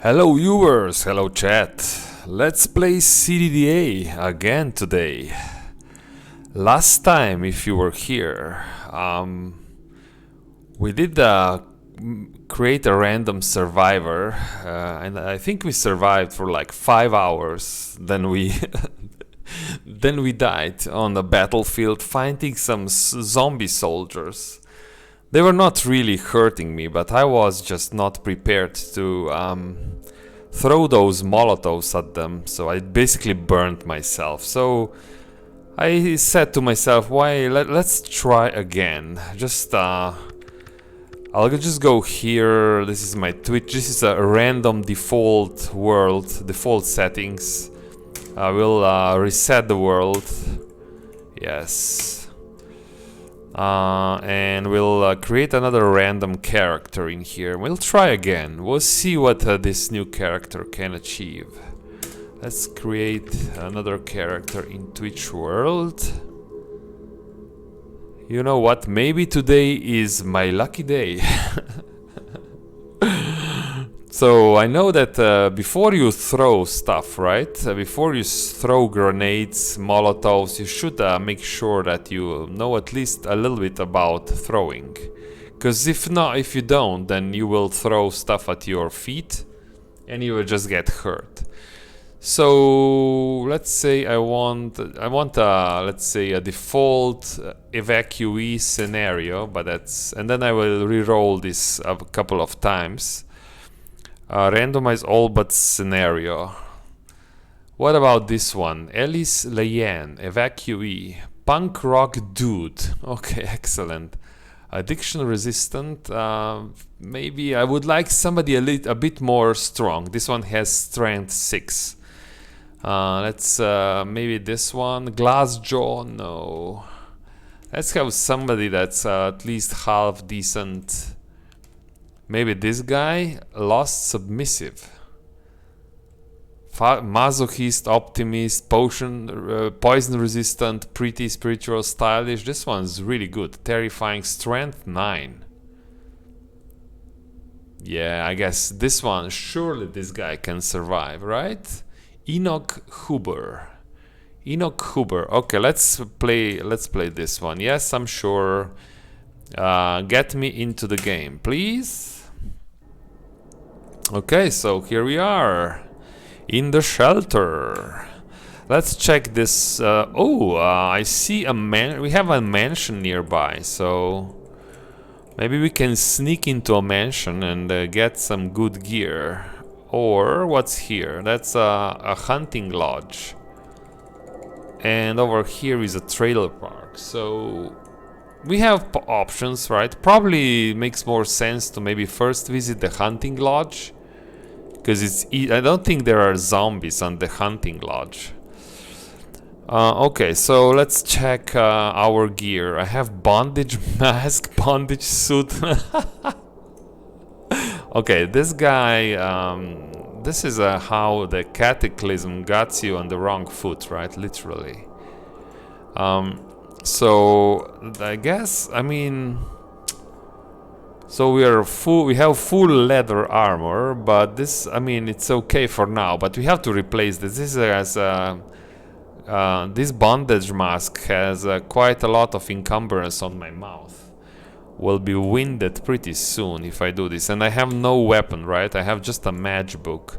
Hello viewers, hello chat. Let's play CDDA again today. Last time, if you were here, we did create a random survivor, and I think we survived for like 5 hours. Then we then we died on the battlefield fighting some zombie soldiers. They were not really hurting me, but I was just not prepared to throw those Molotovs at them, so I basically burned myself. So I said to myself, let's try again. I'll just go here. This is my Twitch. This is a random default world, default settings. I will reset the world. Yes. And we'll create another random character in here. We'll try again. We'll see what this new character can achieve. Let's create another character in Twitch world. You know what? Maybe today is my lucky day. So I know that before you throw stuff, right? Before you throw grenades, Molotovs, you should make sure that you know at least a little bit about throwing. Because if you don't, then you will throw stuff at your feet and you will just get hurt. So let's say I want let's say a default evacuee scenario, and then I will re-roll this a couple of times. Randomize all but scenario. What about this one? Ellis Leyen, evacuee, punk rock dude. Okay, excellent. Addiction resistant. Maybe I would like somebody a bit more strong. This one has strength 6. Let's maybe this one. Glass jaw. No. Let's have somebody that's at least half decent. Maybe this guy, lost submissive. Masochist, optimist, poison resistant, pretty, spiritual, stylish. This one's really good. Terrifying, strength 9. Yeah, I guess this one, surely this guy can survive, right? Enoch Huber. Enoch Huber. Okay, let's play this one. Yes, I'm sure. Get me into the game, please. Okay, so here we are in the shelter. Let's check this. I see we have a mansion nearby, so maybe we can sneak into a mansion and get some good gear. Or what's here? That's a hunting lodge, and over here is a trailer park. So we have options, right? Probably makes more sense to maybe first visit the hunting lodge, because I don't think there are zombies on the hunting lodge. Okay, so let's check our gear. I have bondage mask, bondage suit. Okay, this guy, this is how the Cataclysm got you on the wrong foot, right? Literally. So I guess, so we have full leather armor, but this, it's okay for now, but we have to replace this. This bondage mask has quite a lot of encumbrance on my mouth. Will be winded pretty soon if I do this, and I have no weapon, right? I have just a matchbook.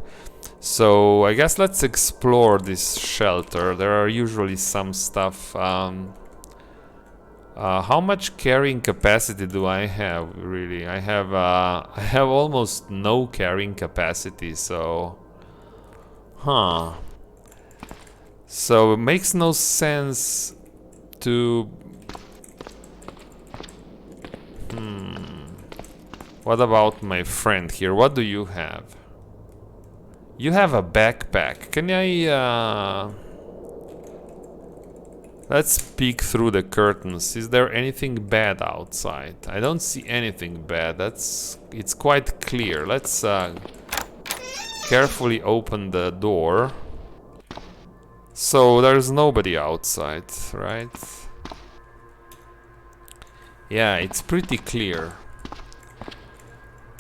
So I guess let's explore this shelter. There are usually some stuff. How much carrying capacity do I have, really? I have almost no carrying capacity, so... So it makes no sense to... What about my friend here? What do you have? You have a backpack. Can I... Let's peek through the curtains. Is there anything bad outside? I don't see anything bad. It's quite clear. Let's carefully open the door. So there's nobody outside, right? Yeah, it's pretty clear.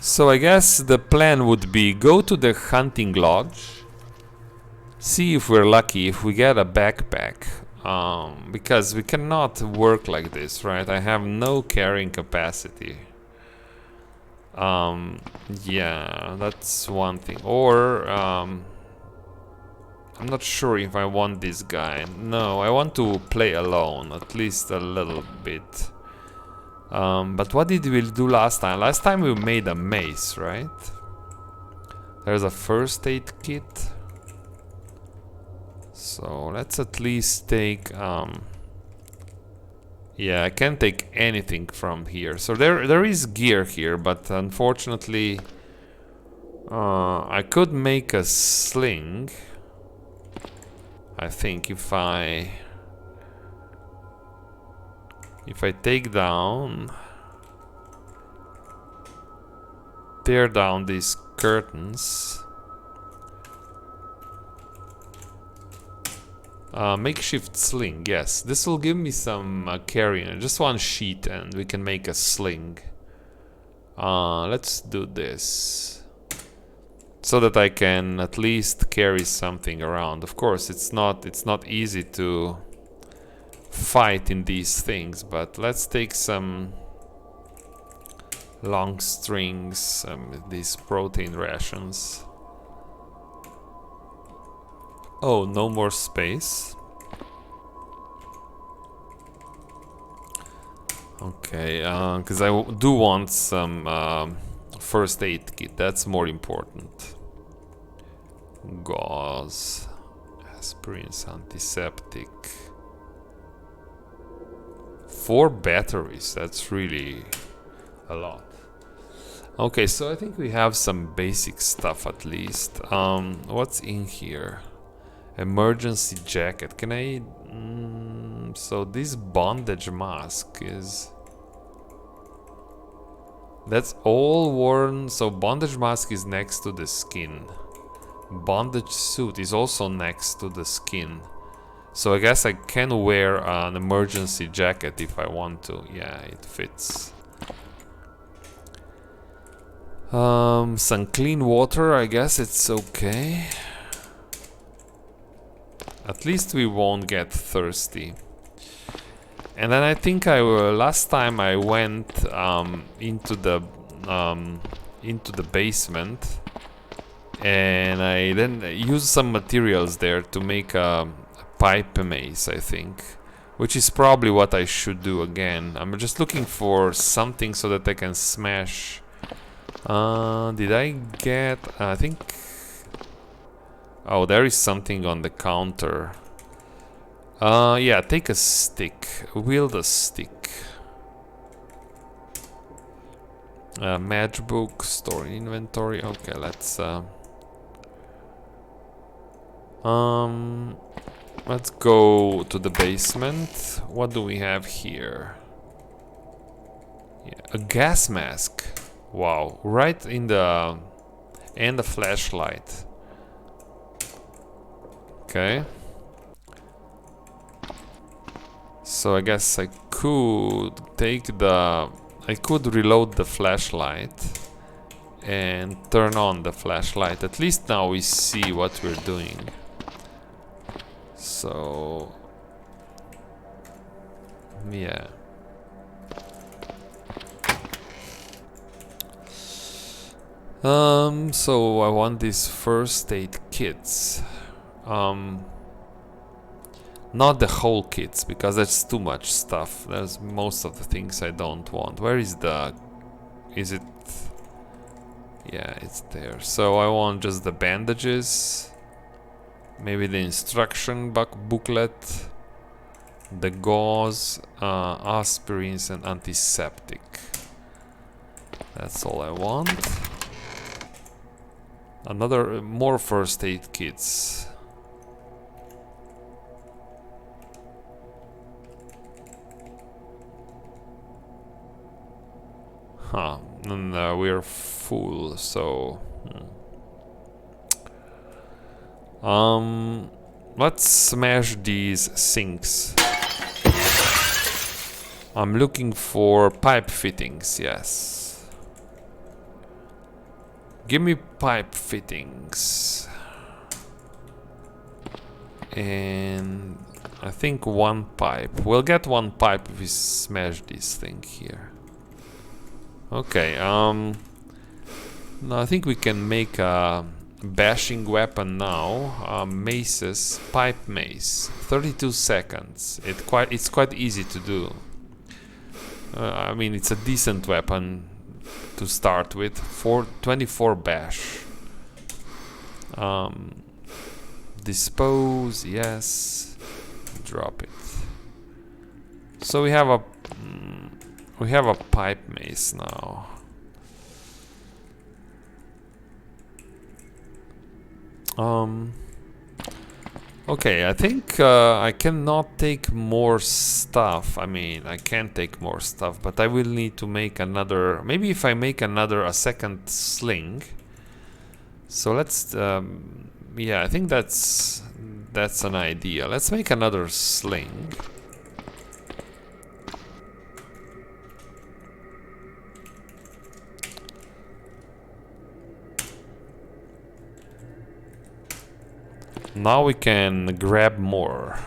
So I guess the plan would be go to the hunting lodge, see if we're lucky, if we get a backpack, because we cannot work like this, right? I have no carrying capacity. Yeah, that's one thing. Or I'm not sure if I want this guy. No, I want to play alone, at least a little bit. But what did we do last time? Last time we made a mace, right? There's a first aid kit. So let's at least take... yeah, I can't take anything from here. So there is gear here, but unfortunately... I could make a sling. I think if I take down... tear down these curtains... makeshift sling, yes. This will give me some carrying. Just one sheet and we can make a sling. Let's do this. So that I can at least carry something around. Of course, it's not easy to fight in these things, but let's take some long strings, these protein rations. Oh, no more space. Okay, because I do want some first aid kit. That's more important. Gauze, aspirins, antiseptic. 4 batteries. That's really a lot. Okay, so I think we have some basic stuff at least. What's in here? Emergency jacket. Can I... so this bondage mask is... that's all worn. So bondage mask is next to the skin. Bondage suit is also next to the skin. So I guess I can wear an emergency jacket if I want to. Yeah, it fits. Some clean water, I guess it's okay. At least we won't get thirsty. And then I think last time I went into the basement, and I then used some materials there to make a pipe mace, I think, which is probably what I should do again. I'm just looking for something so that I can smash. Did I get? I think. Oh, there is something on the counter. Yeah, take a stick. Wield a stick. Matchbook, store inventory. Okay, let's go to the basement. What do we have here? Yeah, a gas mask. Wow, right in the... and a flashlight. Okay. So I guess I could take the... I could reload the flashlight and turn on the flashlight. At least now we see what we're doing. So... yeah. So I want these first aid kits. Not the whole kits, because that's too much stuff. There's most of the things I don't want. Where is the... is it... yeah, it's there. So I want just the bandages. Maybe the instruction booklet. The gauze, aspirins and antiseptic. That's all I want. More first aid kits. Huh, and we're full, so... let's smash these sinks. I'm looking for pipe fittings, yes. Give me pipe fittings. And I think one pipe. We'll get one pipe if we smash this thing here. Okay, no, I think we can make a bashing weapon now. Maces, pipe mace, 32 seconds. It's quite easy to do. I mean, it's a decent weapon to start with. 24 bash. Dispose, yes. Drop it. So we have a pipe mace now. Okay, I think I cannot take more stuff. I mean, I can take more stuff, but I will need to make another. Maybe if I make a second sling. So let's. Yeah, I think that's an idea. Let's make another sling. Now we can grab more.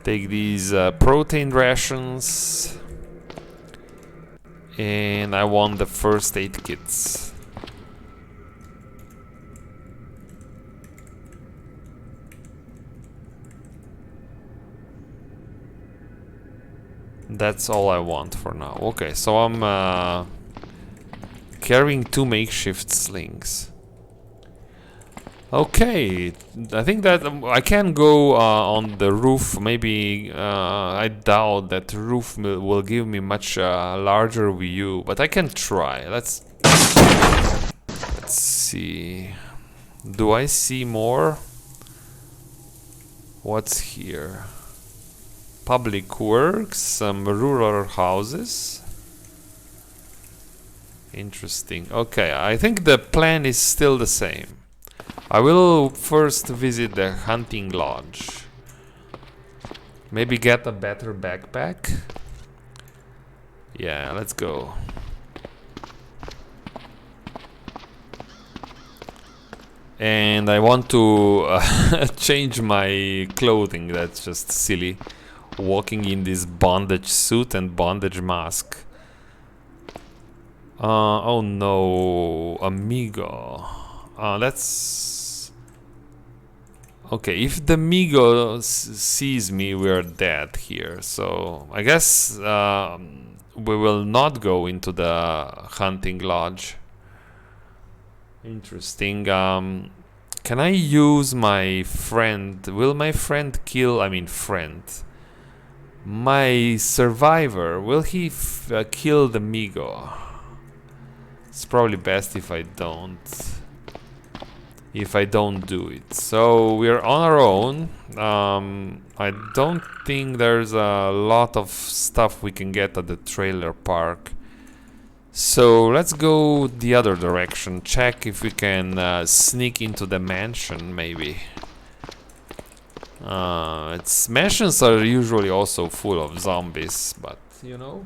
Take these protein rations. And I want the first aid kits. That's all I want for now. Okay, so I'm carrying 2 makeshift slings. Okay, I think that I can go on the roof. Maybe I doubt that the roof will give me much larger view, but I can try. Let's see. Do I see more? What's here? Public works, some rural houses. Interesting. Okay, I think the plan is still the same. I will first visit the hunting lodge. Maybe get a better backpack. Yeah, let's go. And I want to change my clothing. That's just silly. Walking in this bondage suit and bondage mask. Oh no, amigo. That's okay. If the amigo sees me, we're dead here. So I guess we will not go into the hunting lodge. Interesting. Can I use my friend? Will my friend kill? I mean, friend. My survivor, will he kill the Migo? It's probably best if I don't. If I don't do it. So we're on our own. I don't think there's a lot of stuff we can get at the trailer park. So let's go the other direction. Check if we can sneak into the mansion, maybe. Its mansions are usually also full of zombies, but you know.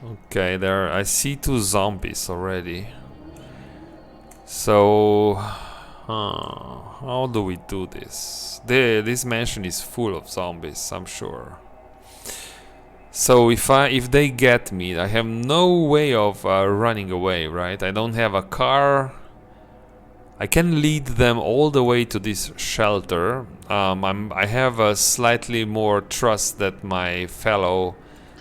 Okay, there I see 2 zombies already. So how do we do this? This mansion is full of zombies, I'm sure. So if they get me, I have no way of running away, right? I don't have a car. I can lead them all the way to this shelter. I have a slightly more trust that my fellow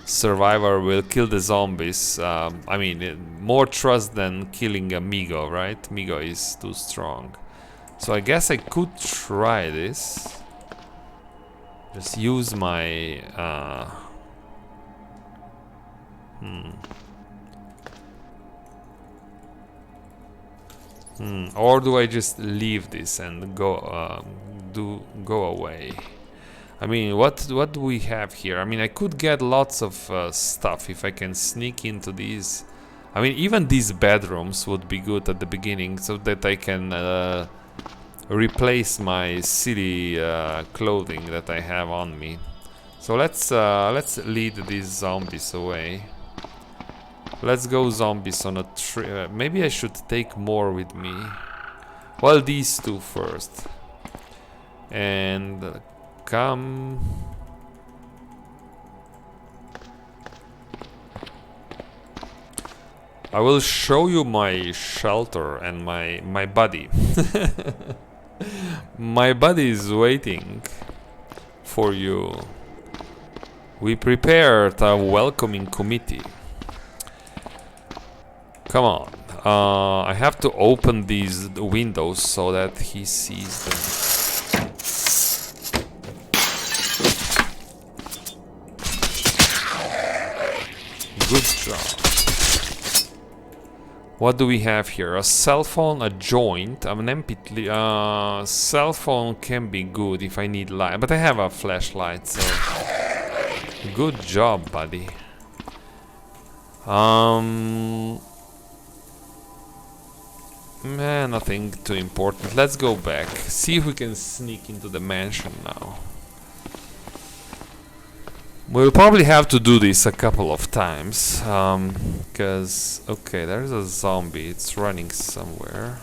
survivor will kill the zombies. I mean, more trust than killing a Migo, right? Migo is too strong. So I guess I could try this. Just use my or do I just leave this and go do go away. I mean, what do we have here? I mean, I could get lots of stuff if I can sneak into these. I mean, even these bedrooms would be good at the beginning, so that I can replace my city clothing that I have on me. So let's lead these zombies away. Let's go zombies on a trip. Maybe I should take more with me. Well, these two first. And come. I will show you my shelter and my buddy. My buddy is waiting for you. We prepared a welcoming committee. Come on. I have to open these windows so that he sees them. Good job. What do we have here? A cell phone, a joint, an MP3. Cell phone can be good if I need light, but I have a flashlight, so good job, buddy. Nothing too important. Let's go back. See if we can sneak into the mansion now. We'll probably have to do this a couple of times. Because... Okay, there's a zombie. It's running somewhere.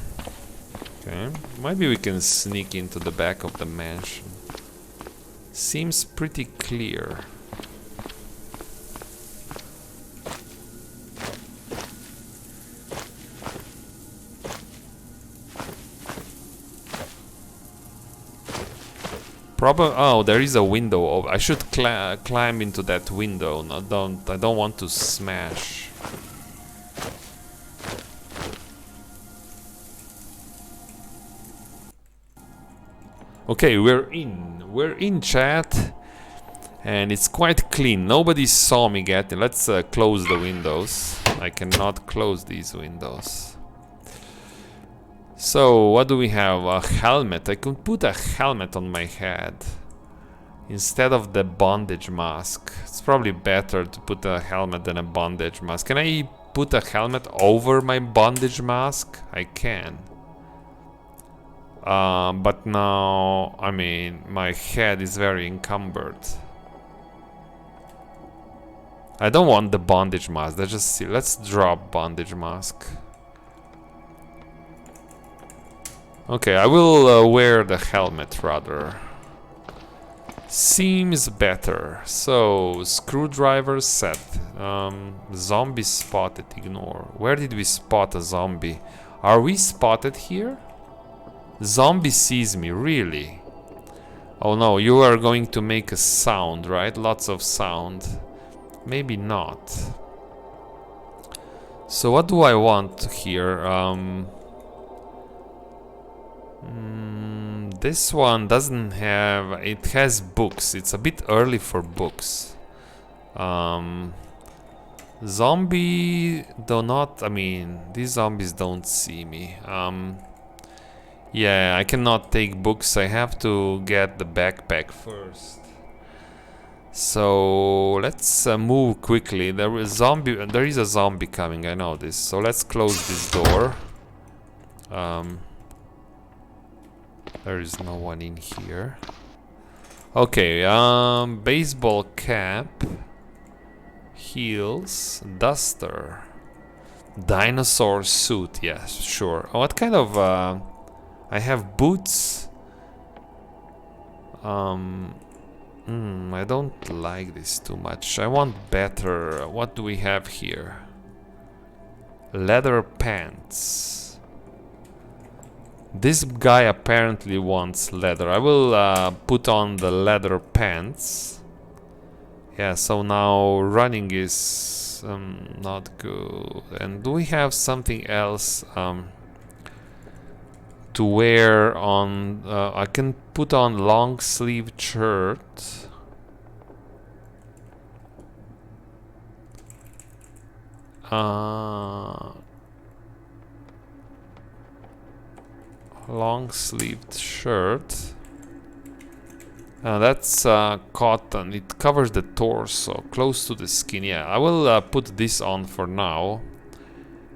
Okay. Maybe we can sneak into the back of the mansion. Seems pretty clear. Probably. Oh, there is a window. I should climb into that window. No, I don't want to smash. Okay, we're in. We're in, chat, and it's quite clean. Nobody saw me get in. Let's close the windows. I cannot close these windows. So, what do we have? A helmet. I could put a helmet on my head instead of the bondage mask. It's probably better to put a helmet than a bondage mask. Can I put a helmet over my bondage mask? I can. But now, I mean, my head is very encumbered. I don't want the bondage mask. Let's just see. Let's drop bondage mask. Okay, I will wear the helmet rather. Seems better. So, screwdriver set. Zombie spotted, ignore. Where did we spot a zombie? Are we spotted here? Zombie sees me, really? Oh no, you are going to make a sound, right? Lots of sound. Maybe not. So what do I want here? This one doesn't have... It has books. It's a bit early for books. Zombie do not... I mean, these zombies don't see me. Yeah, I cannot take books. I have to get the backpack first. So let's move quickly. There is a zombie coming. I know this. So let's close this door. There is no one in here. Okay, baseball cap, heels, duster, dinosaur suit. Yes, sure. What kind of? I have boots. I don't like this too much. I want better. What do we have here? Leather pants. This guy apparently wants leather. I will put on the leather pants. Yeah, so now running is not good. And do we have something else to wear on? I can put on long sleeve shirt. Long sleeved shirt. That's cotton. It covers the torso, close to the skin. Yeah, I will put this on for now,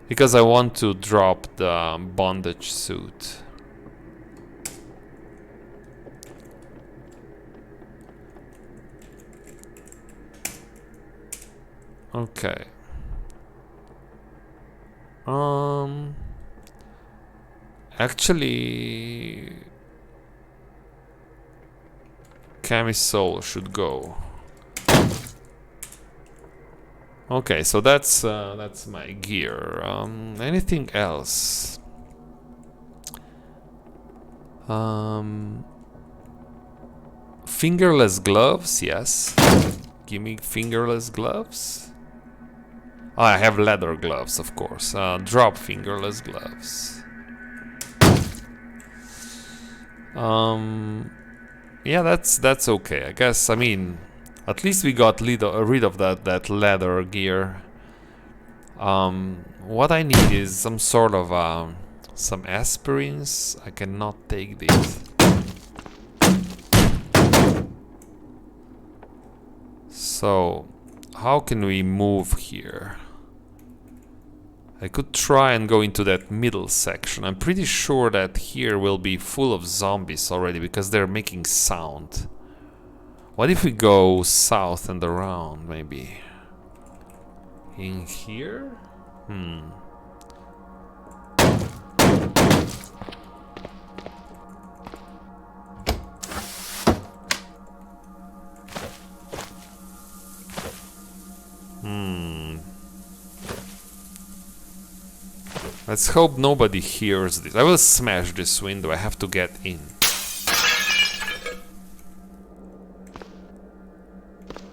because I want to drop the bondage suit. Okay. Actually, camisole should go. Okay, so that's my gear. Anything else? Fingerless gloves, yes. Give me fingerless gloves. Oh, I have leather gloves, of course. Drop fingerless gloves. Yeah, that's okay. I guess. I mean, at least we got rid of that leather gear. What I need is some sort of some aspirins. I cannot take these. So, how can we move here? I could try and go into that middle section. I'm pretty sure that here will be full of zombies already because they're making sound. What if we go south and around, maybe? In here? Let's hope nobody hears this. I will smash this window. I have to get in.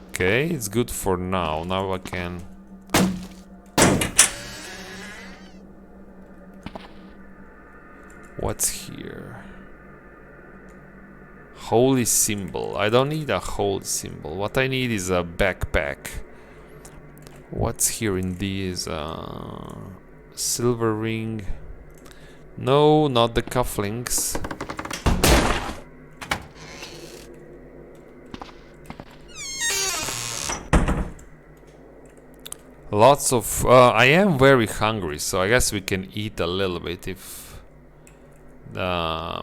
Okay, it's good for now. Now I can... What's here? Holy symbol. I don't need a holy symbol. What I need is a backpack. What's here in these? Silver ring. No, not the cufflinks. Lots of... I am very hungry, so I guess we can eat a little bit if...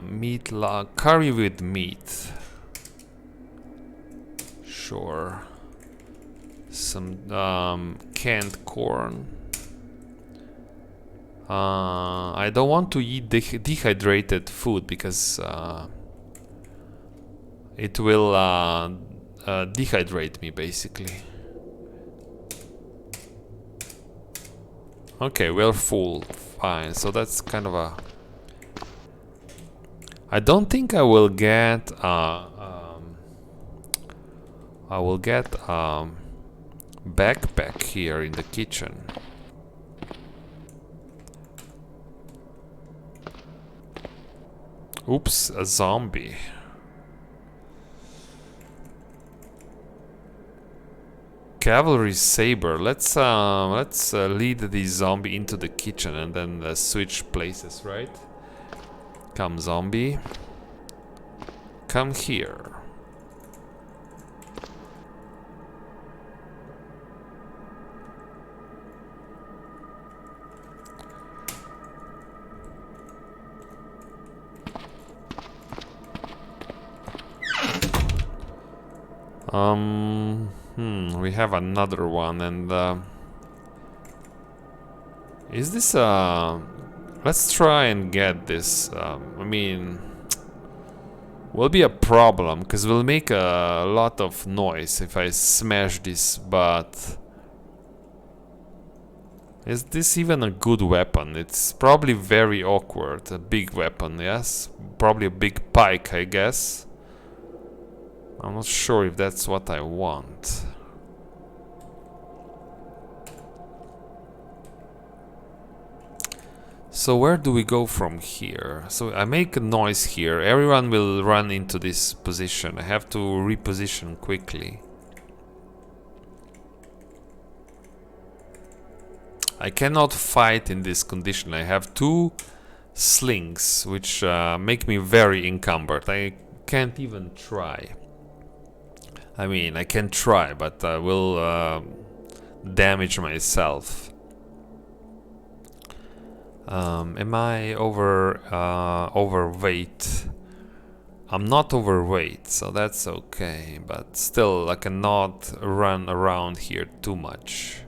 meat... curry with meat. Sure. Some canned corn. I don't want to eat dehydrated food because it will dehydrate me basically. Okay, we're full. Fine, so that's kind of a... I don't think I will get backpack here in the kitchen. Oops, a zombie. Cavalry saber. Let's lead the zombie into the kitchen and then switch places, right? Come, zombie. Come here. We have another one, and is this let's try and get this. I mean, will be a problem because we'll make a lot of noise if I smash this, but is this even a good weapon? It's probably very awkward. A big weapon, yes? Probably a big pike, I guess. I'm not sure if that's what I want. So where do we go from here? So I make a noise here. Everyone will run into this position. I have to reposition quickly. I cannot fight in this condition. I have two slings, which make me very encumbered. I can't even try. I mean, I can try, but I will damage myself. Am I overweight? I'm not overweight, so that's okay, but still I cannot run around here too much.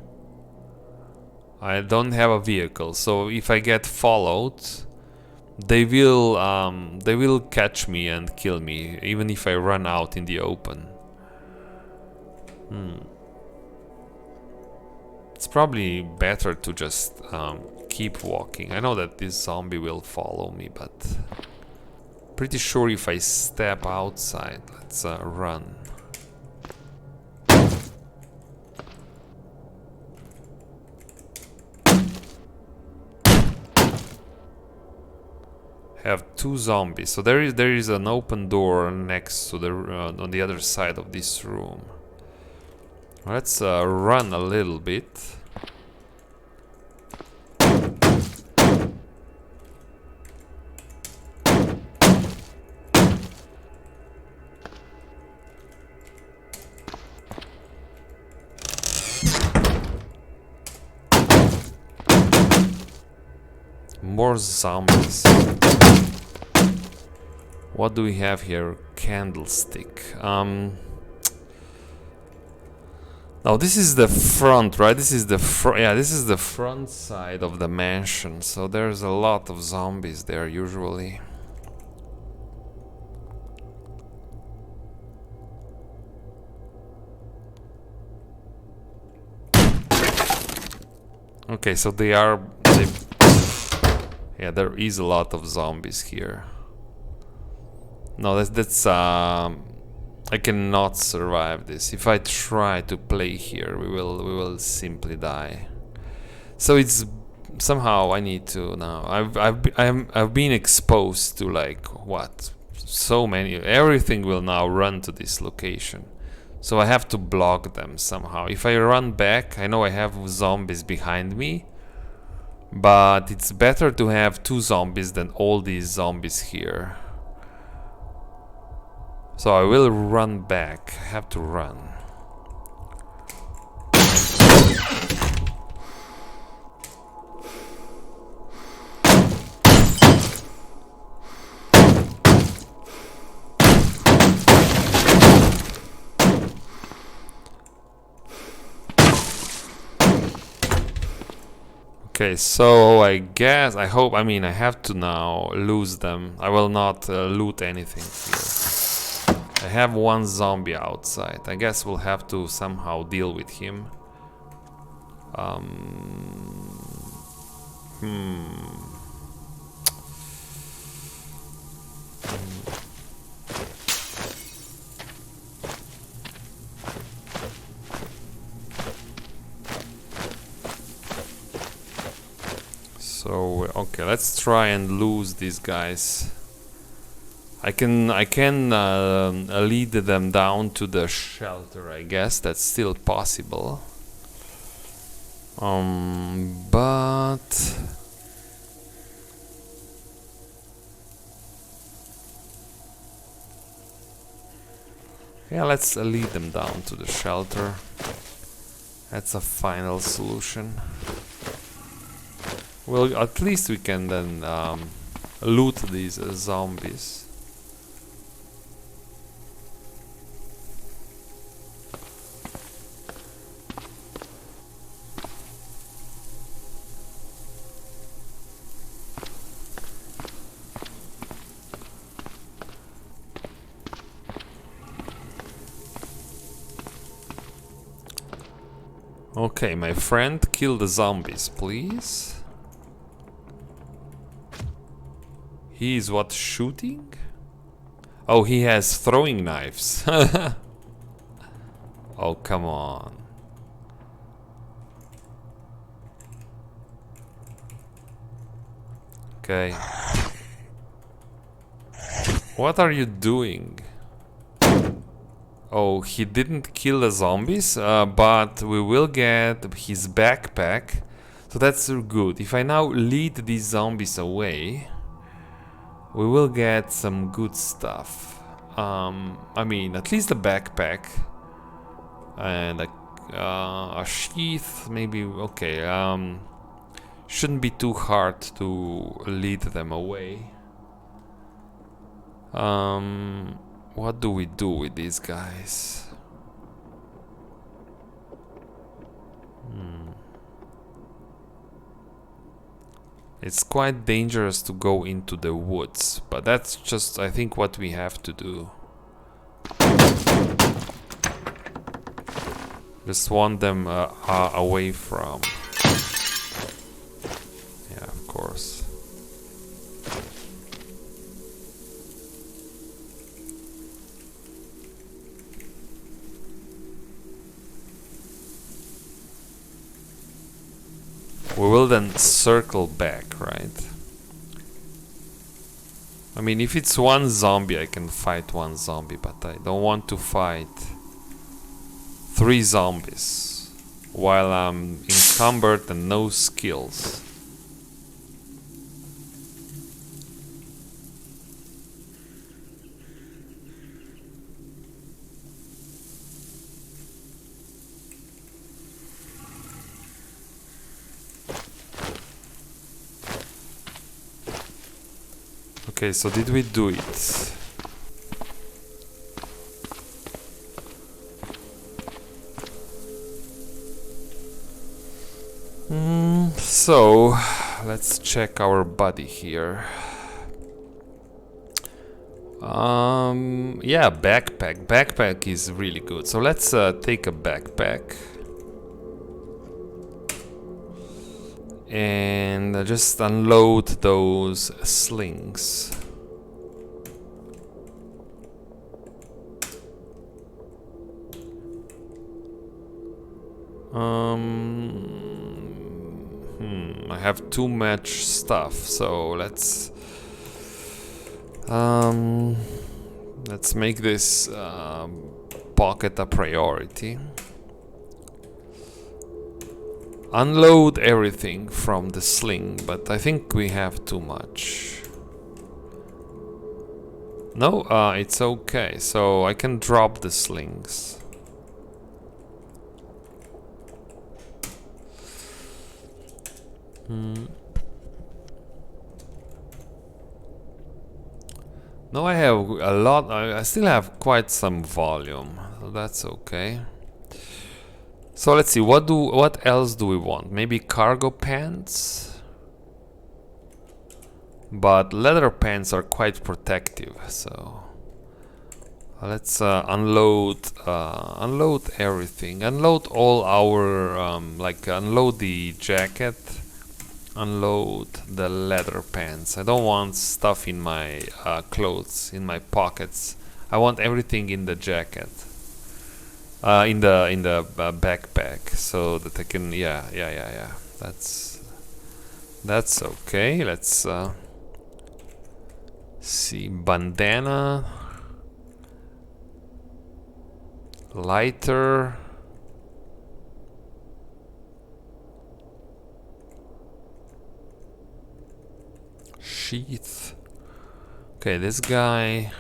I don't have a vehicle, so if I get followed, they will catch me and kill me, even if I run out in the open. It's probably better to just keep walking. I know that this zombie will follow me, but pretty sure if I step outside, let's run. Have two zombies, so there is an open door next to the on the other side of this room. Let's run a little bit. More zombies. What do we have here? Candlestick. Now this is the front, right? This is the yeah, this is the front side of the mansion. So there's a lot of zombies there usually. Okay, so yeah, there is a lot of zombies here. No, that's I cannot survive this. If I try to play here, we will simply die. So it's somehow I need to now. I've been exposed to like what? So many. Everything will now run to this location. So I have to block them somehow. If I run back, I know I have zombies behind me. But it's better to have two zombies than all these zombies here. So I will run back. I have to run. Okay, so I guess, I hope, I mean, I have to now lose them. I will not loot anything here. I have one zombie outside. I guess we'll have to somehow deal with him. So okay, let's try and lose these guys. I can lead them down to the shelter. I guess that's still possible. But yeah, let's lead them down to the shelter. That's a final solution. Well, at least we can then loot these zombies. Okay, my friend, kill the zombies, please. He is what, shooting? Oh, he has throwing knives. Oh, come on. Okay. What are you doing? Oh, he didn't kill the zombies, but we will get his backpack. So that's good. If I now lead these zombies away, we will get some good stuff. I mean, at least the backpack. And a sheath, maybe. Okay, shouldn't be too hard to lead them away. What do we do with these guys? It's quite dangerous to go into the woods, but that's just, I think, what we have to do. Just want them away from. Yeah, of course. We will then circle back, right? I mean, if it's one zombie, I can fight one zombie, but I don't want to fight 3 zombies while I'm encumbered and no skills. Okay, so did we do it? So, let's check our body here. Yeah, backpack. Backpack is really good. So let's take a backpack. And just unload those slings. I have too much stuff, so let's make this pocket a priority. Unload everything from the sling, but I think we have too much. No, it's okay, so I can drop the slings. No, I have a lot. I still have quite some volume, so that's okay. So let's see. What else do we want? Maybe cargo pants. But leather pants are quite protective, so let's unload everything. Unload all our unload the jacket. Unload the leather pants. I don't want stuff in my clothes, in my pockets. I want everything in the jacket, in the backpack, so that I can. Yeah. That's okay. Let's see. Bandana, lighter. Sheath. Okay, this guy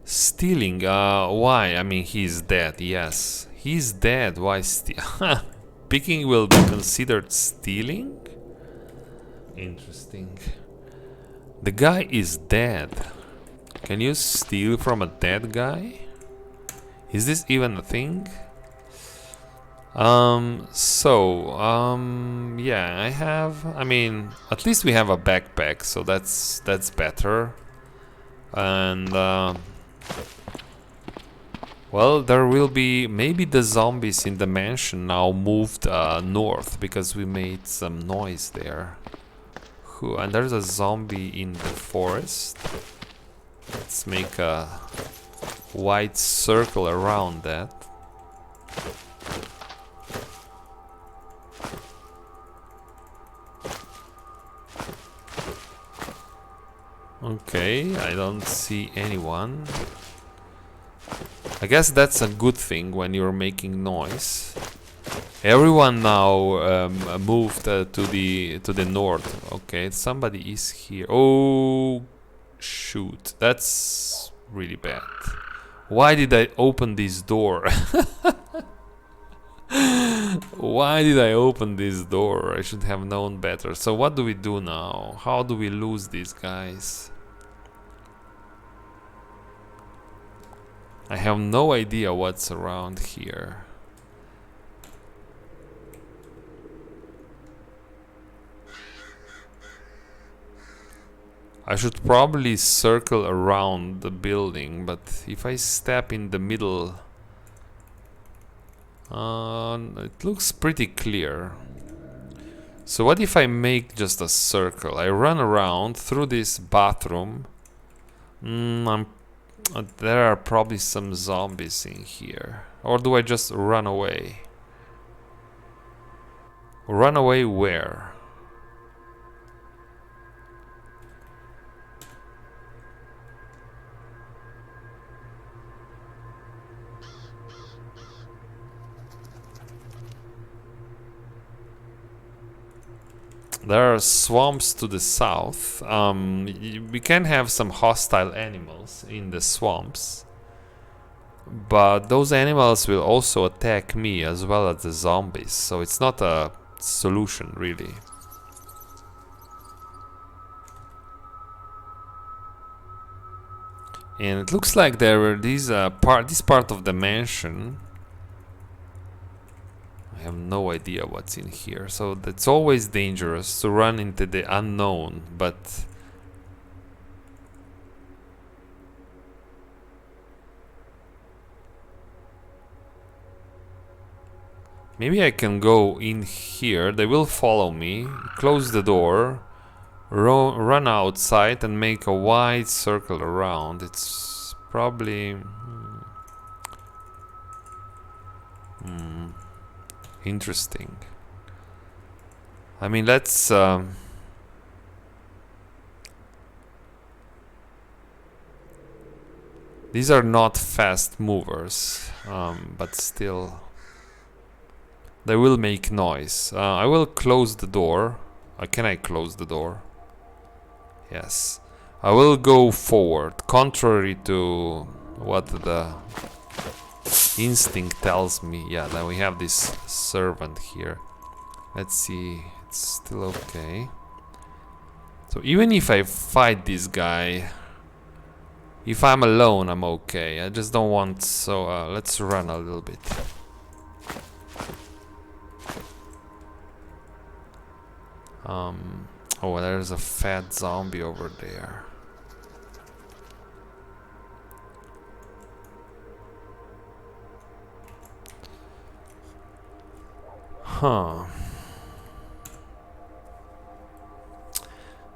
stealing. Why? I mean, he's dead. Yes, he's dead. Why steal? Picking will be considered stealing. Interesting. The guy is dead. Can you steal from a dead guy? Is this even a thing? Yeah, I mean, at least we have a backpack, so that's better. And, well, there will be, maybe the zombies in the mansion now moved, north, because we made some noise there. And there's a zombie in the forest. Let's make a white circle around that. Okay, I don't see anyone. I guess that's a good thing when you're making noise. Everyone now moved to the north. Okay, somebody is here. Oh, shoot, that's really bad. Why did I open this door? Why did I open this door? I should have known better. So what do we do now? How do we lose these guys? I have no idea what's around here. I should probably circle around the building, but if I step in the middle, it looks pretty clear. So what if I make just a circle? I run around through this bathroom. There are probably some zombies in here. Or do I just run away? Run away where? There are swamps to the south. We can have some hostile animals in the swamps, but those animals will also attack me as well as the zombies, so it's not a solution really. And it looks like there were this part of the mansion. I have no idea what's in here, so it's always dangerous to run into the unknown, but maybe I can go in here. They will follow me, close the door, run outside and make a wide circle around. It's probably interesting. I mean, let's these are not fast movers, but still they will make noise. I will close the door. Can I close the door? Yes. I will go forward, contrary to what the instinct tells me. Yeah, then we have this servant here. Let's see, it's still okay. So even if I fight this guy, if I'm alone, I'm okay. I just don't want, so let's run a little bit. Oh, there's a fat zombie over there. Huh.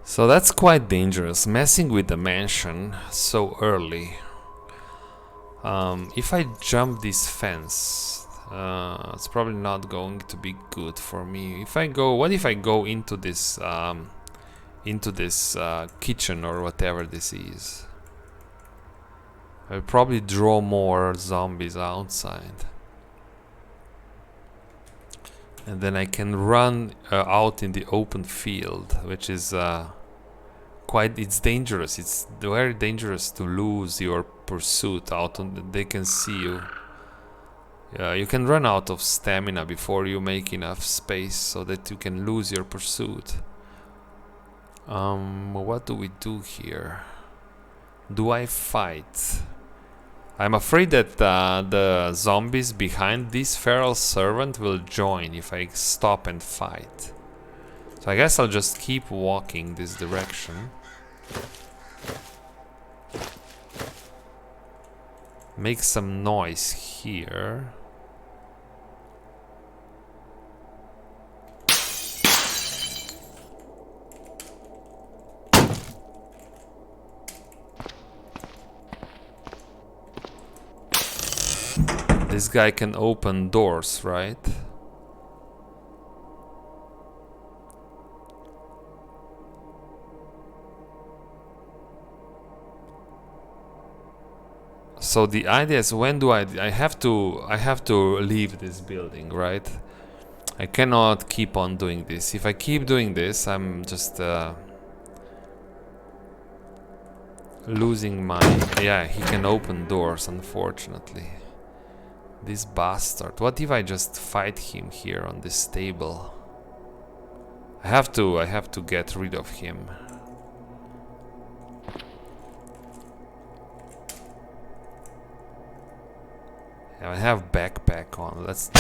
So that's quite dangerous, messing with the mansion so early. If I jump this fence, it's probably not going to be good for me. If I go, what if I go into this kitchen or whatever this is? I'll probably draw more zombies outside. And then I can run out in the open field, which is it's dangerous. It's very dangerous to lose your pursuit out on they can see you. You can run out of stamina before you make enough space so that you can lose your pursuit. What do we do here? Do I fight? I'm afraid that the zombies behind this feral servant will join if I stop and fight. So I guess I'll just keep walking this direction. Make some noise here. This guy can open doors, right? So the idea is, when do I have to leave this building, right? I cannot keep on doing this. If I keep doing this, I'm just losing my... Yeah, he can open doors, unfortunately. This bastard. What if I just fight him here on this table? I have to get rid of him. I have backpack on. Let's...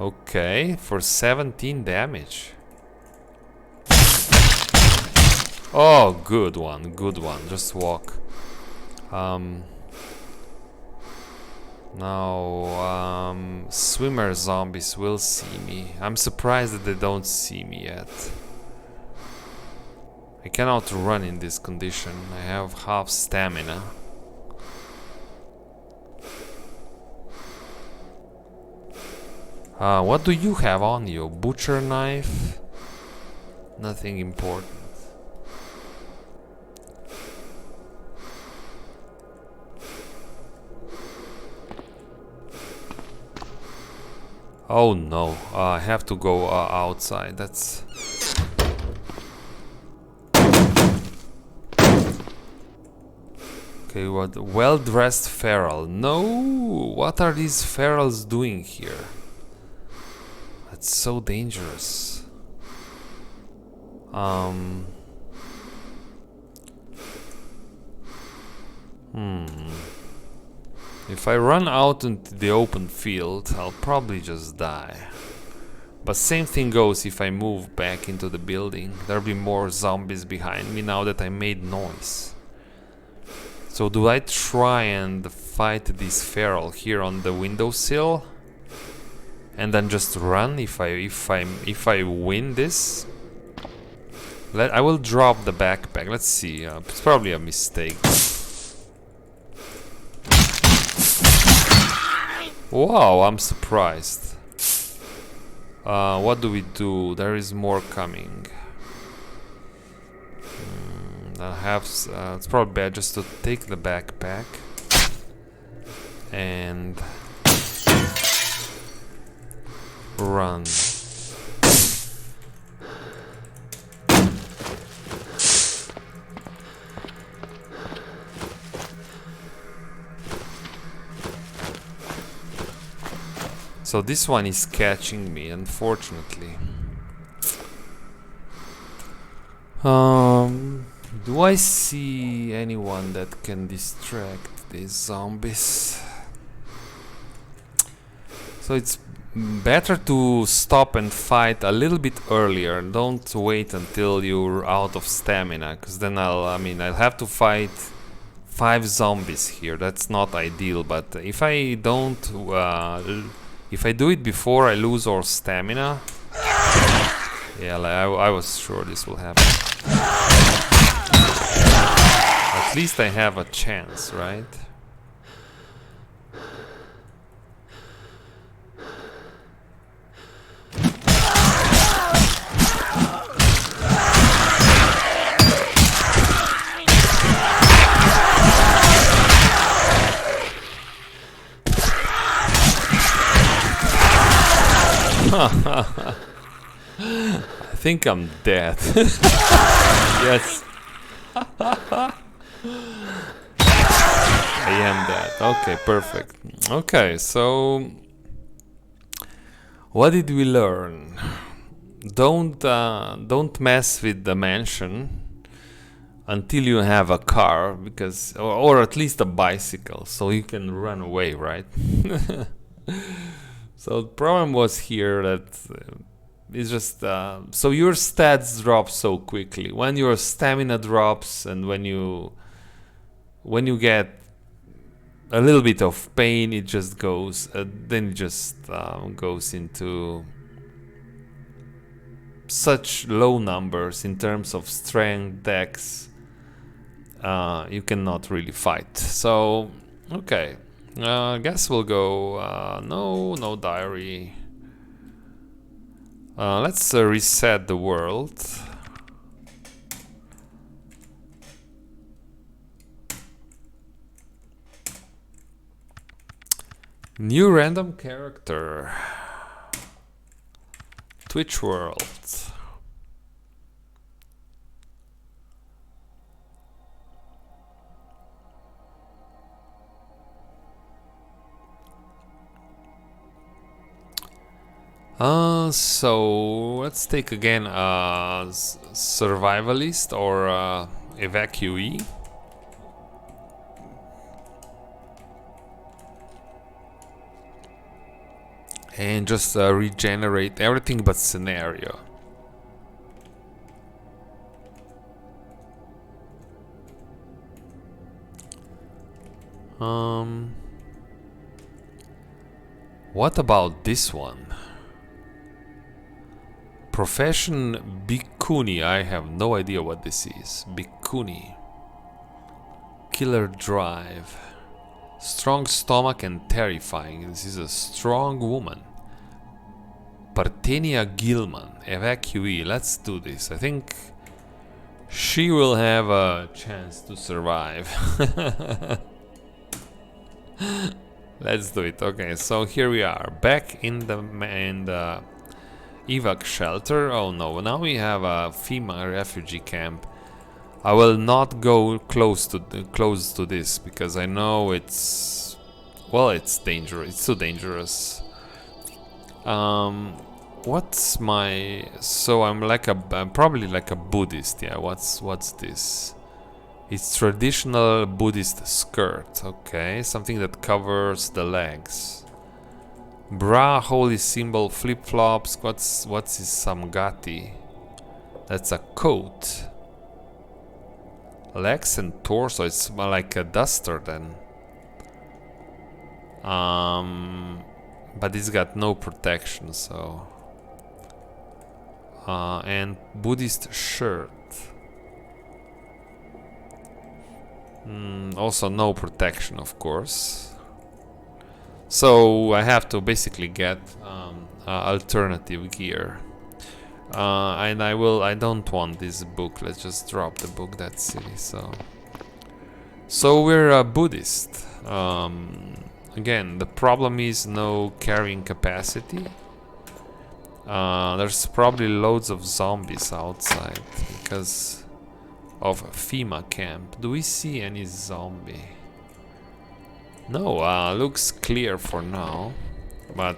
Okay, for 17 damage. Oh, good one, good one. Just walk. Now, swimmer zombies will see me. I'm surprised that they don't see me yet. I cannot run in this condition. I have half stamina. What do you have on you? Butcher knife? Nothing important. Oh no, I have to go outside. That's... Okay, what? Well-dressed feral. No! What are these ferals doing here? That's so dangerous. If I run out into the open field, I'll probably just die. But same thing goes if I move back into the building. There'll be more zombies behind me now that I made noise. So do I try and fight this feral here on the windowsill? And then just run if I win this? I will drop the backpack. Let's see. It's probably a mistake. Wow, I'm surprised. What do we do? There is more coming. I have. It's probably bad just to take the backpack and run. So this one is catching me, unfortunately. Do I see anyone that can distract these zombies? So it's better to stop and fight a little bit earlier. Don't wait until you're out of stamina, because then I'll have to fight 5 zombies here. That's not ideal, but if I don't... if I do it before I lose all stamina... Yeah, I was sure this will happen. At least I have a chance, right? I think I'm dead. Yes. I am dead. Okay, perfect. Okay, so what did we learn? Don't mess with the mansion until you have a car, because or at least a bicycle, so you can run away, right? So the problem was here that it's just so your stats drop so quickly. When your stamina drops and when you get a little bit of pain, it just goes then it just goes into such low numbers in terms of strength, dex. You cannot really fight. So okay, I guess we'll go no diary. Let's reset the world. New random character. Twitch world. So let's take again a survivalist or evacuee. And just regenerate everything but scenario. What about this one? Profession Bikuni. I have no idea what this is. Bikuni. Killer drive. Strong stomach and terrifying. This is a strong woman. Partenia Gilman. Evacuee. Let's do this. I think she will have a chance to survive. Let's do it. Okay, so here we are, back in the evac shelter. Oh no, now we have a FEMA refugee camp. I will not go close to this because I know it's, well, it's dangerous. It's too dangerous. What's my? So I'm probably like a Buddhist. Yeah. What's this? It's traditional Buddhist skirt, okay, something that covers the legs. Bra, holy symbol, flip-flops, what's this samgati? That's a coat. Legs and torso, it's more like a duster then. But it's got no protection, so... and Buddhist shirt. Also no protection, of course. So I have to basically get alternative gear. And I don't want this book. Let's just drop the book. That's silly. So we're a Buddhist. Again, the problem is no carrying capacity. There's probably loads of zombies outside because of FEMA camp. Do we see any zombie? No, looks clear for now. But,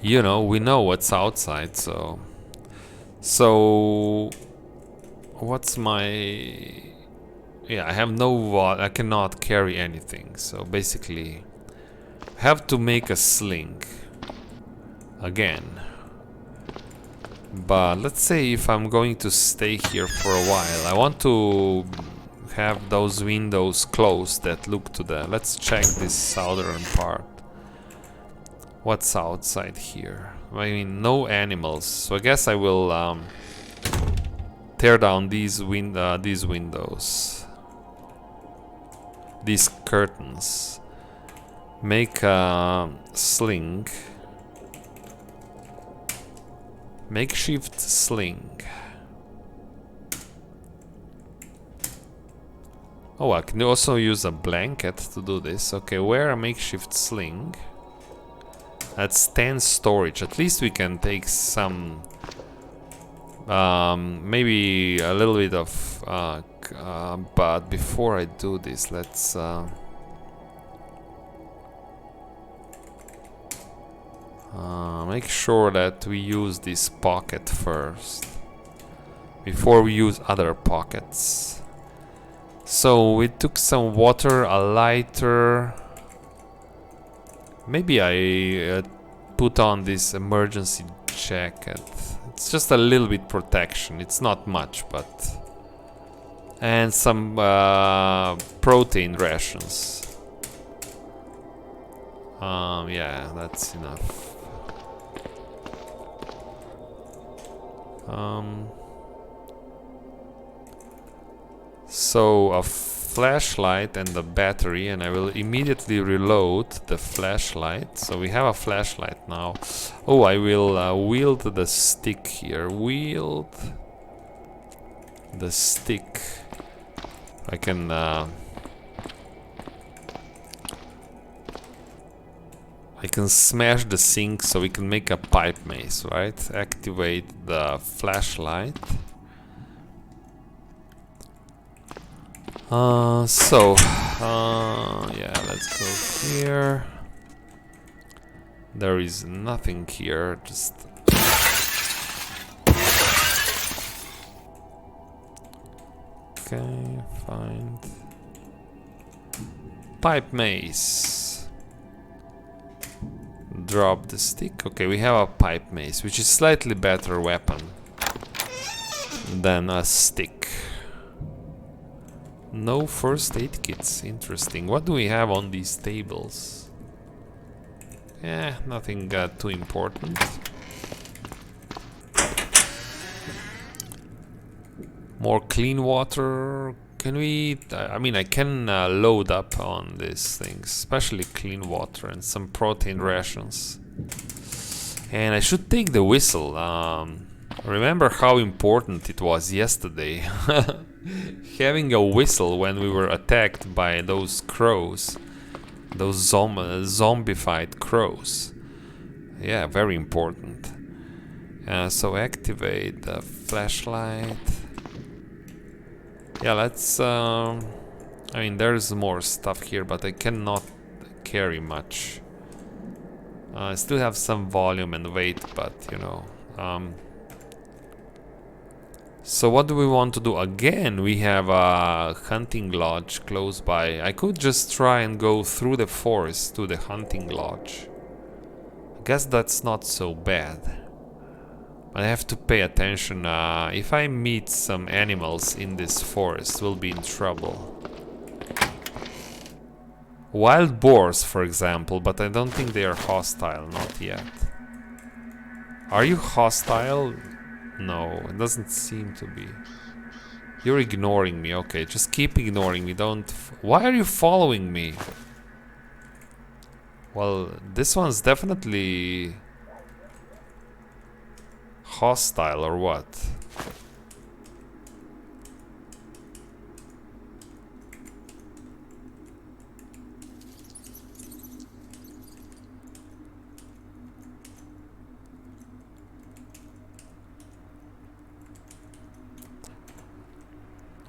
you know, we know what's outside, so... So... What's my... Yeah, I have no... I cannot carry anything, so basically... I have to make a sling. Again. But let's say if I'm going to stay here for a while, I want to have those windows closed that look to the... Let's check this southern part. What's outside here? I mean, no animals, so I guess I will tear down these windows. These curtains. Make a sling. Makeshift sling. Oh, I can also use a blanket to do this. Okay, wear a makeshift sling. That's 10 storage. At least we can take some... maybe a little bit of... but before I do this, let's... make sure that we use this pocket first before we use other pockets. So we took some water, a lighter. Maybe I put on this emergency jacket. It's just a little bit protection. It's not much, but... And some protein rations. Yeah, that's enough. So a flashlight and a battery, and I will immediately reload the flashlight. So we have a flashlight now. Oh, I will wield the stick here. Wield the stick. I can smash the sink so we can make a pipe mace, right? Activate the flashlight. Yeah, let's go here. There is nothing here, just... Okay, find... Pipe mace. Drop the stick. Okay, we have a pipe mace, which is slightly better weapon than a stick. No first aid kits. Interesting. What do we have on these tables? Nothing too important. More clean water. Can we... I mean, I can load up on these things, especially clean water and some protein rations. And I should take the whistle. Remember how important it was yesterday. Having a whistle when we were attacked by those crows. Those zombified crows. Yeah, very important. So activate the flashlight. Yeah, let's... I mean, there's more stuff here, but I cannot carry much. I still have some volume and weight, but, you know... So what do we want to do? Again, we have a hunting lodge close by. I could just try and go through the forest to the hunting lodge. I guess that's not so bad. I have to pay attention. If I meet some animals in this forest, we'll be in trouble. Wild boars, for example, but I don't think they are hostile, not yet. Are you hostile? No, it doesn't seem to be. You're ignoring me. Okay, just keep ignoring me. Don't... Why are you following me? Well, this one's definitely... hostile or what?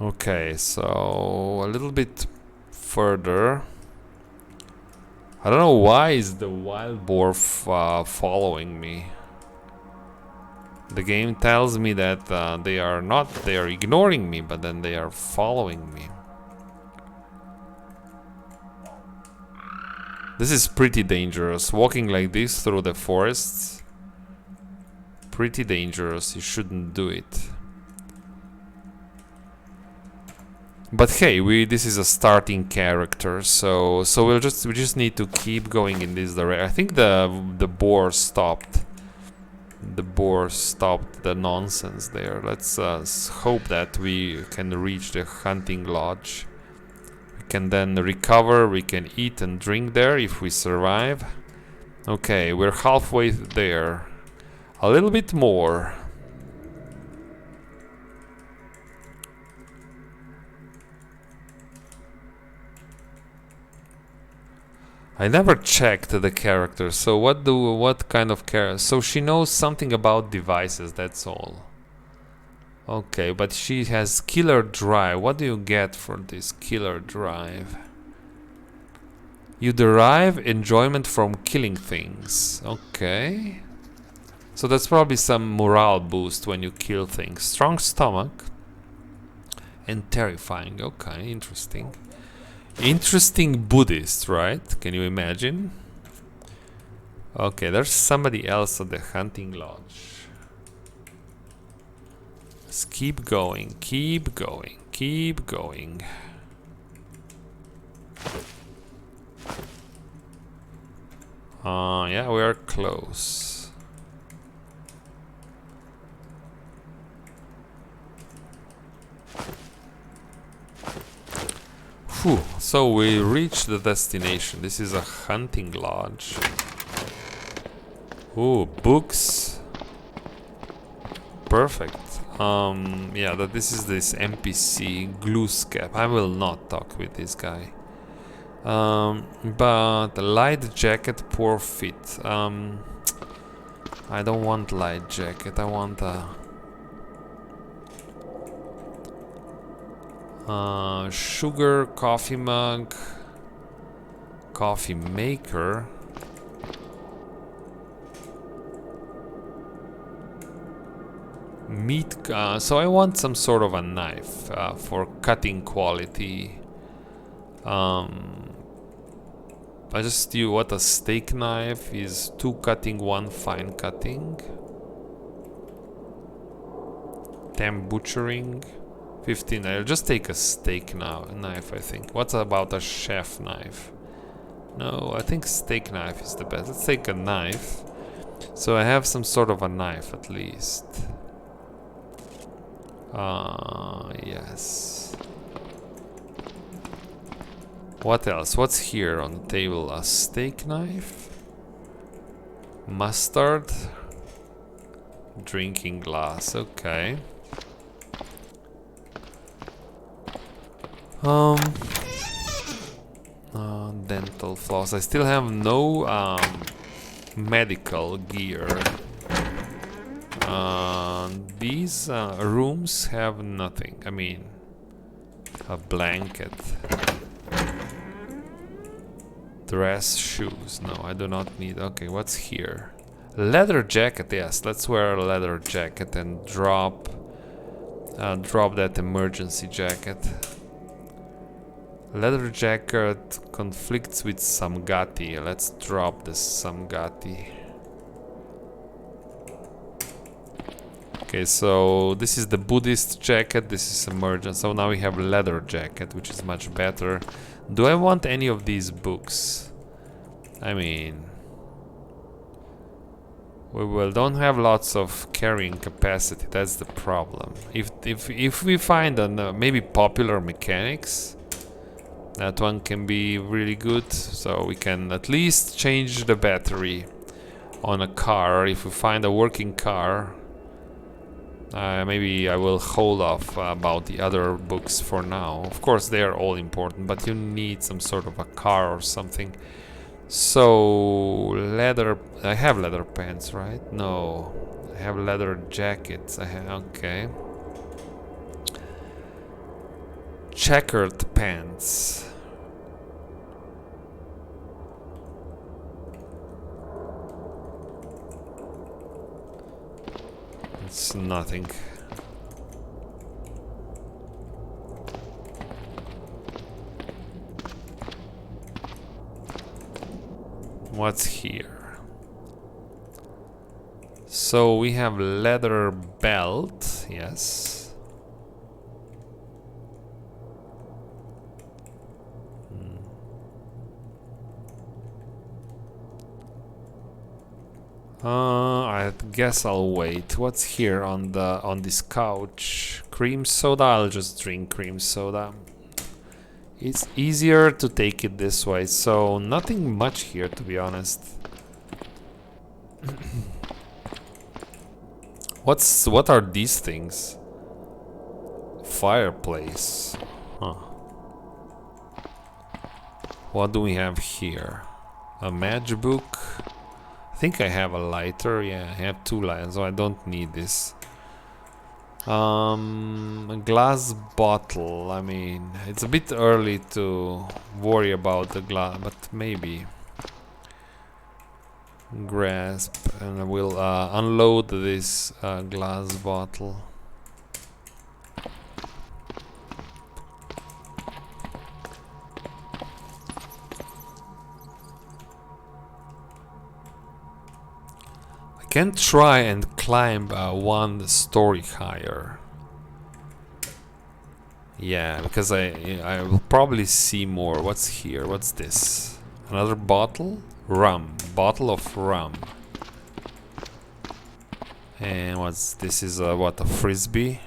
Okay, so a little bit further. I don't know why is the wild boar following me. The game tells me that they are ignoring me, but then they are following me. This is pretty dangerous. Walking like this through the forests. Pretty dangerous. You shouldn't do it. But hey, this is a starting character, so we just need to keep going in this direction. I think the boar stopped. The boar stopped the nonsense there. Let's hope that we can reach the hunting lodge. We can then recover, we can eat and drink there if we survive. Okay, we're halfway there. A little bit more. I never checked the character, so what kind of character? So she knows something about devices, that's all. Okay, but she has killer drive. What do you get for this killer drive? You derive enjoyment from killing things. Okay. So that's probably some morale boost when you kill things. Strong stomach. And terrifying. Okay, interesting. Interesting Buddhist, right? Can you imagine? Okay, there's somebody else at the hunting lodge. Let's keep going, keep going, keep going. Yeah, we are close. Whew. So we reached the destination. This is a hunting lodge. Ooh, books. Perfect. Yeah, this is this NPC Glooscap. I will not talk with this guy. But light jacket, poor fit. I don't want light jacket. I want a sugar, coffee mug, coffee maker. Meat. So I want some sort of a knife for cutting quality. I just do what a steak knife is: 2 cutting, 1 fine cutting. 10 butchering, 15. I'll just take a steak knife, I think. What about a chef knife? No, I think steak knife is the best. Let's take a knife. So I have some sort of a knife at least. Yes. What else? What's here on the table? A steak knife? Mustard? Drinking glass, okay. Dental floss. I still have no medical gear. These rooms have nothing. I mean, a blanket. Dress, shoes. No, I do not need. Okay, what's here? Leather jacket. Yes, let's wear a leather jacket and drop that emergency jacket. Leather jacket conflicts with Samgati. Let's drop the Samgati. Okay, so this is the Buddhist jacket, this is emergent. So now we have leather jacket, which is much better. Do I want any of these books? I mean, we don't have lots of carrying capacity. That's the problem. If we find maybe popular mechanics, that one can be really good. So we can at least change the battery on a car. If we find a working car, maybe I will hold off about the other books for now. Of course, they are all important, but you need some sort of a car or something. So leather. I have leather pants, right? No, I have leather jackets. Okay. Checkered pants. It's nothing. What's here? So we have leather belt, yes. I guess I'll wait. What's here on this couch? Cream soda. I'll just drink cream soda. It's easier to take it this way, so nothing much here, to be honest. What are these things? Fireplace. Huh. What do we have here? A matchbook. I think I have a lighter. Yeah, I have 2 lighters, so I don't need this. A glass bottle. I mean, it's a bit early to worry about the glass, but maybe. Grasp, and I will unload this glass bottle. I can try and climb 1 story higher. Yeah, because I will probably see more. What's here? What's this? Another bottle? Rum. Bottle of rum. And what's this? Is what, a frisbee?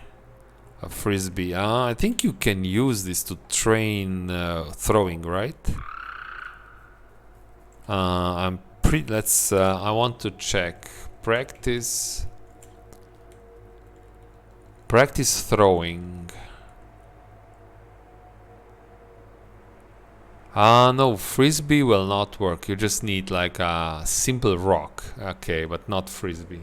A frisbee. I think you can use this to train throwing, right? Let's. I want to check. Practice throwing. No, frisbee will not work. You just need like a simple rock. Okay, but not frisbee.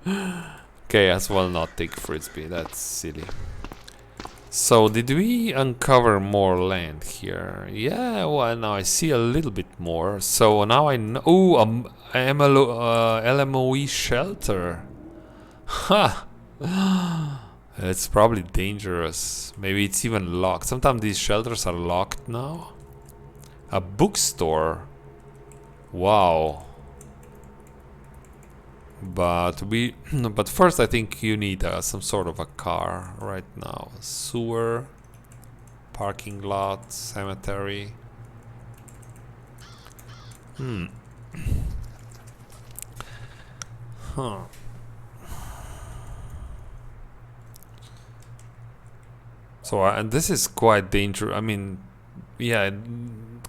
Okay, as well not take frisbee. That's silly. So, did we uncover more land here? Yeah, well, now I see a little bit more. So now I know. Oh, LMOE shelter. Ha! It's probably dangerous. Maybe it's even locked. Sometimes these shelters are locked now. A bookstore. Wow. But but first I think you need some sort of a car right now. Sewer, parking lot, cemetery. Huh. So and this is quite dangerous. I mean, yeah,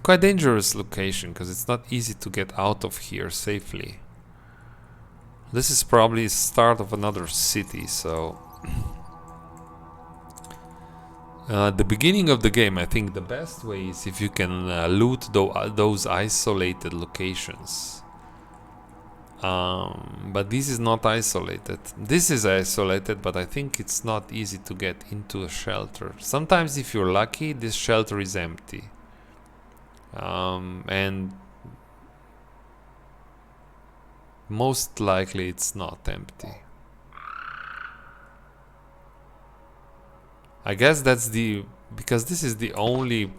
quite dangerous location because it's not easy to get out of here safely. This is probably the start of another city, so the beginning of the game, I think the best way is if you can loot those isolated locations. But this is not isolated. This is isolated, but I think it's not easy to get into a shelter. Sometimes if you're lucky, this shelter is empty. And most likely it's not empty. I guess that's because this is the only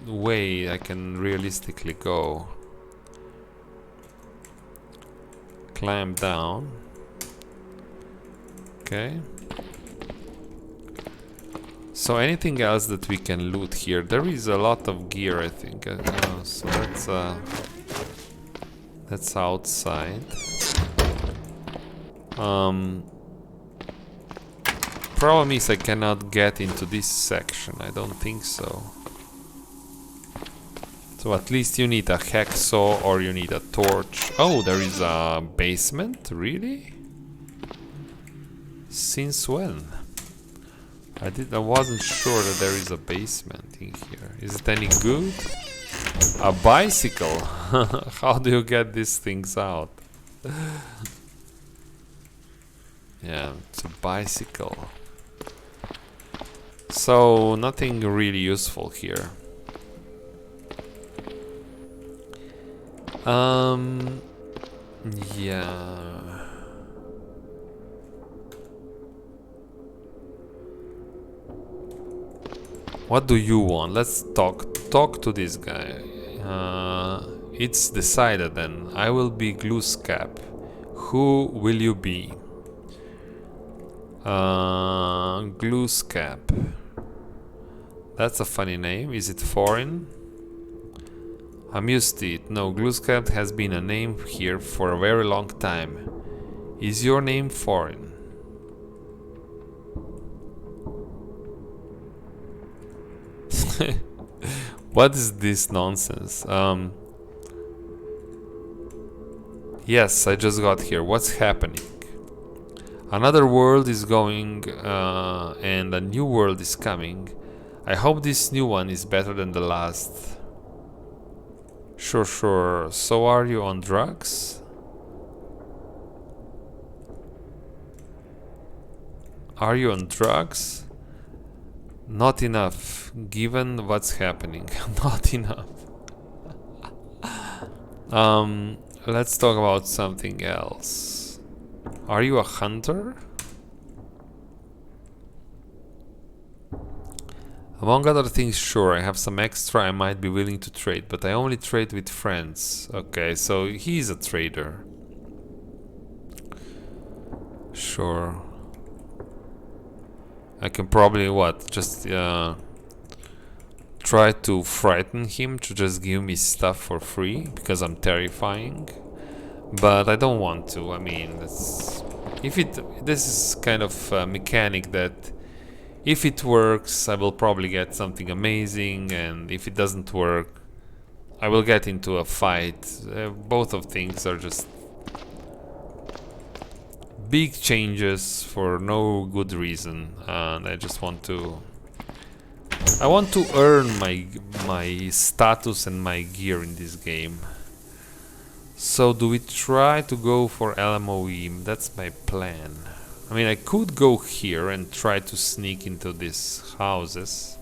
way I can realistically go. Climb down. Okay. So anything else that we can loot here? There is a lot of gear, I think. So that's outside. Problem is I cannot get into this section. I don't think so. So at least you need a hacksaw or you need a torch. Oh, there is a basement? Really? Since when? I wasn't sure that there is a basement in here. Is it any good? A bicycle? How do you get these things out? Yeah, it's a bicycle. So nothing really useful here. Yeah. What do you want? Let's talk to this guy. It's decided then. I will be Glooskap. Who will you be? Glooskap. That's a funny name. Is it foreign? I'm used to it. No, Glooskap has been a name here for a very long time. Is your name foreign? What is this nonsense? Yes, I just got here. What's happening? Another world is going and a new world is coming. I hope this new one is better than the last. Sure, sure. So are you on drugs? Are you on drugs? Not enough, given what's happening. Not enough. Let's talk about something else. Are you a hunter? Among other things, sure, I have some extra I might be willing to trade, but I only trade with friends. Okay, so he's a trader. Sure. I can probably, just try to frighten him to just give me stuff for free, because I'm terrifying. But I don't want to. I mean, this is kind of a mechanic that if it works, I will probably get something amazing, and if it doesn't work, I will get into a fight. Both of things are just big changes for no good reason, and I just want to earn my status and my gear in this game. So do we try to go for LMOE? That's my plan. I mean, I could go here and try to sneak into these houses.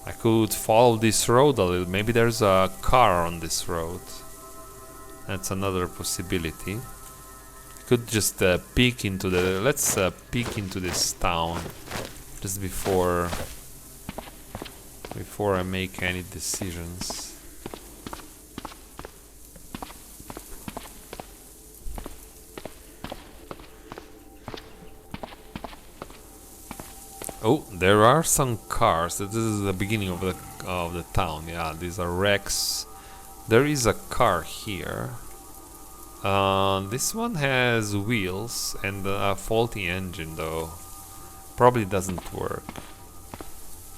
I could follow this road a little. Maybe there's a car on this road. That's another possibility. Could just peek into the. Let's peek into this town just before I make any decisions. Oh, there are some cars. This is the beginning of the town. Yeah, these are wrecks. There is a car here. This one has wheels and a faulty engine, though. Probably doesn't work.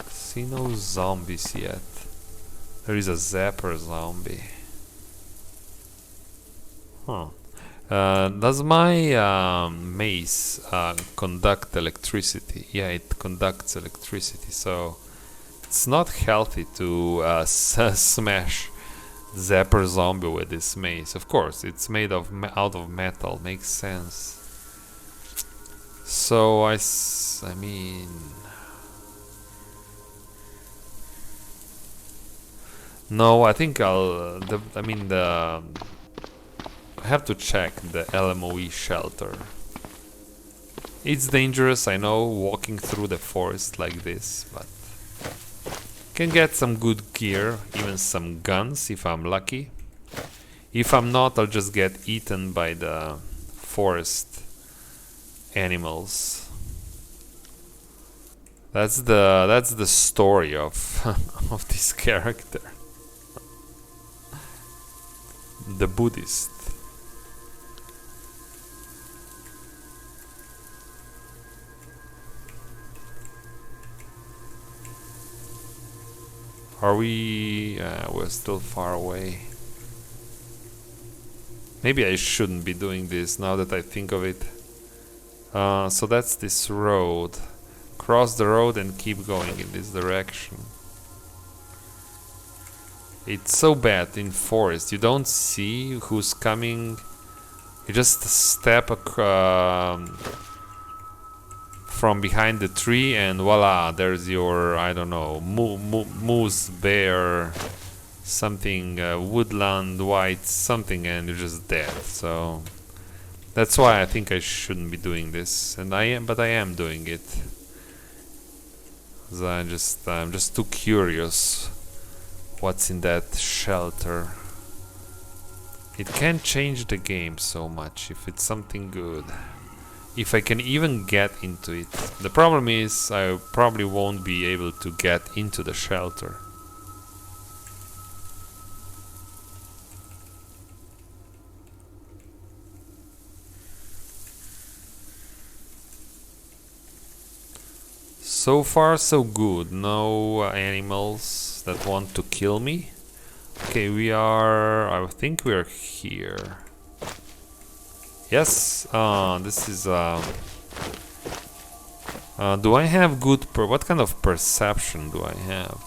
See no zombies yet. There is a zapper zombie. Huh. Does my mace conduct electricity? Yeah, it conducts electricity, so it's not healthy to smash zapper zombie with this mace. Of course, it's made of out of metal. Makes sense. So I mean, no, I think I'll. I have to check the LMOE shelter. It's dangerous, I know, walking through the forest like this, but can get some good gear, even some guns if I'm lucky. If I'm not, I'll just get eaten by the forest animals. That's the story of of this character. The Buddhist. Are we... we're still far away. Maybe I shouldn't be doing this now that I think of it. So that's this road. Cross the road and keep going in this direction. It's so bad in forest. You don't see who's coming. You just step from behind the tree and voila, there's your, I don't know, moose, bear, something, woodland, white, something, and you're just dead. So that's why I think I shouldn't be doing this, and I am doing it. I'm just too curious what's in that shelter. It can change the game so much if it's something good. If I can even get into it. The problem is I probably won't be able to get into the shelter. So far so good. No animals that want to kill me. Okay, I think we are here. Yes, this is do I have good what kind of perception do I have?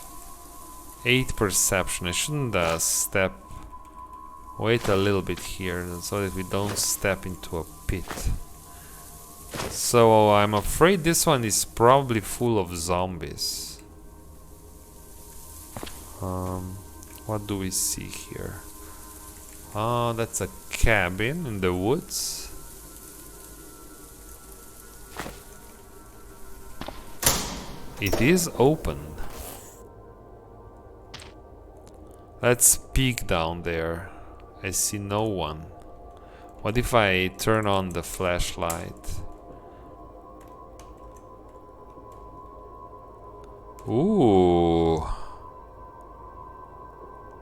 8 perception. I shouldn't wait a little bit here so that we don't step into a pit. So I'm afraid this one is probably full of zombies. What do we see here? Oh, that's a cabin in the woods. It is open. Let's peek down there. I see no one. What if I turn on the flashlight? Ooh.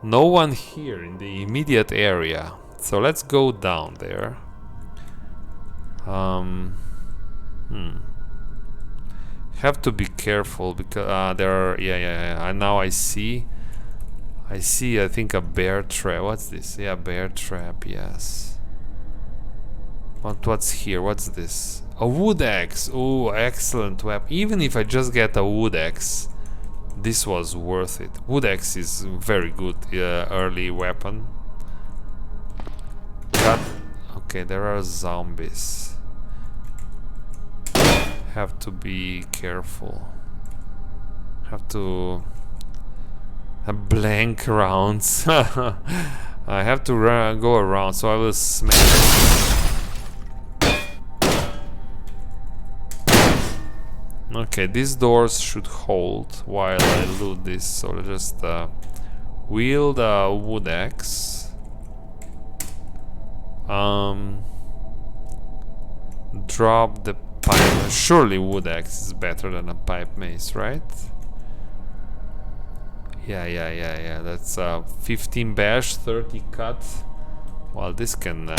No one here in the immediate area. So let's go down there. Have to be careful because there are and now I see I think a bear trap. What's this? Yeah, bear trap, yes. What's here? What's this? A wood axe. Oh, excellent weapon. Even if I just get a wood axe, this was worth it. Wood axe is very good early weapon. Okay, there are zombies. Have to be careful. Have to blank rounds. I have to go around, so I will smash. Okay, these doors should hold while I loot this, so I'll just wield a wood axe. Drop the pipe. Surely wood axe is better than a pipe mace, right? Yeah. That's 15 bash, 30 cut. Well, this can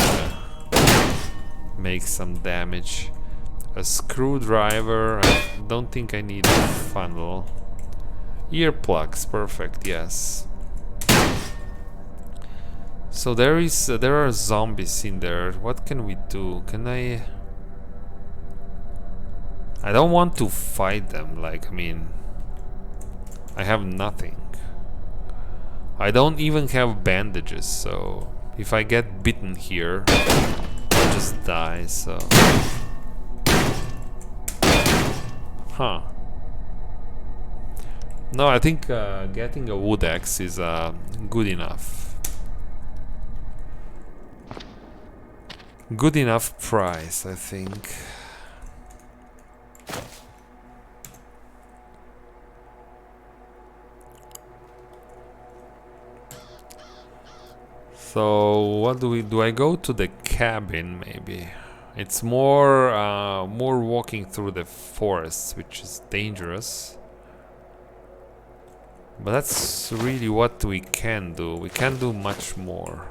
make some damage. A screwdriver. I don't think I need a funnel. Earplugs, perfect. Yes. So there are zombies in there. What can we do? Can I don't want to fight them. Like, I mean, I have nothing. I don't even have bandages, so if I get bitten here, I'll just die, so... Huh. No, I think getting a wood axe is good enough. Good enough price, I think. So what do I go to the cabin maybe? It's more more walking through the forest, which is dangerous. But that's really what we can do. We can't do much more.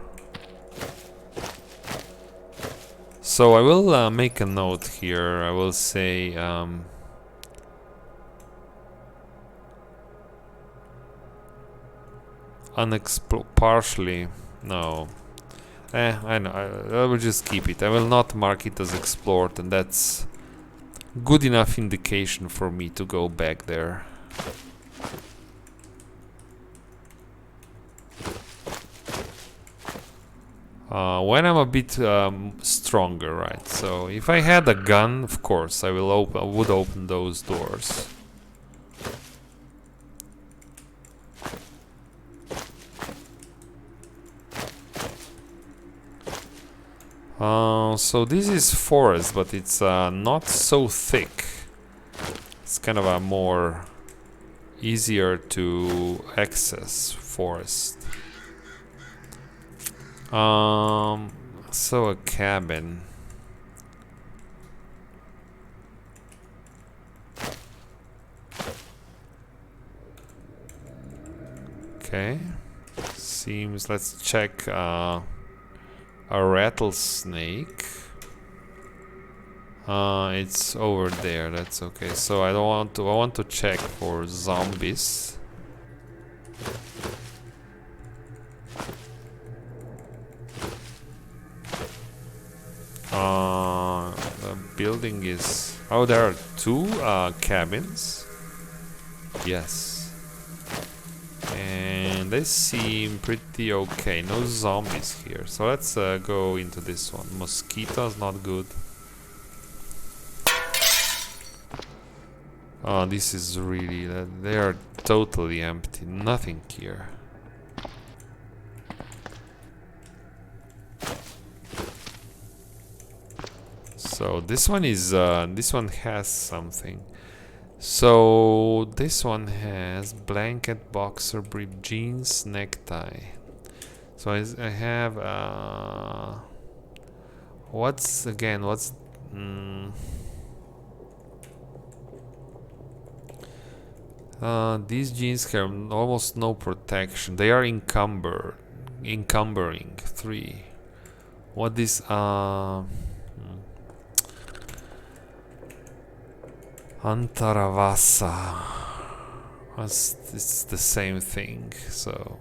So I will make a note here. I will say partially. No. I know. I will just keep it. I will not mark it as explored, and that's good enough indication for me to go back there. When I'm a bit stronger, right? So if I had a gun, of course, I would open those doors. So this is forest, but it's not so thick. It's kind of a more easier to access forest. So a cabin. Okay. Seems, let's check a rattlesnake. It's over there, that's okay. So I want to check for zombies. The building is... Oh, there are two cabins. Yes. And they seem pretty okay. No zombies here. So let's go into this one. Mosquitoes, not good. Oh, this is really... they are totally empty. Nothing here. So this one is... this one has something. So this one has blanket, boxer brief, jeans, necktie. So I have what's these jeans have almost no protection. They are encumbering 3. What is Antaravasa. It's the same thing, so...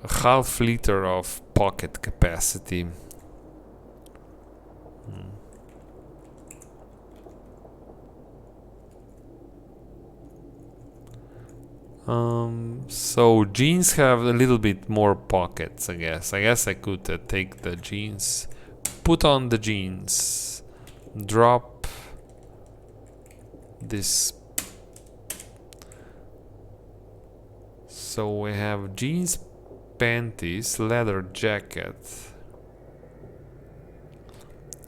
A half liter of pocket capacity. So jeans have a little bit more pockets, I guess. I guess I could take the jeans, put on the jeans, drop this. So we have jeans, panties, leather jacket.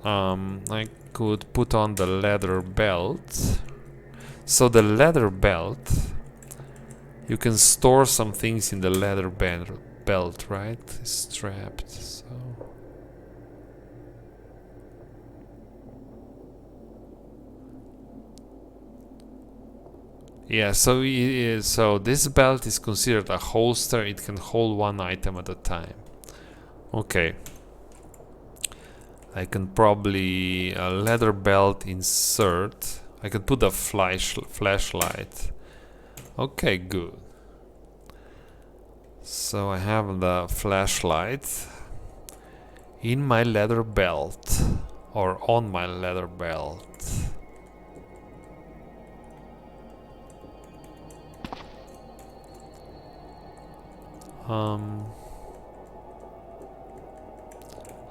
I could put on the leather belt. So the leather belt, you can store some things in the leather belt, right? Strapped, so... Yeah, so this belt is considered a holster. It can hold one item at a time. Okay. I can probably a leather belt insert. I can put a flashlight. Okay, good. So I have the flashlight in my leather belt or on my leather belt.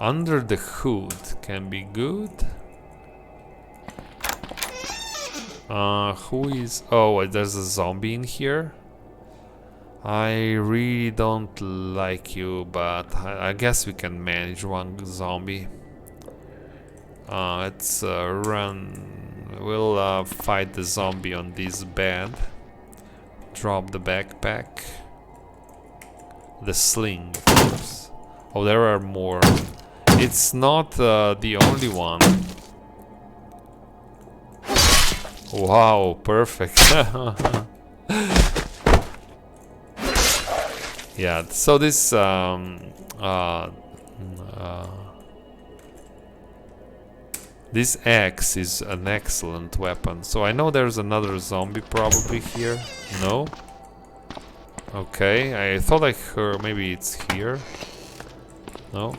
Under the hood can be good. Who is... Oh, there's a zombie in here. I really don't like you, but I guess we can manage one zombie. Let's run. We'll fight the zombie on this bed. Drop the backpack. The sling, of course. Oh, there are more. It's not the only one. Wow, perfect. Yeah, so this this axe is an excellent weapon. So I know there's another zombie probably here. No? Okay, I thought I heard maybe it's here. No?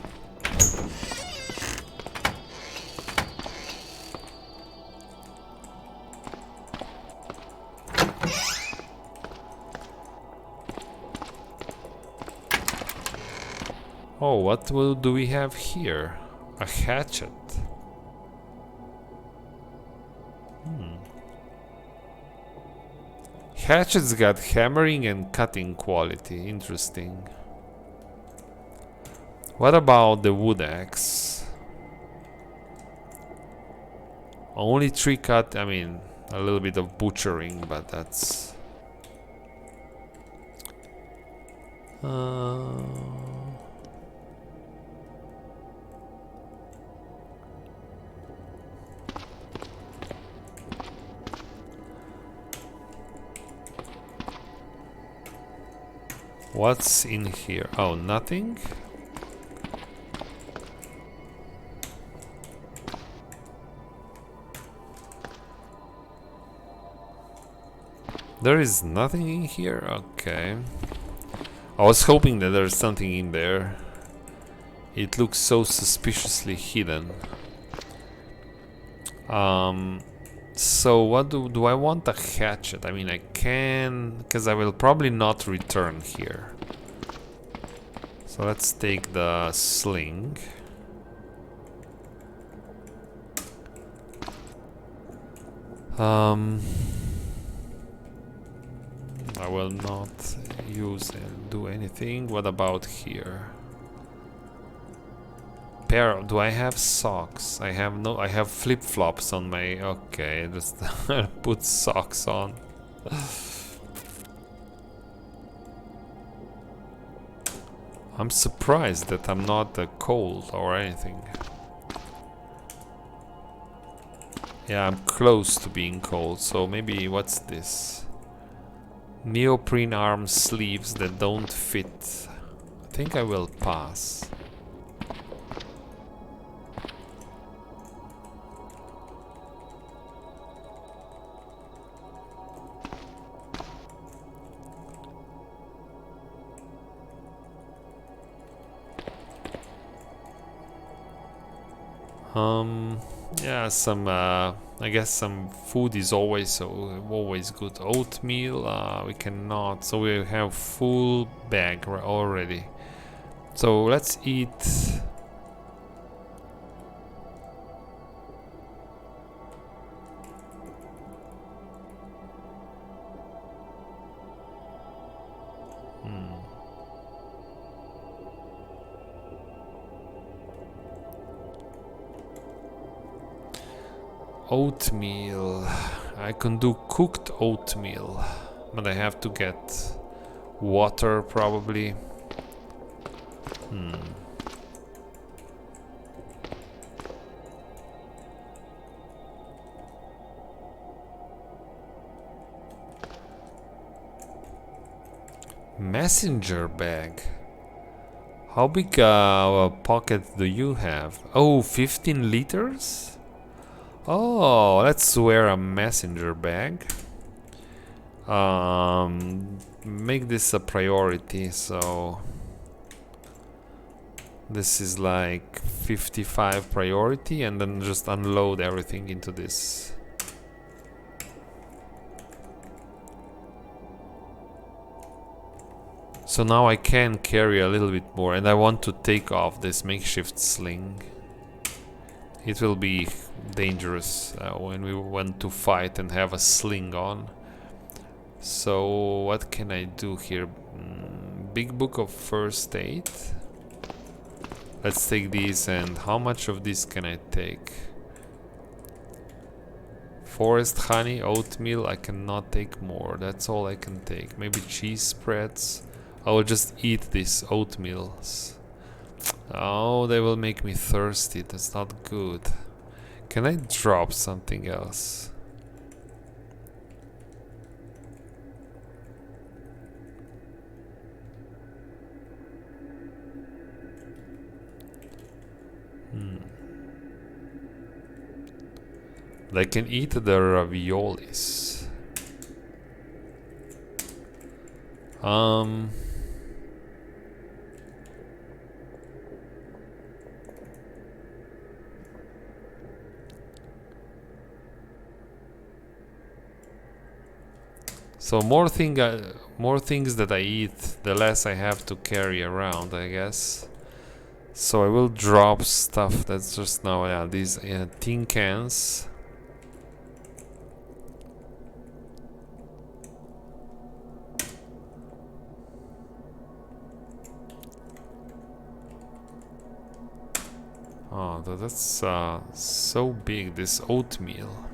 Oh, what do we have here? A hatchet. Hatchet's got hammering and cutting quality. Interesting. What about the wood axe? Only 3 cut, I mean, a little bit of butchering, but that's... What's in here? Oh, nothing? There is nothing in here? Okay. I was hoping that there's something in there. It looks so suspiciously hidden. So what do I want a hatchet? I mean, I can, because I will probably not return here. So let's take the sling. I will not use and do anything. What about here? Do I have socks? I have no. I have flip-flops on my. Okay, just put socks on. I'm surprised that I'm not cold or anything. Yeah, I'm close to being cold. So maybe what's this? Neoprene arm sleeves that don't fit. I think I will pass. Yeah, some, I guess some food is always good. Oatmeal, we cannot, so we have full bag already. So let's eat. Oatmeal. I can do cooked oatmeal, but I have to get water probably. Messenger bag. How big a pocket do you have? Oh, 15 liters? Oh, let's wear a messenger bag. Make this a priority, so this is like 55 priority, and then just unload everything into this. So now I can carry a little bit more, and I want to take off this makeshift sling. It will be dangerous when we want to fight and have a sling on. So what can I do here? Big book of first aid. Let's take these, and how much of this can I take? Forest honey, oatmeal, I cannot take more. That's all I can take. Maybe cheese spreads. I will just eat these oatmeals. Oh, they will make me thirsty. That's not good. Can I drop something else? I can eat the raviolis. So more things that I eat, the less I have to carry around, I guess. So I will drop stuff that's just now, yeah, these tin cans. Oh, that's so big, this oatmeal.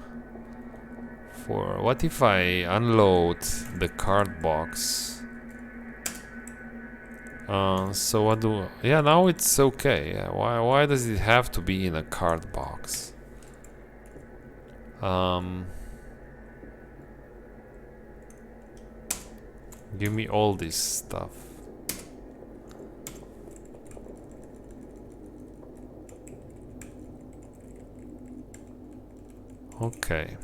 For what if I unload the card box? So what do? Yeah, now it's okay. Yeah, why does it have to be in a card box? Give me all this stuff. Okay.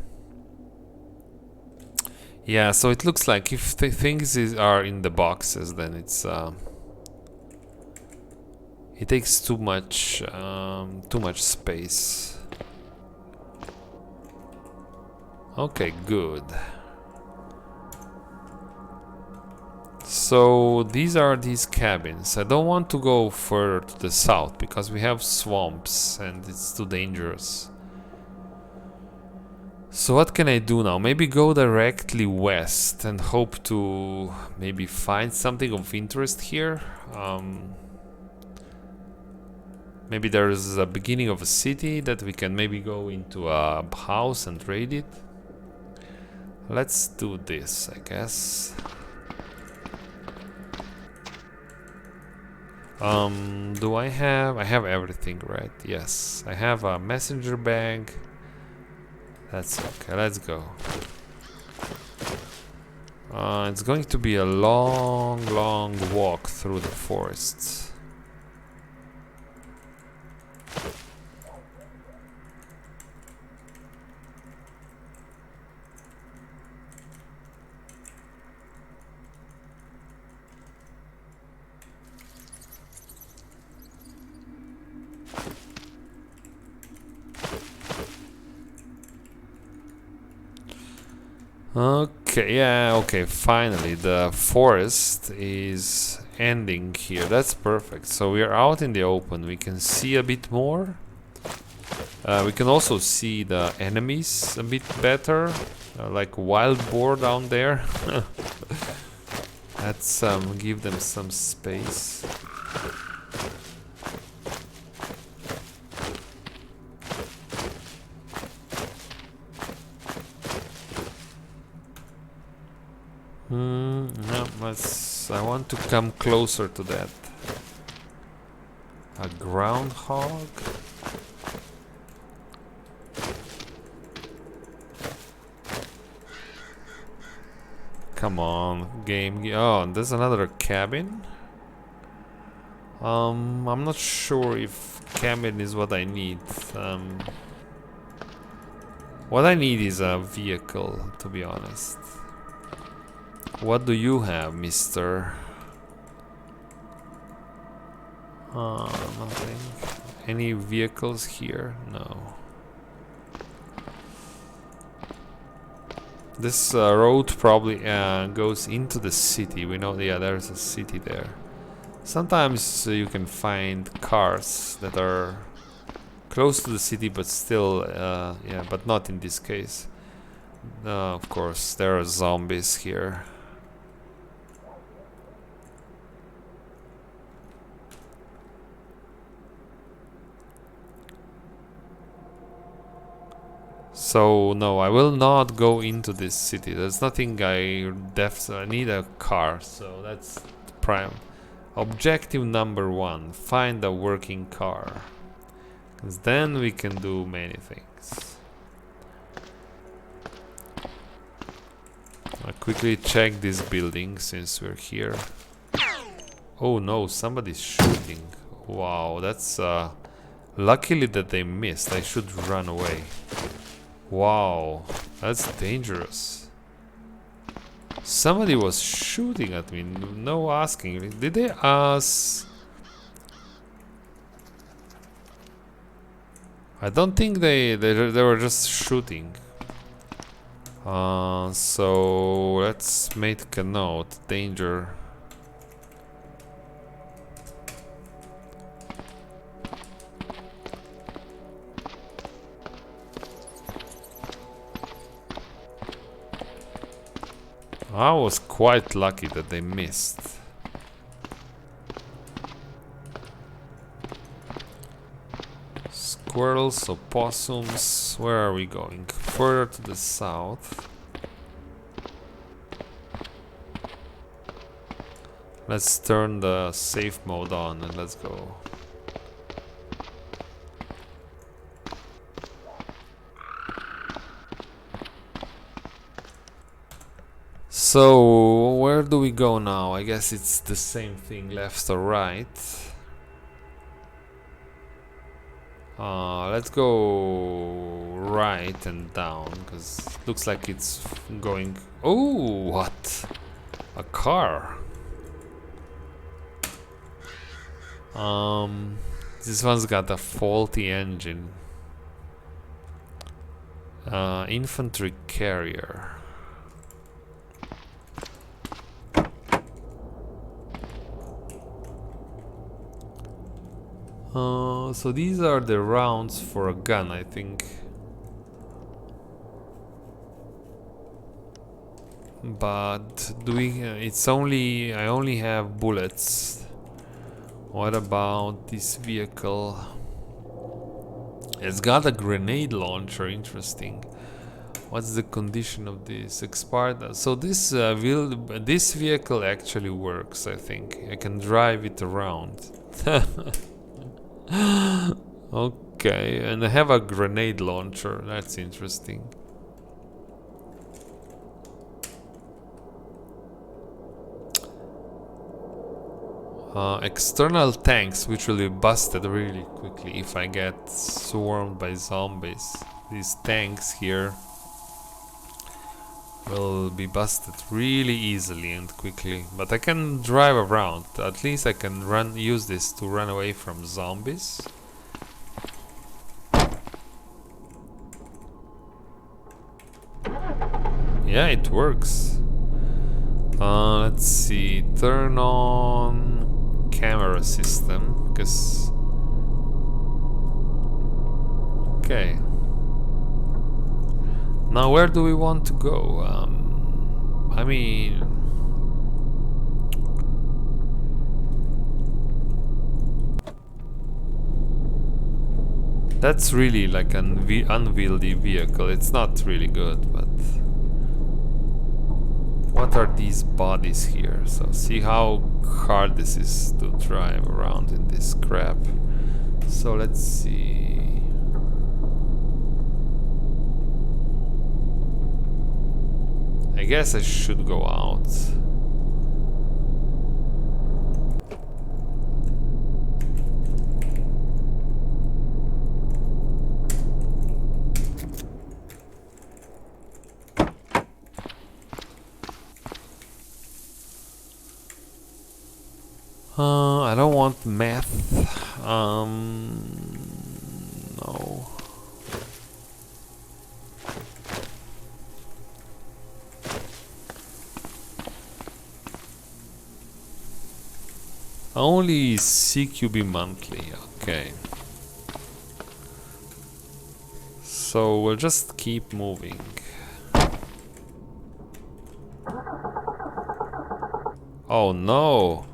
Yeah, so it looks like if the things are in the boxes, then it's it takes too much space. Okay, good. So these are these cabins. I don't want to go further to the south because we have swamps and it's too dangerous. So what can I do now? Maybe go directly west and hope to maybe find something of interest here. Maybe there's a beginning of a city that we can maybe go into a house and raid it. Let's do this, I guess. Do I have everything, right? Yes, I have a messenger bag. That's okay, let's go. It's going to be a long walk through the forests. Okay, yeah, okay, finally the forest is ending here. That's perfect. So we are out in the open. We can see a bit more. We can also see the enemies a bit better, like wild boar down there. Let's give them some space. No, I want to come closer to that. A groundhog? Come on, game. Oh, there's another cabin? I'm not sure if cabin is what I need. What I need is a vehicle, to be honest. What do you have, mister? Nothing. Any vehicles here? No. This road probably goes into the city. We know, yeah, there's a city there. Sometimes you can find cars that are close to the city, but still, yeah, but not in this case. Of course, there are zombies here. So no, I will not go into this city. There's nothing I need a car, so that's prime. Objective number 1, find a working car. Because then we can do many things. I'll quickly check this building since we're here. Oh no, somebody's shooting. Wow, that's luckily that they missed. I should run away. Wow, that's dangerous. Somebody was shooting at me, no asking. Did they ask? I don't think they were just shooting. So let's make a note. Danger. I was quite lucky that they missed. Squirrels, opossums. Where are we going? Further to the south. Let's turn the safe mode on and let's go. So, where do we go now? I guess it's the same thing, left or right. Let's go right and down, because it looks like it's going... Oh, what? A car. This one's got a faulty engine. Infantry carrier. So these are the rounds for a gun, I think. But do we? It's only I only have bullets. What about this vehicle? It's got a grenade launcher. Interesting. What's the condition of this? Expired. So this this vehicle actually works. I think I can drive it around. Okay, and I have a grenade launcher. That's interesting. External tanks, which will be busted really quickly if I get swarmed by zombies. These tanks here will be busted really easily and quickly, but I can drive around. At least I can use this to run away from zombies. Yeah, it works. Let's see, turn on camera system, because okay. Now where do we want to go? I mean, that's really like an unwieldy vehicle. It's not really good, but What are these bodies here? So see how hard this is to drive around in this crap. So let's see. I guess I should go out. I don't want meth. No. Only CQB monthly, okay. So we'll just keep moving. Oh no!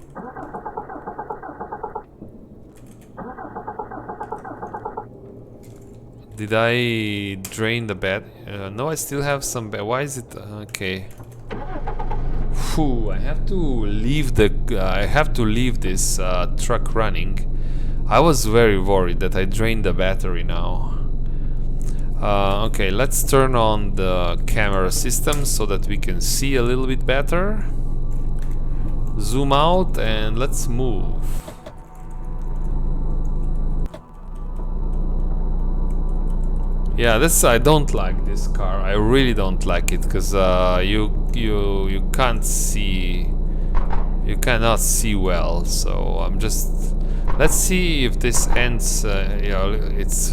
Did I drain the bed? No, I still have some bed. Why is it okay? Phew, I have to leave the. I have to leave this truck running. I was very worried that I drained the battery now. Okay, let's turn on the camera system so that we can see a little bit better. Zoom out and let's move. Yeah, this I don't like this car. I really don't like it because you can't see, you cannot see well. So I'm just, let's see if this ends. Yeah, it's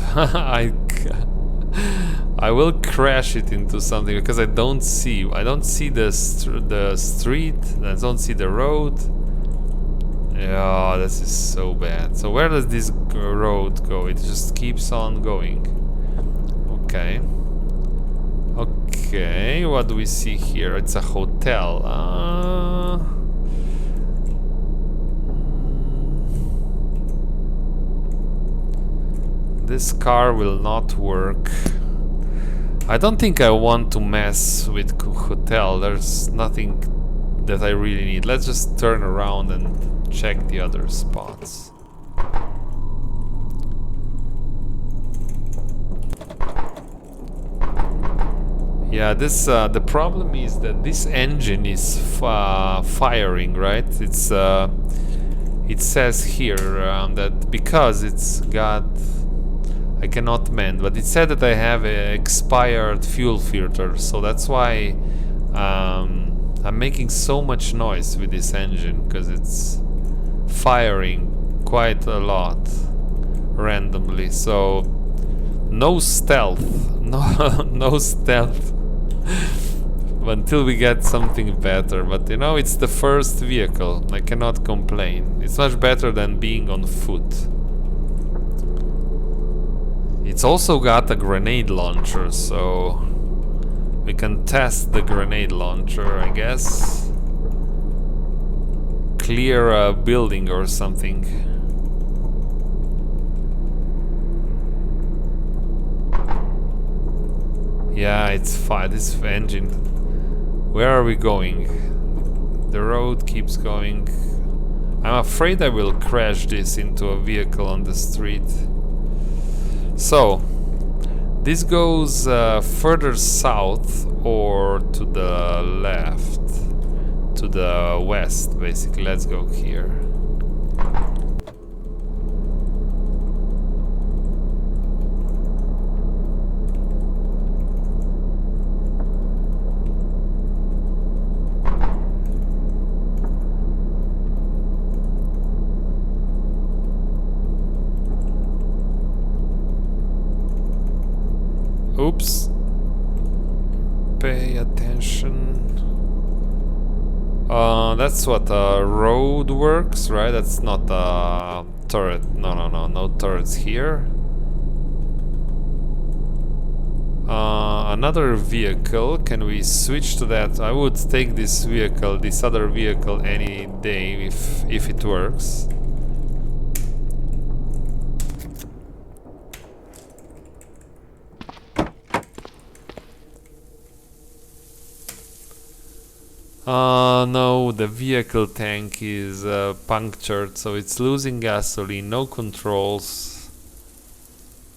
I will crash it into something because I don't see the street. I don't see the road. Yeah, this is so bad. So where does this road go? It just keeps on going. Okay. Okay, what do we see here? It's a hotel. This car will not work. I don't think I want to mess with hotel. There's nothing that I really need. Let's just turn around and check the other spots. Yeah, this the problem is that this engine is firing, right? It's it says here that because it's got, I cannot mend, but it said that I have an expired fuel filter, so that's why I'm making so much noise with this engine, because it's firing quite a lot randomly. So no stealth, no stealth until we get something better. But you know, it's the first vehicle, I cannot complain. It's much better than being on foot. It's also got a grenade launcher, so we can test the grenade launcher, I guess. Clear a building or something. Yeah, it's fine. This engine. Where are we going? The road keeps going. I'm afraid I will crash this into a vehicle on the street. So, this goes further south or to the left, to the west, basically. Let's go here. Oops. Pay attention. That's what road works, right? That's not a turret. No turrets here. Another vehicle. Can we switch to that? I would take this vehicle, this other vehicle, any day if it works. No, the vehicle tank is punctured, so it's losing gasoline, no controls,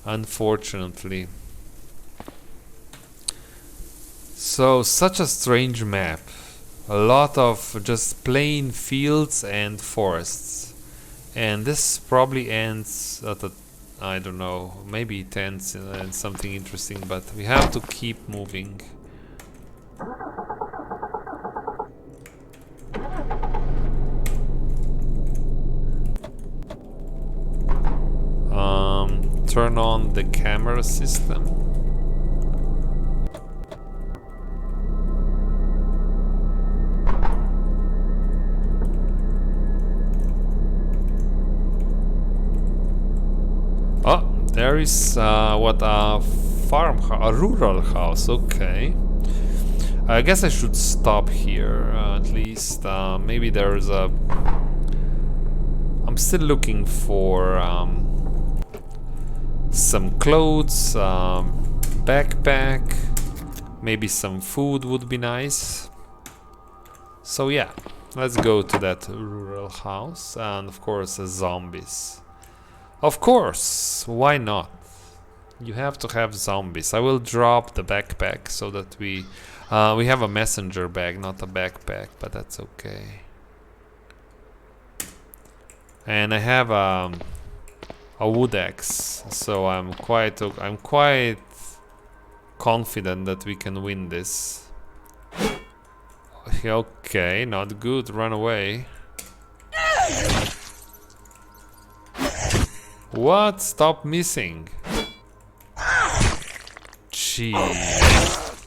unfortunately. So, such a strange map. A lot of just plain fields and forests. And this probably ends at a, I don't know, maybe it ends in something interesting, but we have to keep moving. Turn on the camera system. Oh, there is what a a rural house. Okay. I guess I should stop here at least. Maybe there's a. I'm still looking for some clothes, backpack, maybe some food would be nice. So yeah, let's go to that rural house, and of course zombies. Of course, why not? You have to have zombies. I will drop the backpack so that we have a messenger bag, not a backpack, but that's okay. And I have a wood axe, so I'm quite confident that we can win this. Okay, not good. Run away. What? Stop missing. Jeez.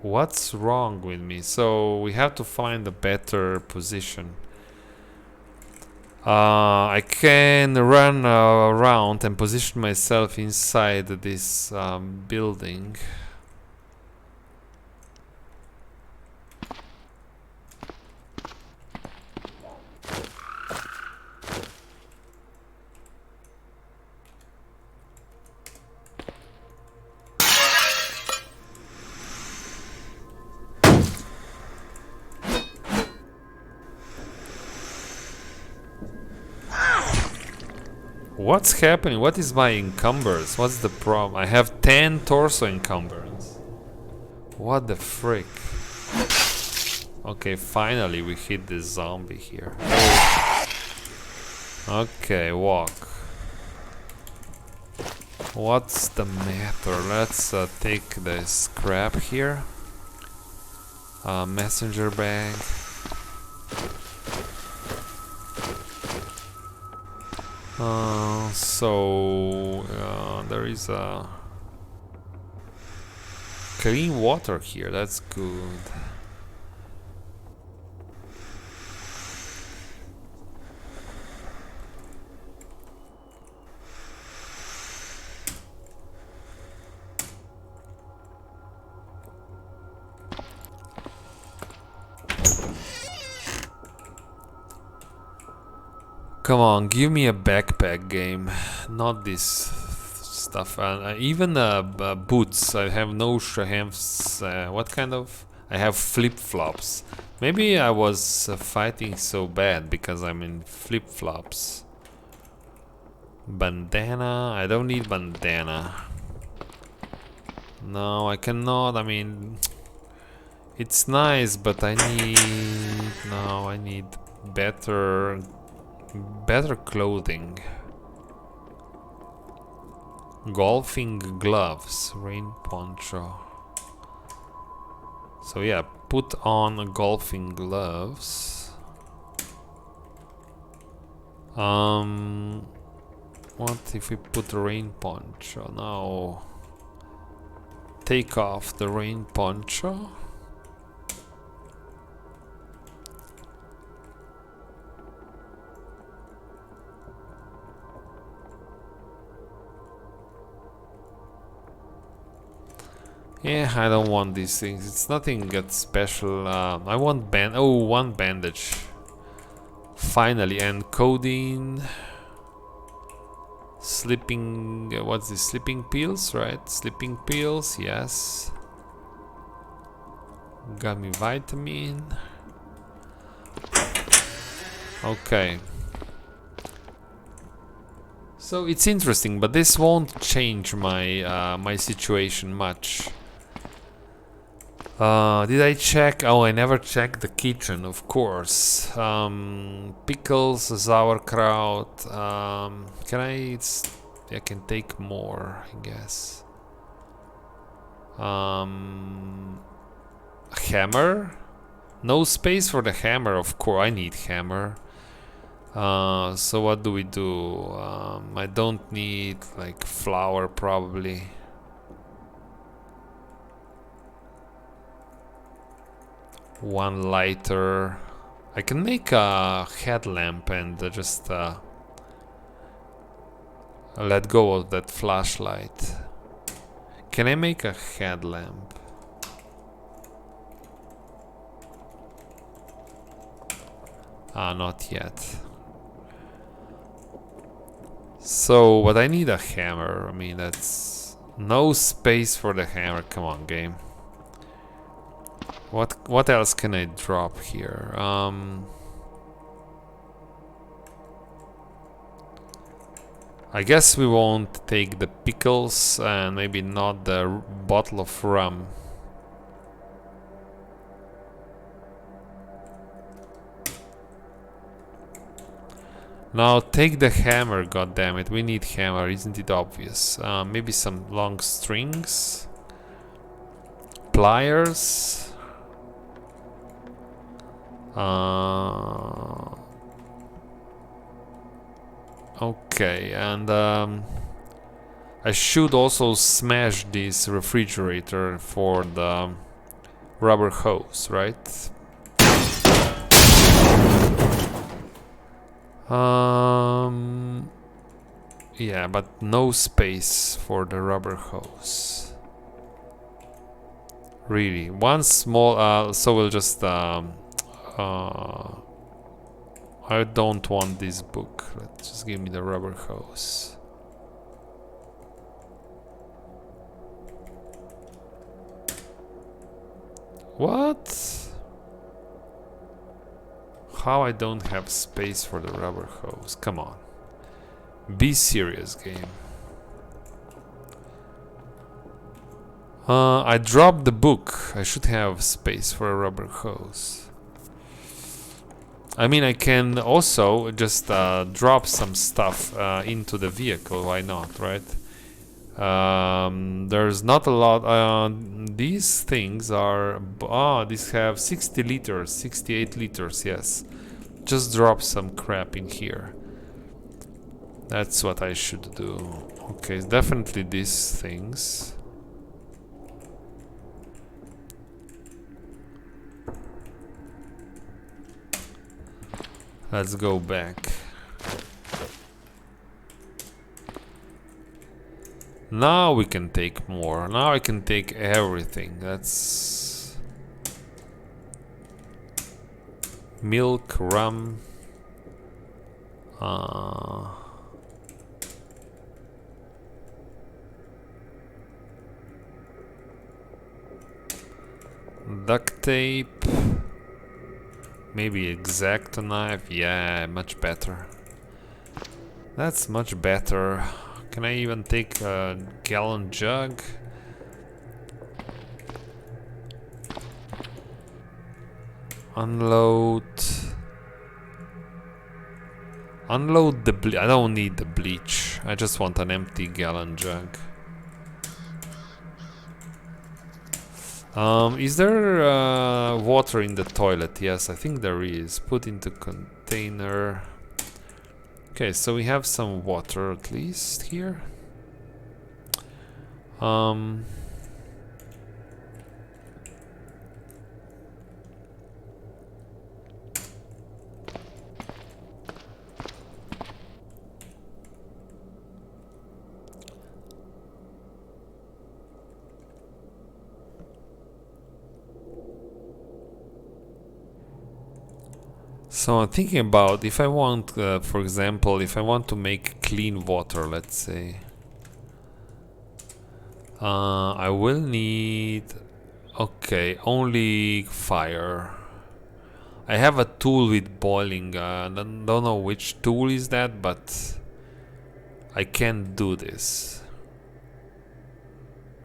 What's wrong with me? So we have to find a better position. I can run around and position myself inside this building. What's happening? What is my encumbrance? What's the problem? I have 10 torso encumbrance. What the frick? Okay, finally we hit this zombie here. Okay, walk. What's the matter? Let's take the scrap here. Messenger bag. There is a clean water here. That's good. Come on, give me a backpack game, not this stuff. And even boots. I have no shoes. What kind of? I have flip-flops. Maybe I was fighting so bad because I'm in flip-flops. Bandana. I don't need bandana. No, I cannot. I mean, it's nice, but I need. No, I need better clothing. Golfing gloves, rain poncho. So yeah, put on golfing gloves. What if we put rain poncho? No. Take off the rain poncho. Yeah, I don't want these things. It's nothing that special. I want one bandage. Finally, and codeine. Sleeping. What's this? Sleeping pills, right? Sleeping pills. Yes. Got me vitamin. Okay. So it's interesting, but this won't change my my situation much. Did I check? Oh, I never checked the kitchen, of course. Pickles, sauerkraut. Can I? I can take more, I guess. Hammer? No space for the hammer, of course. I need hammer. So what do we do? I don't need like flour, probably. One lighter. I can make a headlamp and just let go of that flashlight. Can I make a headlamp? Not yet. So, but I need a hammer. I mean, that's no space for the hammer. Come on, game. What else can I drop here? I guess we won't take the pickles and maybe not the bottle of rum. Now take the hammer, goddammit. We need hammer, isn't it obvious? Maybe some long strings. Pliers. Okay, and I should also smash this refrigerator for the rubber hose, right? Yeah, but no space for the rubber hose. Really, one small. So we'll just. I don't want this book. Let's just give me the rubber hose. What? How I don't have space for the rubber hose? Come on. Be serious, game. I dropped the book. I should have space for a rubber hose. I mean, I can also just drop some stuff into the vehicle. Why not, right? There's not a lot. These things are... these have 60 liters, 68 liters, yes. Just drop some crap in here. That's what I should do. Okay, definitely these things. Let's go back. Now we can take more. Now I can take everything. That's... milk, rum. Duct tape. Maybe X-Acto knife. Yeah, much better. That's much better. Can I even take a gallon jug? Unload. Unload the bleach. I don't need the bleach. I just want an empty gallon jug. Is there water in the toilet? Yes, I think there is. Put into container. Okay, so we have some water at least here. So I'm thinking about if I want, for example, if I want to make clean water, let's say, I will need Okay, only fire. I have a tool with boiling. Don't know which tool is that, but I can't do this.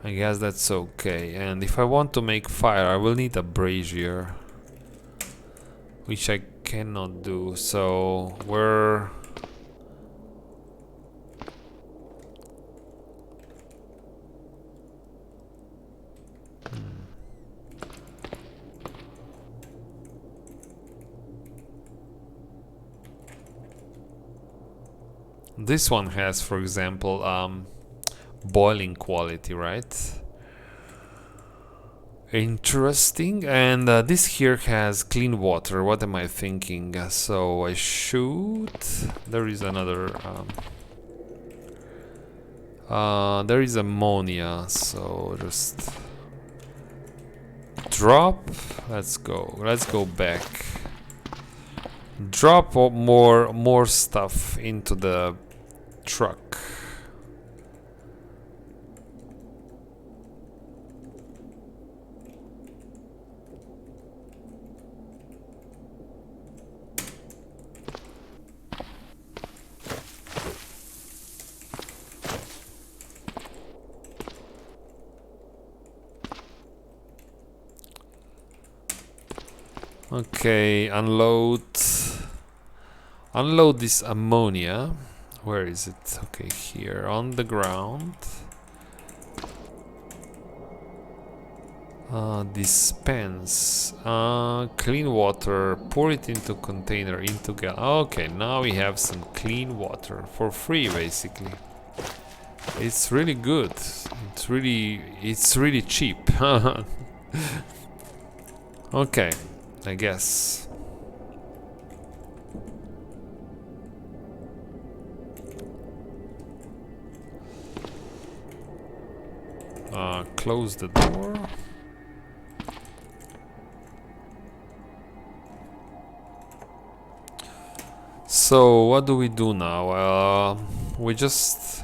I guess that's okay. And if I want to make fire, I will need a brazier, which I cannot do. So we're this one has, for example, boiling quality, right? Interesting. And this here has clean water. What am I thinking? So I should... There is another... there is ammonia, so just... Drop. Let's go back. Drop more stuff into the truck. Okay, unload this ammonia. Where is it? Okay, here on the ground. Dispense clean water, pour it into container, into gas. Okay, now we have some clean water for free, basically. It's really good. It's really cheap. Okay, I guess. Close the door. So what do we do now? We'll just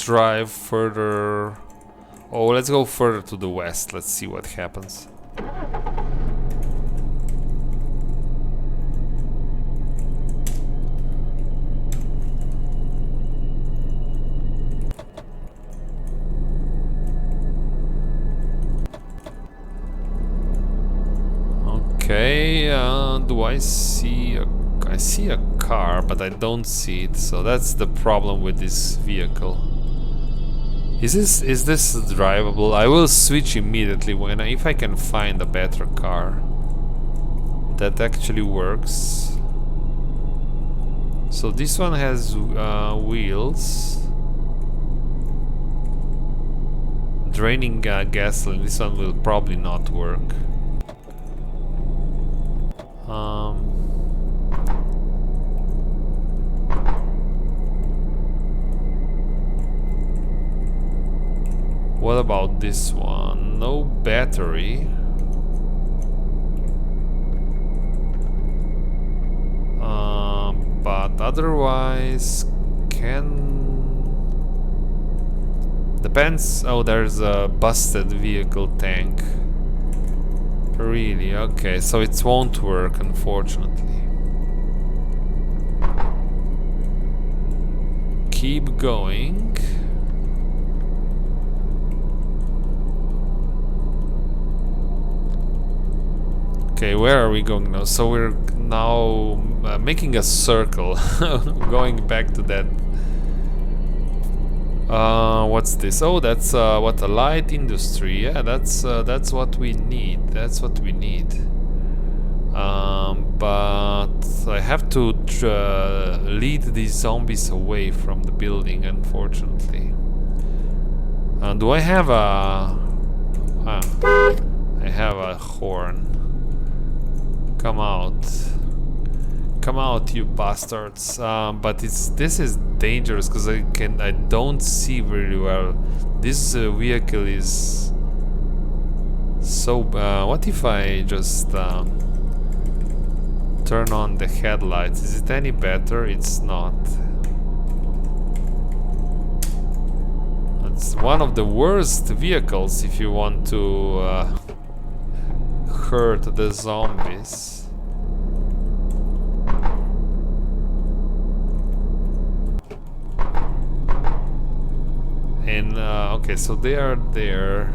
drive further. Oh, let's go further to the west. Let's see what happens. Okay, do I see I see a car, but I don't see it, so that's the problem with this vehicle. Is this drivable? I will switch immediately if I can find a better car that actually works. So this one has wheels. Draining gasoline. This one will probably not work. What about this one? No battery. But otherwise depends. Oh, there's a busted vehicle tank. Really? Okay, so it won't work, unfortunately. Keep going. Okay, where are we going now? So we're now making a circle, going back to that. What's this? Oh, that's what, a light industry. Yeah, that's what we need. That's what we need. But I have to lead these zombies away from the building, unfortunately. Do I have a? I have a horn. Come out, you bastards! But this is dangerous because I don't see very well. This vehicle is so. What if I just turn on the headlights? Is it any better? It's not. It's one of the worst vehicles if you want to hurt the zombies. And okay, so they are there.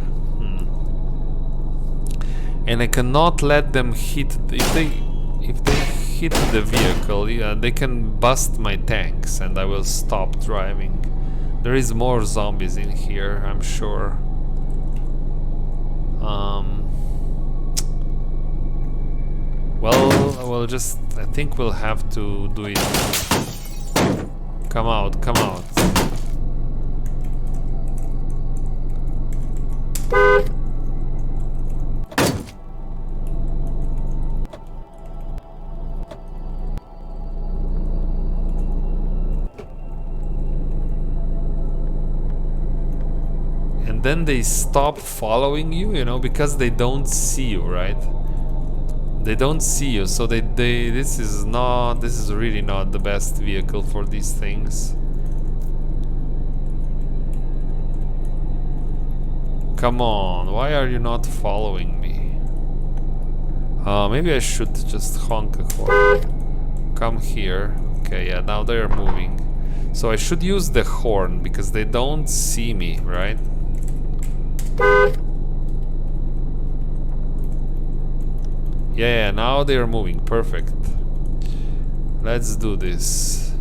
And I cannot let them hit. If they hit the vehicle, yeah, they can bust my tanks, and I will stop driving. There is more zombies in here, I'm sure. Well, we'll just. I think we'll have to do it. Come out, come out. And then they stop following you, you know, because they don't see you, right? They don't see you, so this is really not the best vehicle for these things. Come on, why are you not following me? Maybe I should just honk a horn. Come here. Okay, yeah, now they're moving. So I should use the horn because they don't see me, right? Yeah, now they're moving. Perfect. Let's do this.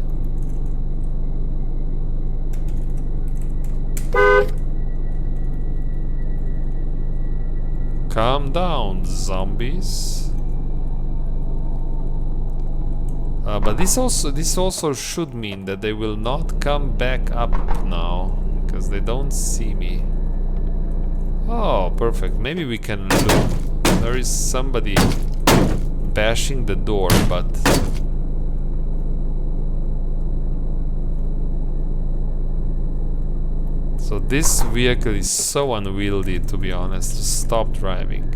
Calm down, zombies. But this also should mean that they will not come back up now because they don't see me. Oh, perfect. Maybe we can look. There is somebody bashing the door, but so this vehicle is so unwieldy, to be honest. Just stop driving.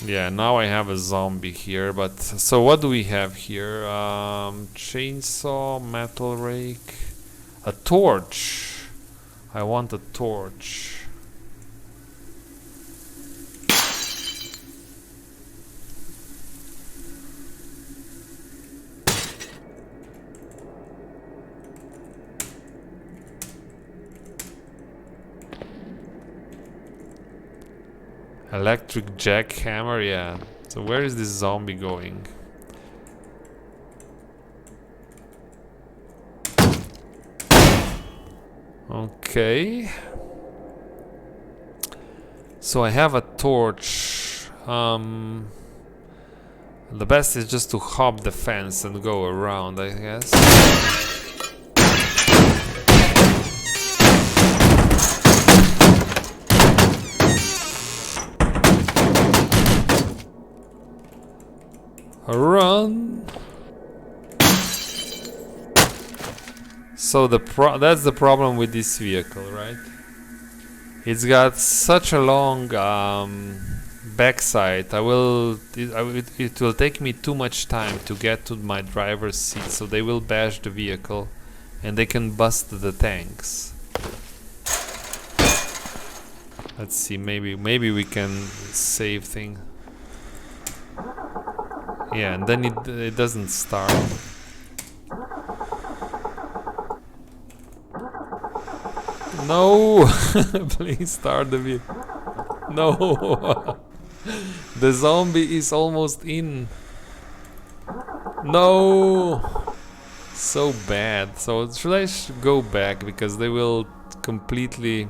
Yeah, now I have a zombie here, but so what do we have here? Chainsaw, metal rake, a torch. I want a torch. Electric jackhammer, yeah. So where is this zombie going? Okay. So I have a torch. The best is just to hop the fence and go around, I guess. Run. So that's the problem with this vehicle, right? It's got such a long backside. It will take me too much time to get to my driver's seat, so they will bash the vehicle and they can bust the tanks. Let's see, maybe we can save things. Yeah, and then it doesn't start. No! Please start the vehicle. No! The zombie is almost in. No! So bad. So should I go back because they will completely...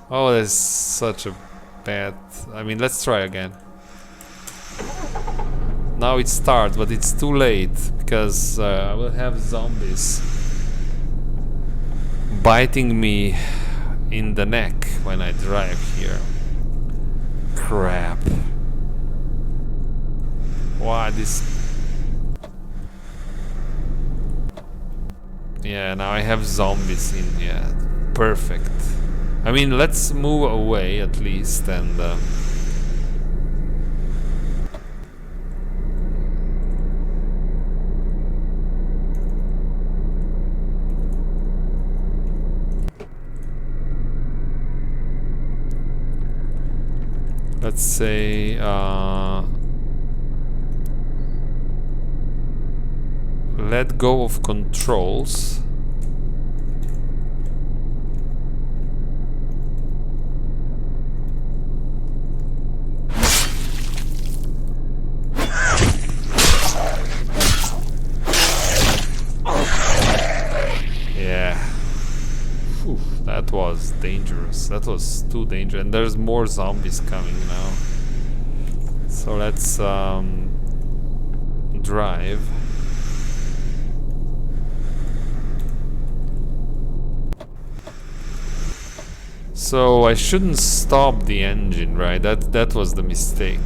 Oh, that's such a bad... I mean, let's try again. Now it starts, but it's too late because I will have zombies biting me in the neck when I drive here. Crap. Why this? Yeah, now I have zombies in here. Perfect. I mean, let's move away at least and... let's say let go of controls. That was dangerous. That was too dangerous. And there's more zombies coming now. So let's drive. So I shouldn't stop the engine, right? That was the mistake.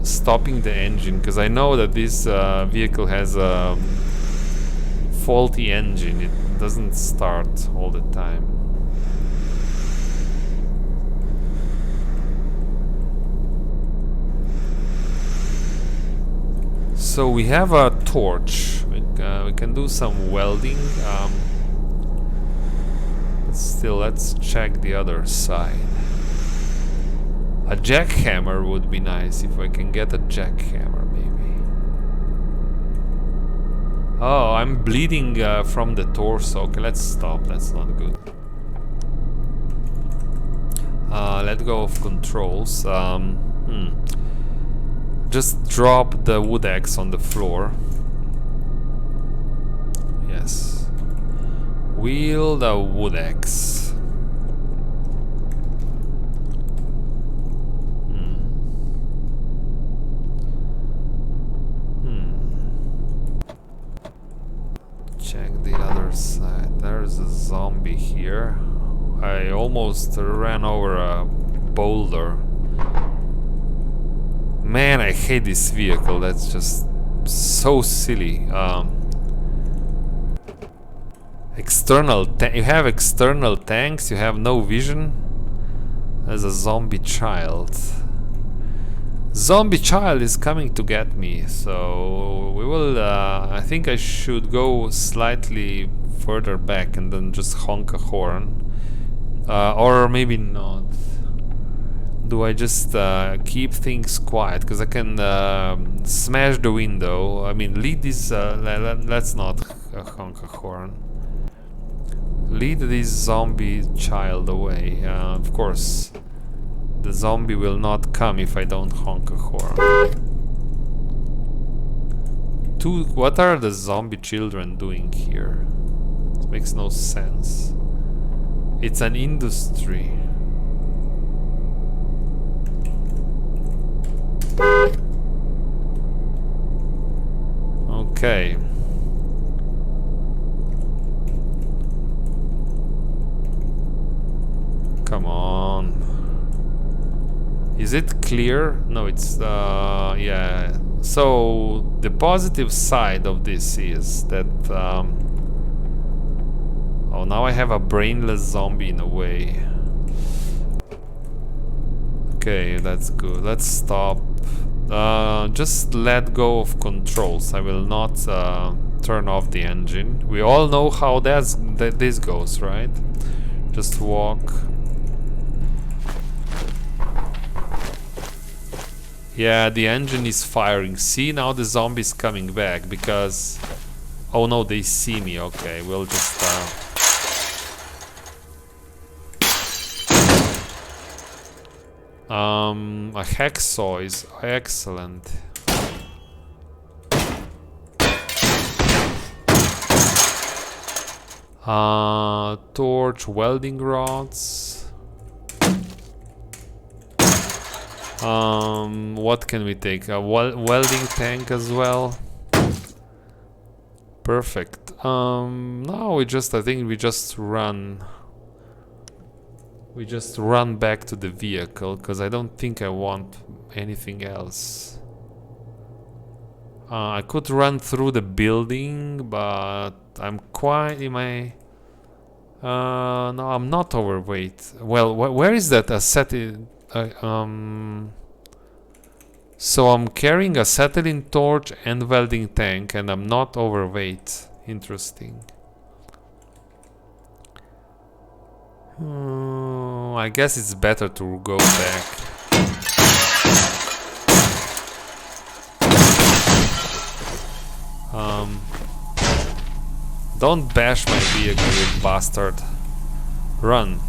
Stopping the engine, because I know that this vehicle has a faulty engine. It doesn't start all the time. So we have a torch. We can do some welding. But still, let's check the other side. A jackhammer would be nice if I can get a jackhammer, maybe. Oh, I'm bleeding from the torso. Okay, let's stop. That's not good. Let go of controls. Just drop the wood axe on the floor. Yes. Wield the wood axe. Check the other side. There's a zombie here. I almost ran over a boulder. Man, I hate this vehicle. That's just so silly. You have external tanks. You have no vision. There's a zombie child. Zombie child is coming to get me, so we will. I think I should go slightly further back and then just honk a horn, or maybe not. Do I just keep things quiet? Because I can smash the window. I mean, lead this. Let's not honk a horn. Lead this zombie child away. Of course. The zombie will not come if I don't honk a horn. What are the zombie children doing here? It makes no sense. It's an industry. Okay. Come on. Is it clear? No, it's yeah. So the positive side of this is that oh, now I have a brainless zombie in a way. Okay, that's good. Let's stop. Just let go of controls. I will not turn off the engine. We all know how this goes, right? Just walk. Yeah, the engine is firing. See, now the zombie is coming back because... Oh no, they see me. Okay, we'll just... A hacksaw is excellent. Torch, welding rods. What can we take? A welding tank as well. Perfect. Now I think we just run. We just run back to the vehicle because I don't think I want anything else. I could run through the building, but I'm quite in my. No, I'm not overweight. Well, where is that acetylene? So I'm carrying a acetylene torch and welding tank, and I'm not overweight. Interesting. I guess it's better to go back. Don't bash my vehicle, you bastard. Run.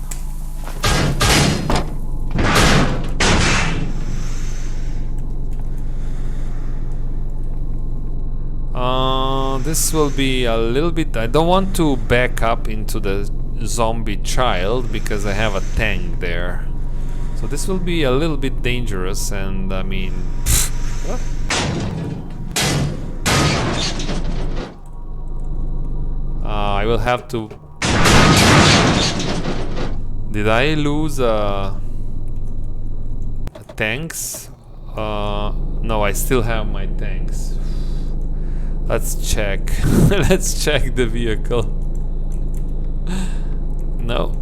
This will be a little bit... I don't want to back up into the zombie child because I have a tank there. So this will be a little bit dangerous, and I mean... What? I will have to... Did I lose tanks? No, I still have my tanks. Let's check. Let's check the vehicle. No.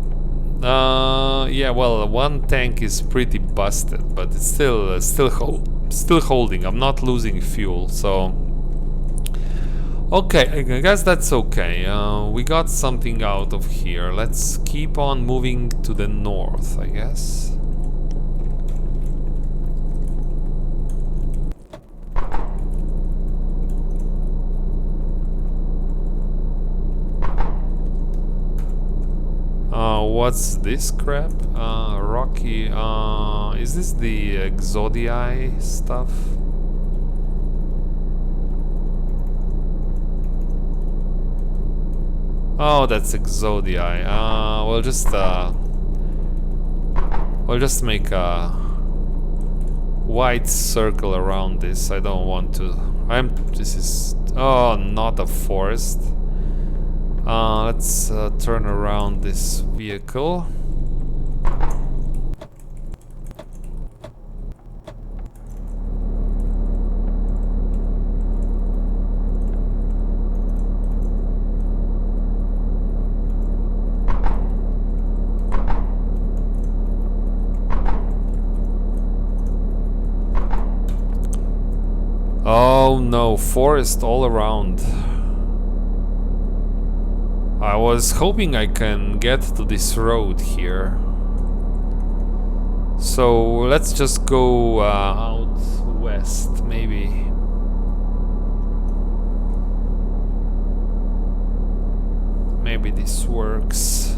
Yeah, well, one tank is pretty busted, but it's still holding. I'm not losing fuel, so okay. I guess that's okay. We got something out of here. Let's keep on moving to the north, I guess. What's this crap? Rocky, is this the Exodii stuff? Oh, that's Exodii. We'll just make a white circle around this. I don't want to. This is, oh, not a forest. Let's turn around this vehicle. Oh no, forest all around. I was hoping I can get to this road here. So let's just go out west, maybe. Maybe this works.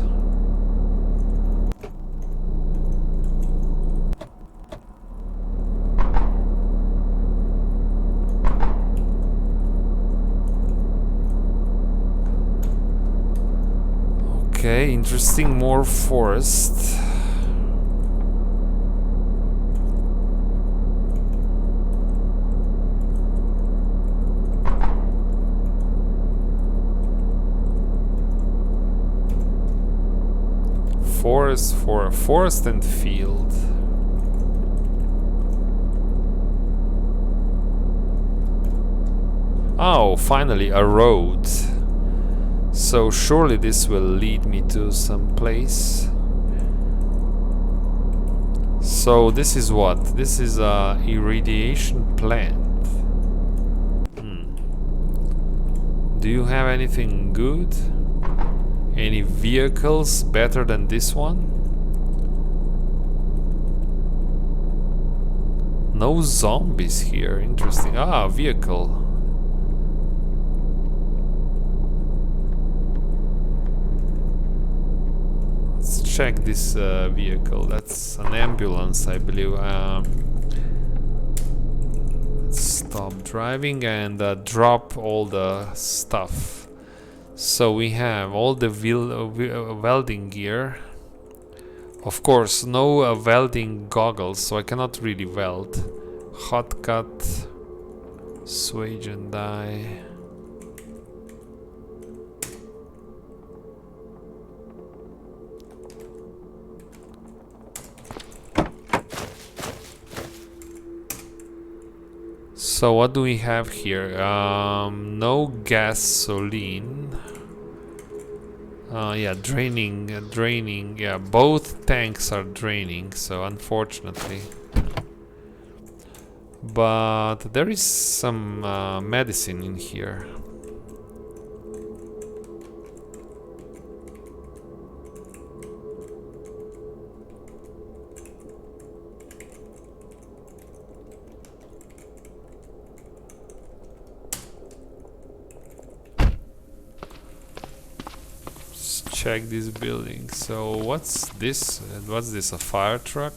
Okay, interesting, more forest. Forest and field. Oh, finally a road. So surely this will lead me to some place. So this is what? This is a irradiation plant. Do you have anything good? Any vehicles better than this one? No zombies here. Interesting. Ah, vehicle. Let's check this vehicle. That's an ambulance, I believe. Let's stop driving and drop all the stuff. So we have all the welding gear. Of course, no welding goggles, so I cannot really weld. Hot cut, swage and dye. So what do we have here? No gasoline. Yeah, draining. Yeah, both tanks are draining, so unfortunately. But there is some medicine in here. check this building. So what's this? What's this? A fire truck?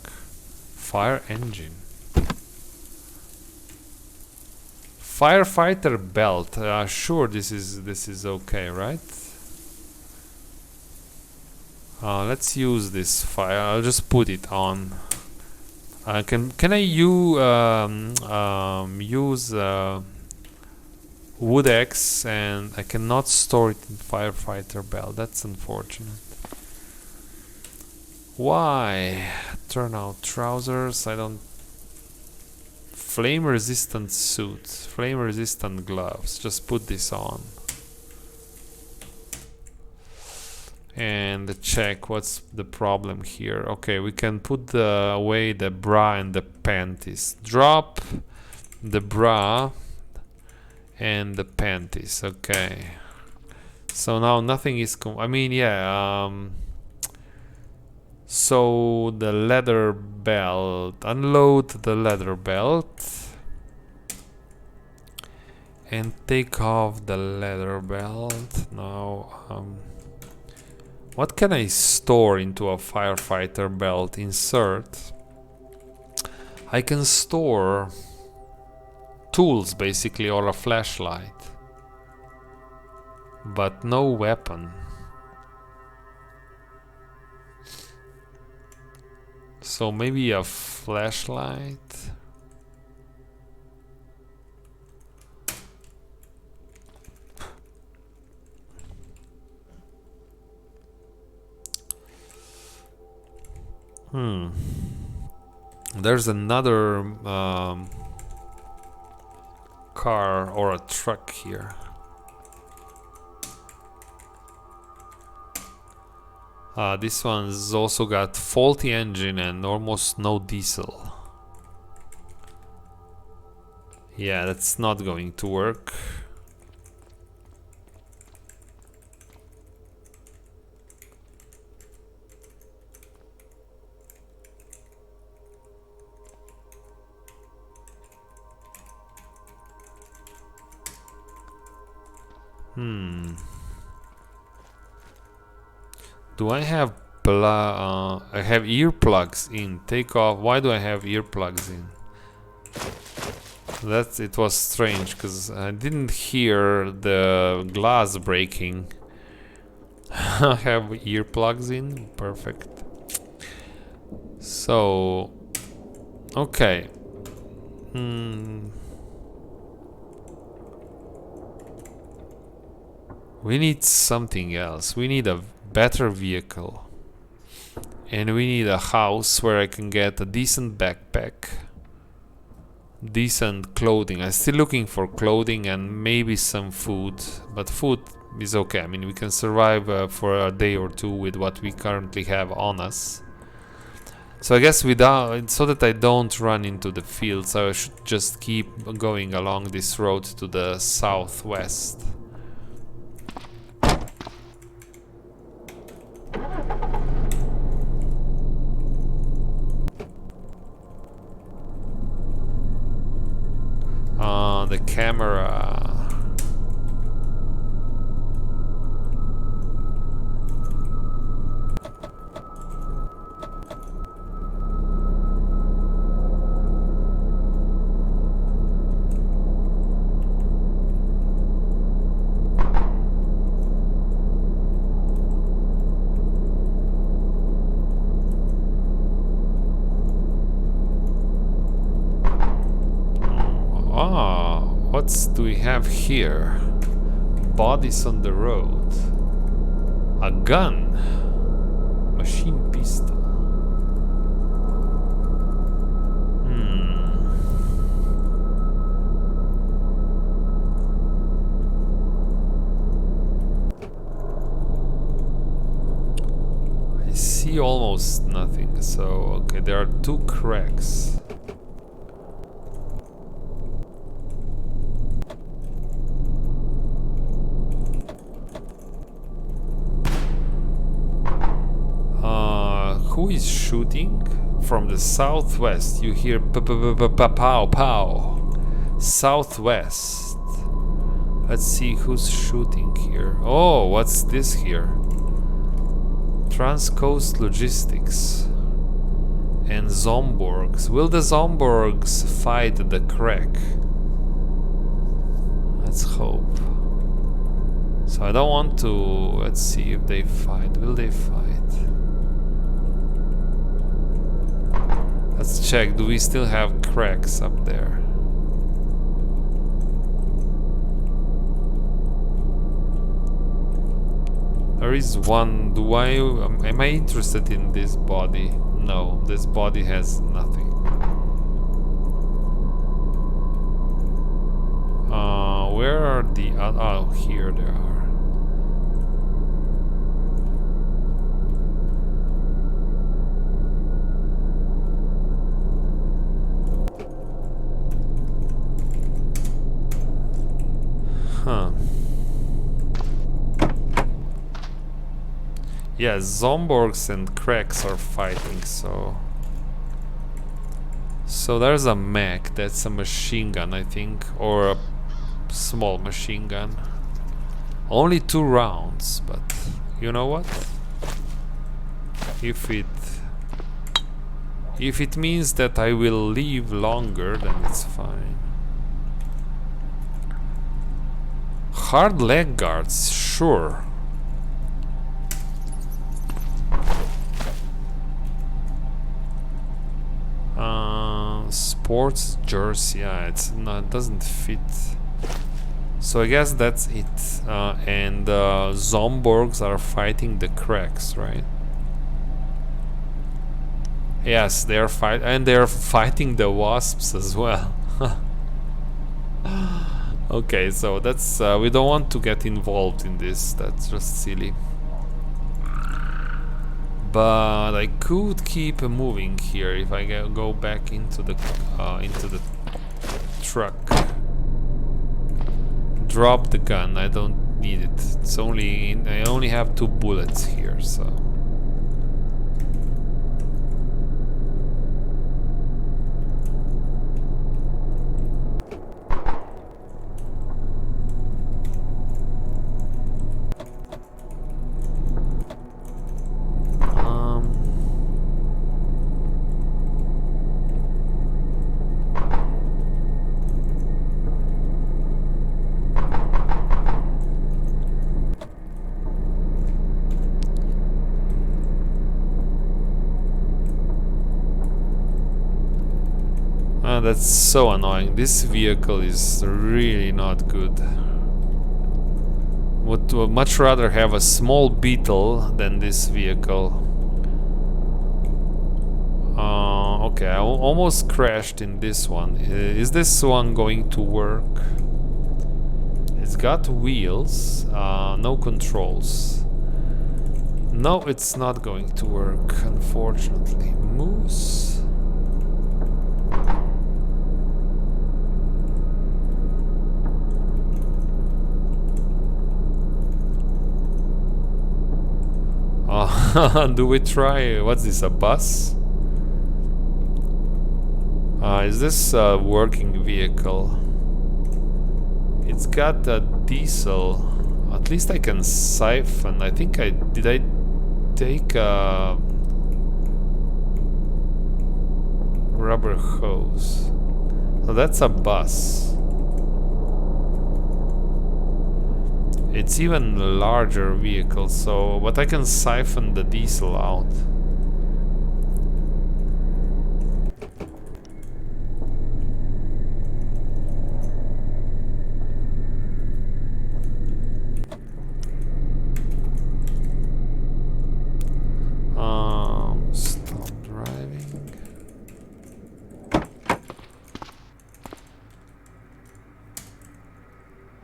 Fire engine. Firefighter belt. Sure, this is okay, right? Let's use this fire. I'll just put it on. Can I use wood axe, and I cannot store it in firefighter belt. That's unfortunate. Why? Turnout trousers. I don't. Flame resistant suit. Flame resistant gloves. Just put this on. And check what's the problem here. Okay, we can put away the bra and the panties. Drop the bra and the panties. Okay. So now nothing is. I mean, yeah. So the leather belt. Unload the leather belt. And take off the leather belt. Now. What can I store into a firefighter belt? Insert. I can store tools basically, or a flashlight, but no weapon. So maybe a flashlight. There's another car or a truck here. This one's also got faulty engine and almost no diesel. Yeah, that's not going to work. Do I have I have earplugs in? Take off. Why do I have earplugs in? It was strange because I didn't hear the glass breaking. I have earplugs in. Perfect. So, okay. We need something else. We need a better vehicle. And we need a house where I can get a decent backpack. Decent clothing. I'm still looking for clothing and maybe some food. But food is okay. I mean, we can survive for a day or two with what we currently have on us. So I guess so that I don't run into the fields, I should just keep going along this road to the southwest. The camera. What do we have here? Bodies on the road. A gun. Machine pistol. I see almost nothing. So, okay, there are two cracks. Who is shooting? From the southwest. You hear pow pow. Southwest. Let's see who's shooting here. Oh, what's this here? Transcoast Logistics and Zomborgs. Will the Zomborgs fight the Crack? Let's hope. So I don't want to... Let's see if they fight. Will they fight? Let's check. Do we still have cracks up there? There is one. Am I interested in this body? No, this body has nothing. Where are the oh, here they are. Huh. Yeah, Zomborgs and Cracks are fighting, so there's a mech, that's a machine gun, I think, or a small machine gun. Only 2 rounds, but you know what? If it means that I will live longer, then it's fine. Hard leg guards, sure. Sports jersey, yeah, it doesn't fit. So I guess that's it. And Zomborgs are fighting the Cracks, right? Yes, they are fighting the Wasps as well. Okay, so that's we don't want to get involved in this. That's just silly. But I could keep moving here if I go back into the truck. Drop the gun. I don't need it. It's only I only have 2 bullets here, so. That's so annoying. This vehicle is really not good. Would much rather have a small Beetle than this vehicle. Okay, I almost crashed in this one. Is this one going to work? It's got wheels, no controls. No, it's not going to work, unfortunately. Moose. Do we try? What's this? A bus? Is this a working vehicle? It's got a diesel. At least I can siphon. I think I take a rubber hose. So that's a bus. It's even a larger vehicle, so but I can siphon the diesel out. Stop driving.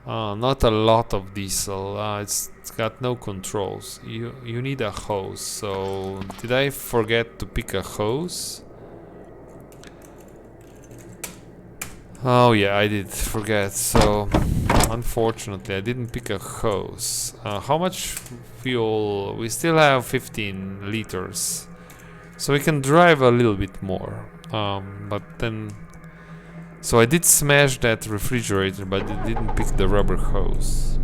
Not a lot of diesel. It's got no controls. You need a hose. So did I forget to pick a hose? Oh yeah, I did forget. So unfortunately, I didn't pick a hose. How much fuel? We still have 15 liters, so we can drive a little bit more. But then. So I did smash that refrigerator, but it didn't pick the rubber hose.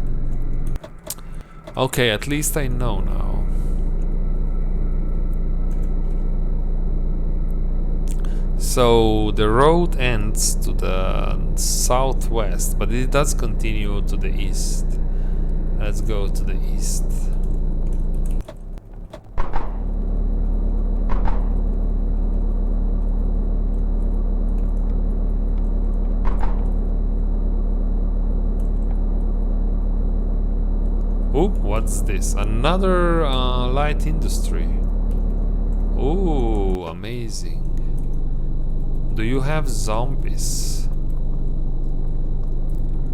Okay, at least I know now. So the road ends to the southwest, but it does continue to the east. Let's go to the east. Oh, what's this? Another light industry. Oh, amazing. Do you have zombies?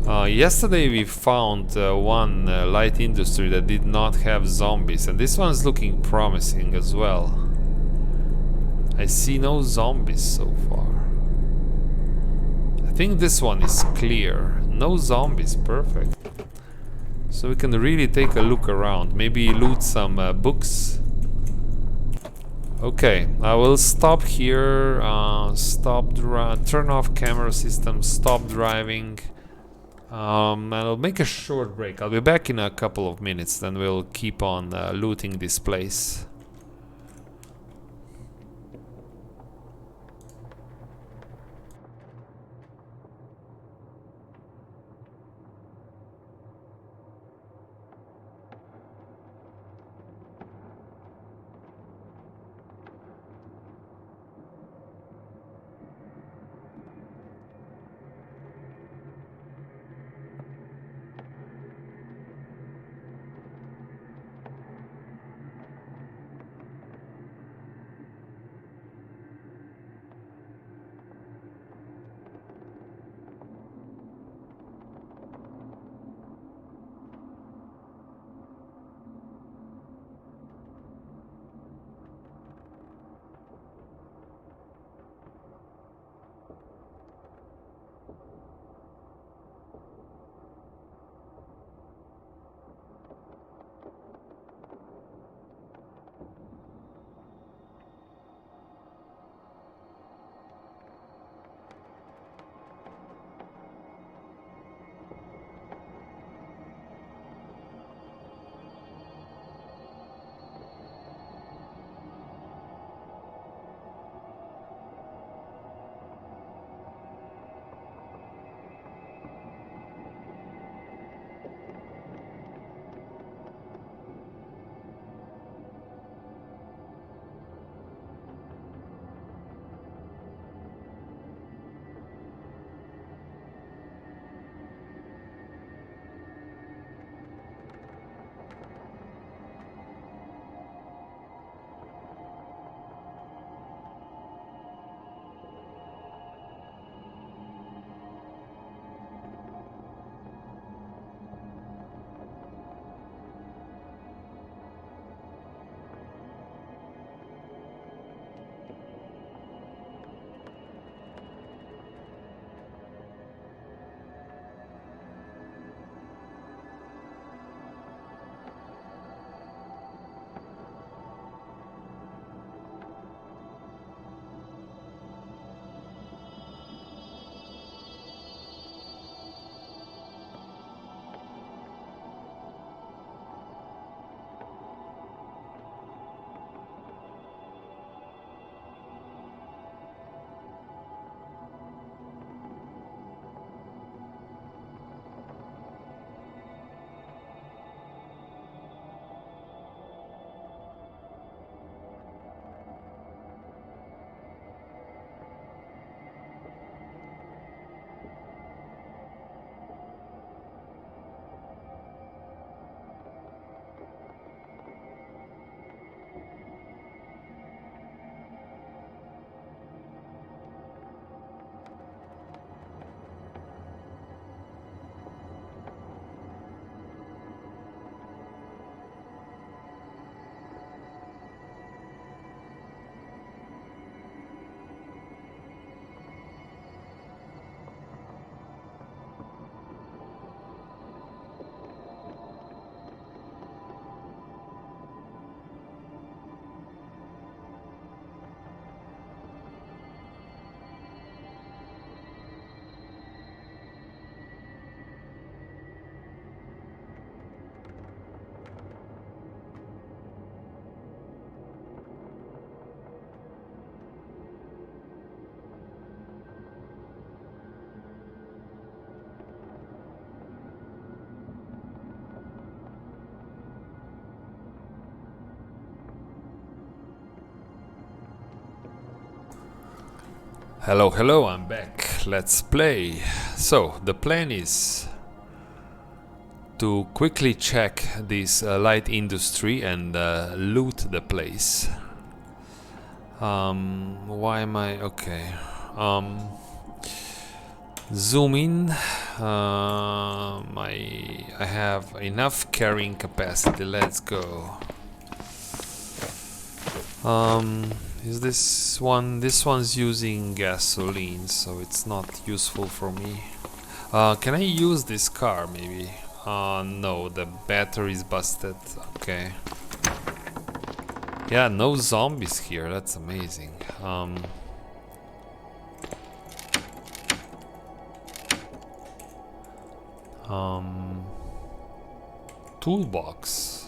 Yesterday we found one light industry that did not have zombies, and this one's looking promising as well. I see no zombies so far. I think this one is clear. No zombies, perfect. So we can really take a look around, maybe loot some books. Okay, I will stop here, turn off camera system, stop driving. And I'll make a short break. I'll be back in a couple of minutes, then we'll keep on looting this place. Hello, hello, I'm back. Let's play. So, the plan is to quickly check this light industry and loot the place. Why am I... okay. Zoom in. I have enough carrying capacity. Let's go. Is this one? This one's using gasoline, so it's not useful for me. Can I use this car maybe? No, the battery's busted. Okay. Yeah, no zombies here. That's amazing. Toolbox.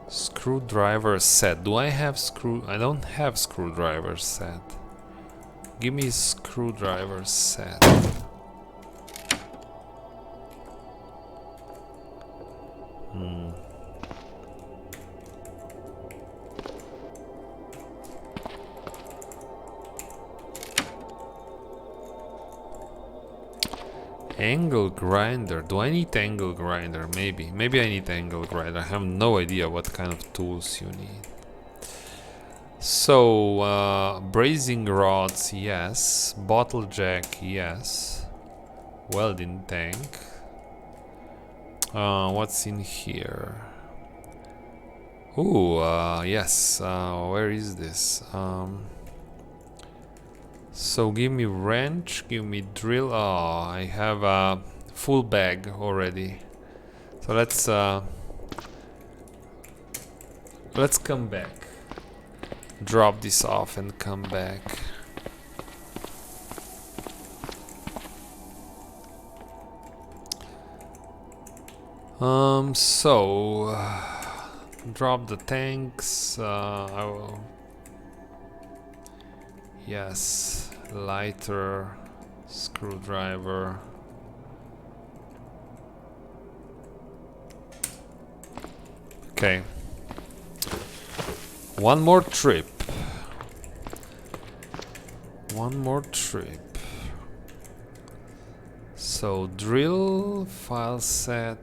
Screwdriver set. Do I have I don't have screwdriver set. Give me screwdriver set. Angle grinder. Do I need angle grinder? Maybe. Maybe I need angle grinder. I have no idea what kind of tools you need. So, brazing rods, yes. Bottle jack, yes. Welding tank. What's in here? Ooh, yes. Where is this? So give me wrench, give me drill. Oh, I have a full bag already. So let's come back. Drop this off and come back. Drop the tanks. I will. Yes, lighter, screwdriver. Okay. One more trip. One more trip. So drill, file set.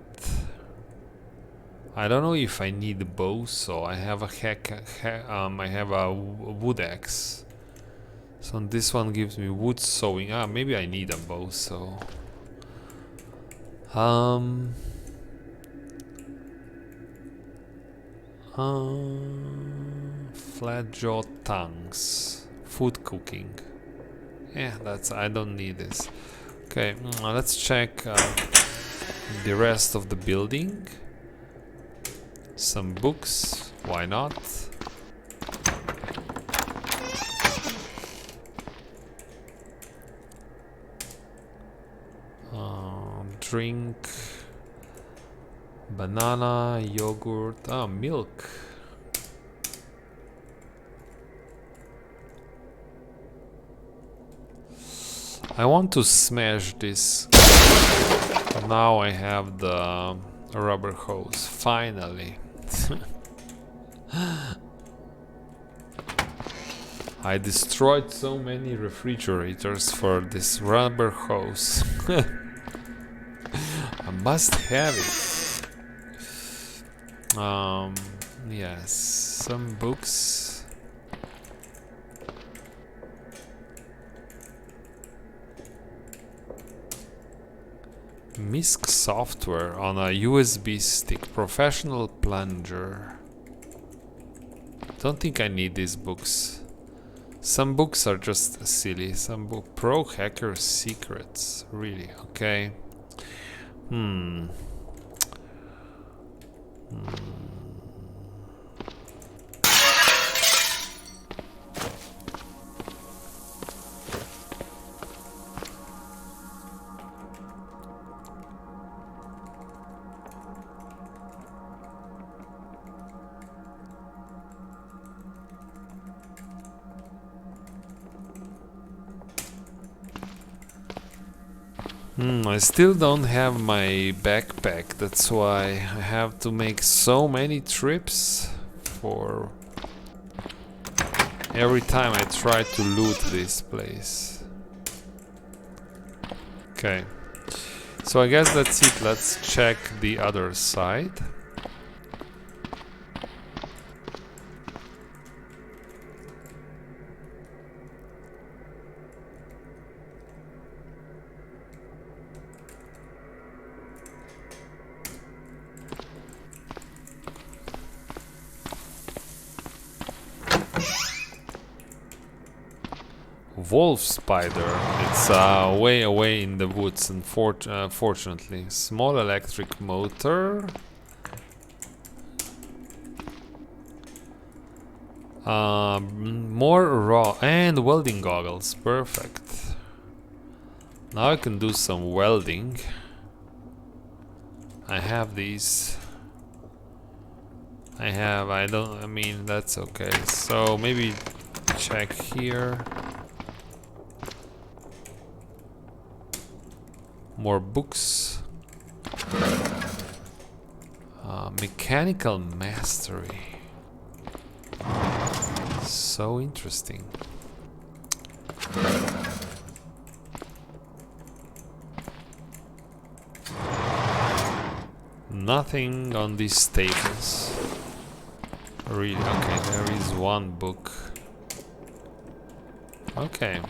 I don't know if I need a bow, so I have I have a wood axe. So this one gives me wood sawing. Maybe I need a bow, so flat jaw tongues, food cooking. Yeah, I don't need this. Okay, let's check the rest of the building. Some books, why not? Drink, banana, yogurt, milk. I want to smash this. Now I have the rubber hose, finally. I destroyed so many refrigerators for this rubber hose. I must have it. Yes, some books. MISC software on a USB stick. Professional plunger. Don't think I need these books. Some books are just silly. Some book. Pro hacker secrets. Really? Okay. I still don't have my backpack, that's why I have to make so many trips for every time I try to loot this place. Okay, so I guess that's it. Let's check the other side. Wolf spider. It's way away in the woods, unfortunately. Small electric motor. More raw and welding goggles. Perfect. Now I can do some welding. I have these. I mean, that's okay. So maybe check here. More books. Mechanical mastery. So interesting. Nothing on these tables. Really? Okay, there is one book. Okay.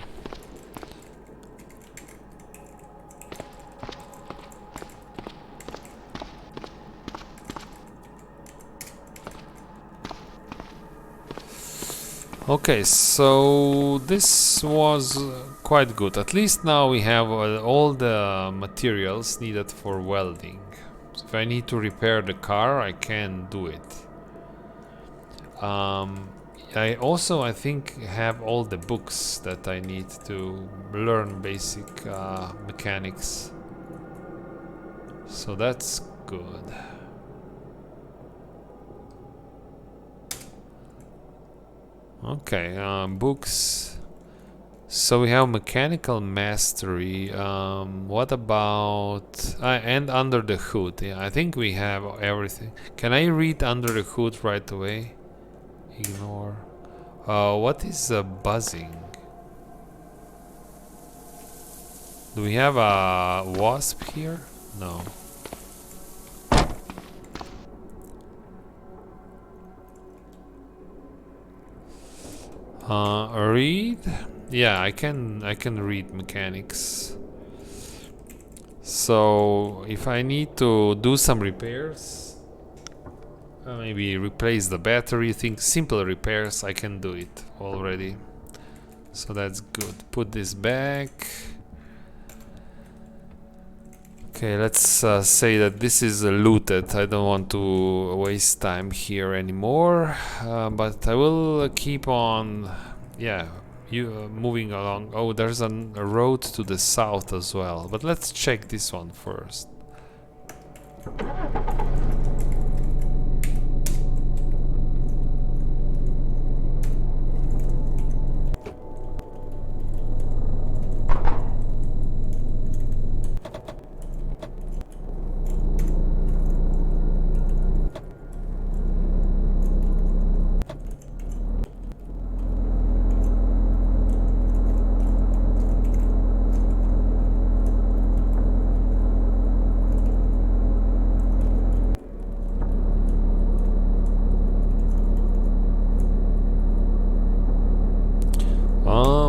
Okay, so this was quite good. At least now we have all the materials needed for welding. So if I need to repair the car, I can do it. I also, I think, have all the books that I need to learn basic mechanics. So that's good. Okay, books. So we have mechanical mastery. What about and under the hood? Yeah, I think we have everything. Can I read under the hood right away? Ignore. What is buzzing? Do we have a wasp here? No. Read? Yeah, I can read mechanics. So if I need to do some repairs, maybe replace the battery, think simple repairs, I can do it already. So that's good. Put this back. Okay, let's say that this is looted. I don't want to waste time here anymore, but I will keep on, yeah, moving along. Oh, there's a road to the south as well, but let's check this one first.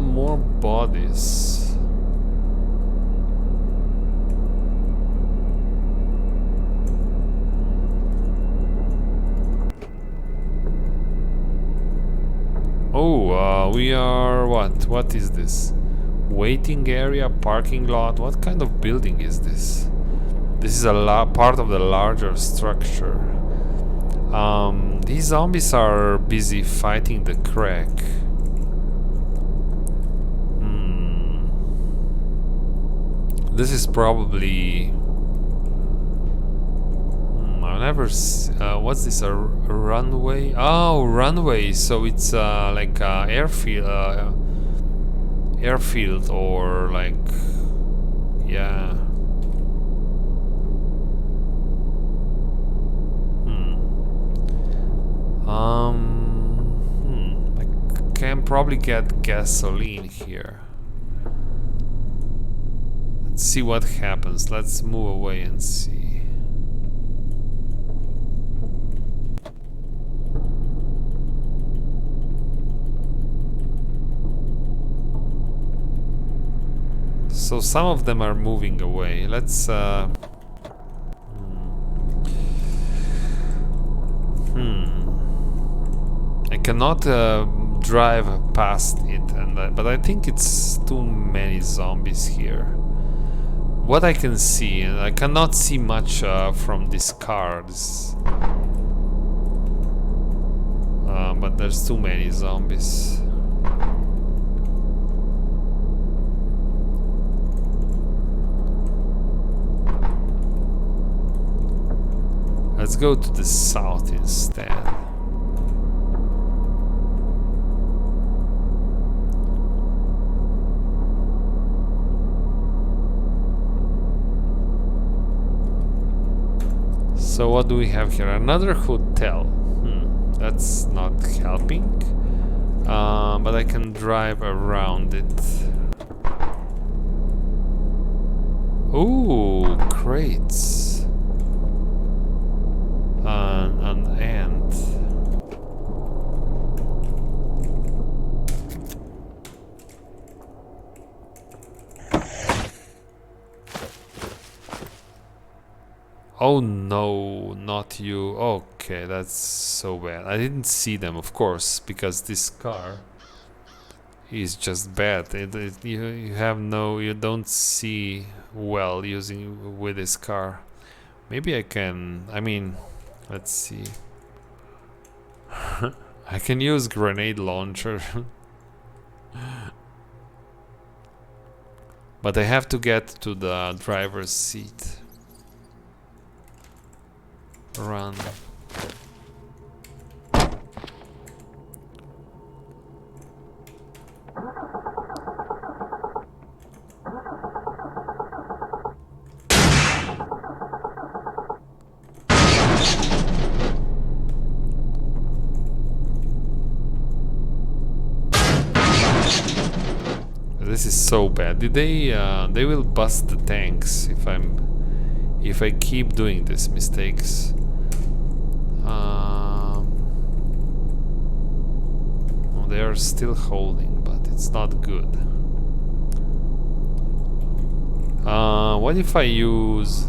More bodies. Oh, we are what? What is this? Waiting area, parking lot. What kind of building is this? This is a part of the larger structure. These zombies are busy fighting the crack. This is probably... I've never... what's this? A runway? Oh, runway! So it's like airfield or like... Yeah, probably get gasoline here. Let's see what happens. Let's move away and see. So some of them are moving away. Let's I cannot drive past it, and but I think it's too many zombies here. What I can see, and I cannot see much from this car. But there's too many zombies. Let's go to the south instead. So what do we have here? Another hotel. That's not helping. But I can drive around it. Ooh, crates. An ant. Oh no, not you. Okay, that's so bad. I didn't see them, of course, because this car is just bad. You don't see well using with this car. Maybe I can, let's see. I can use grenade launcher. But I have to get to the driver's seat. Run. This is so bad. They will bust the tanks if I keep doing these mistakes. They are still holding, but it's not good. What if I use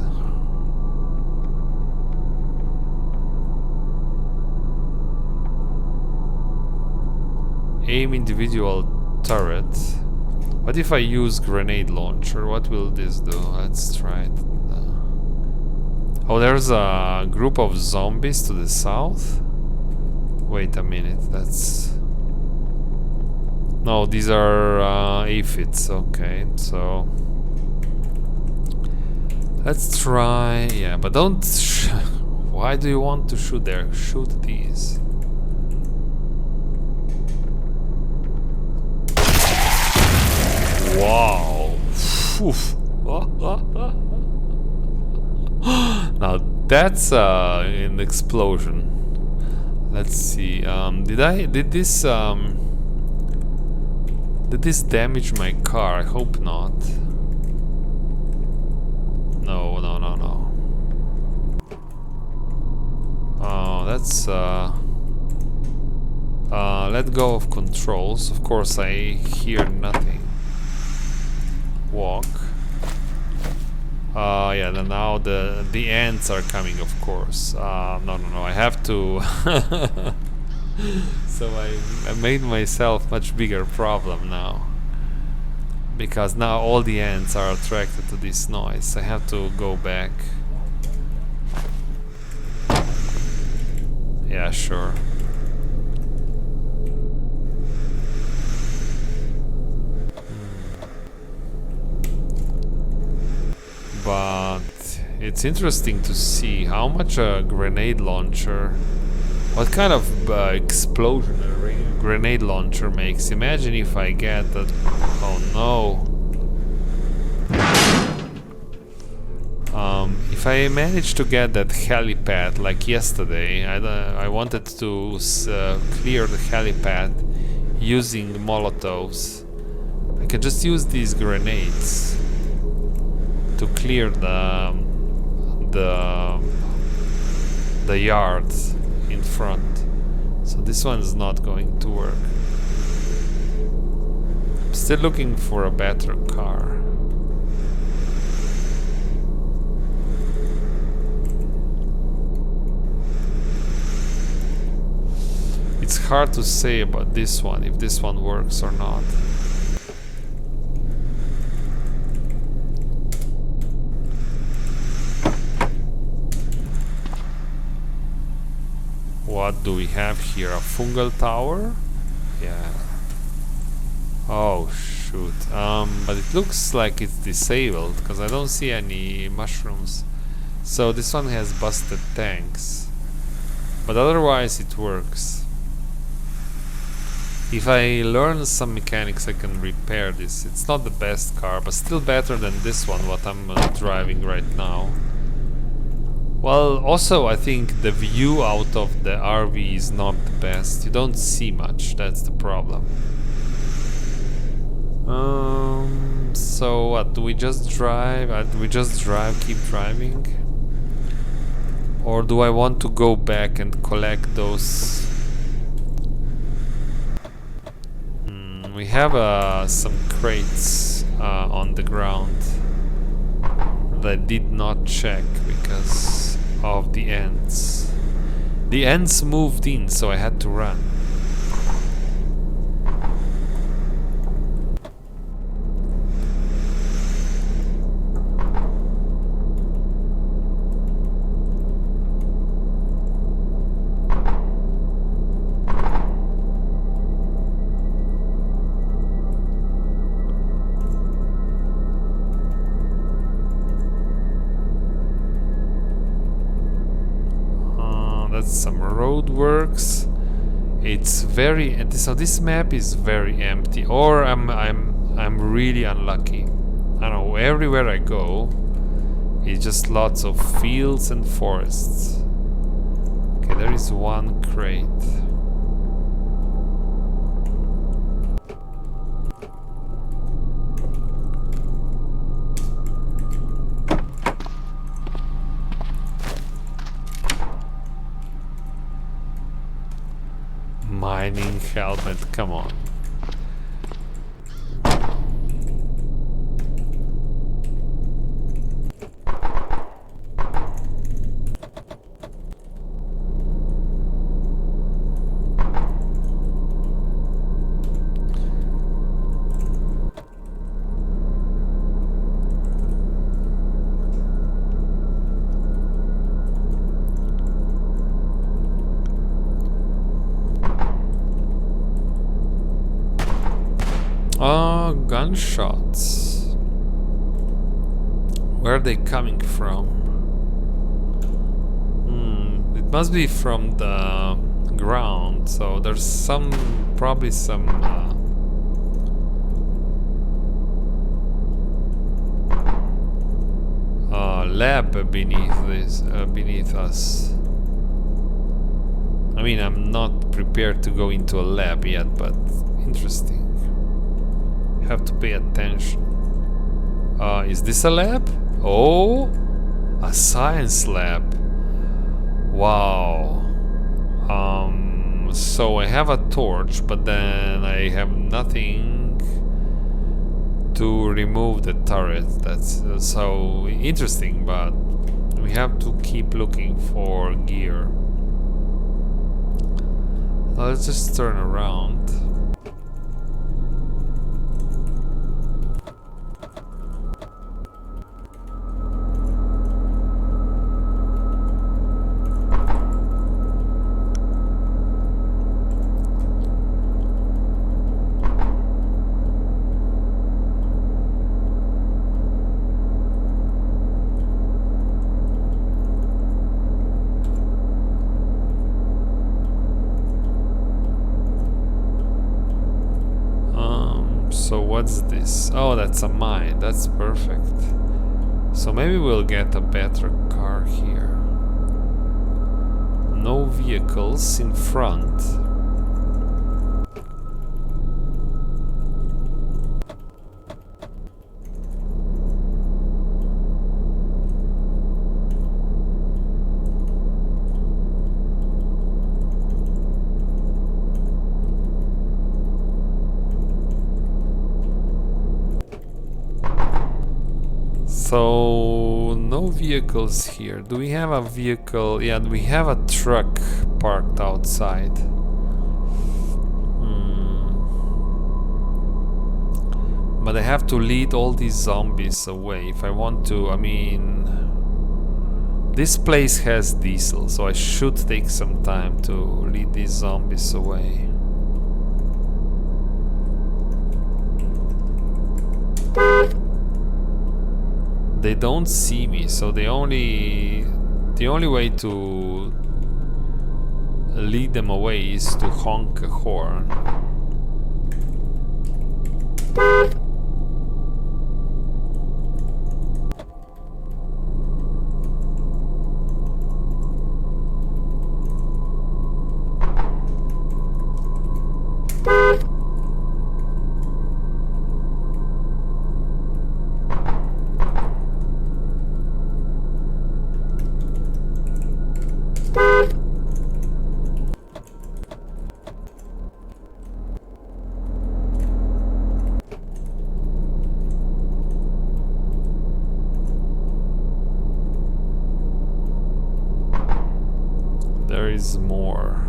aim individual turret? What if I use grenade launcher? What will this do? Let's try it. Oh, there's a group of zombies to the south. Wait a minute, that's... No, these are aphids. Okay, so... Let's try... Yeah, but don't... Why do you want to shoot there? Shoot these. Wow. Now that's an explosion. Let's see. Did this damage my car? I hope not. No. Oh, that's let go of controls. Of course, I hear nothing. Walk. Yeah, now the ants are coming, of course. No, I have to... So I made myself much bigger problem now. Because now all the ants are attracted to this noise. I have to go back. Yeah, sure. But it's interesting to see how much a grenade launcher, what kind of explosion a grenade launcher makes. Imagine if I get that. Oh no. If I manage to get that helipad like yesterday, I wanted to clear the helipad using Molotovs. I can just use these grenades to clear the yard in front. So this one's not going to work. I'm still looking for a better car. It's hard to say about this one, if this one works or not. What do we have here? A fungal tower? Yeah. Oh shoot. But it looks like it's disabled because I don't see any mushrooms. So this one has busted tanks. But otherwise it works. If I learn some mechanics I can repair this. It's not the best car, but still better than this one, what I'm driving right now. Well, also I think the view out of the RV is not the best. You don't see much, that's the problem. So what, do we just drive? Do we just drive, keep driving? Or do I want to go back and collect those? We have some crates on the ground that I did not check because of the ants. The ants moved in, so I had to run. Some roadworks. It's very so this map is very empty, or I'm really unlucky. I don't know, everywhere I go it's just lots of fields and forests. Okay, there is one crate. Mining helmet, come on. Gunshots. Where are they coming from? It must be from the ground, so there's probably some lab beneath us. I mean, I'm not prepared to go into a lab yet, but interesting. Have to pay attention. Is this a lab? Oh, a science lab. Wow. So I have a torch, but then I have nothing to remove the turret. That's so interesting, but we have to keep looking for gear. Let's just turn around. So what's this? Oh, that's a mine. That's perfect. So maybe we'll get a better car here. No vehicles in front. So no vehicles here. Do we have a vehicle? Yeah, we have a truck parked outside. But I have to lead all these zombies away if I want to. I mean, this place has diesel, so I should take some time to lead these zombies away. They don't see me, so the only way to lead them away is to honk a horn. There is more.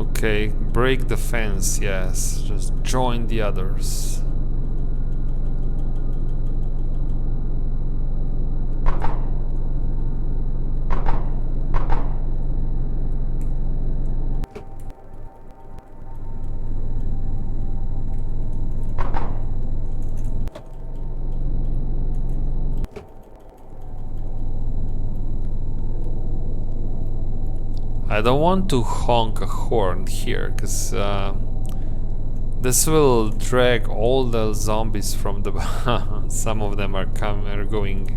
Okay, break the fence, yes. Just join the others. I don't want to honk a horn here, because this will drag all the zombies from the... Some of them are going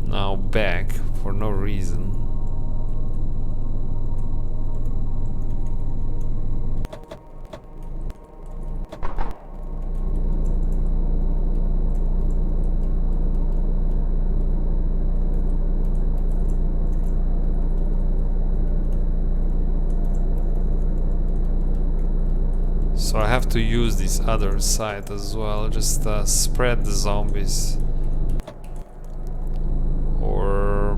now back for no reason. So I have to use this other side as well, just spread the zombies. Or...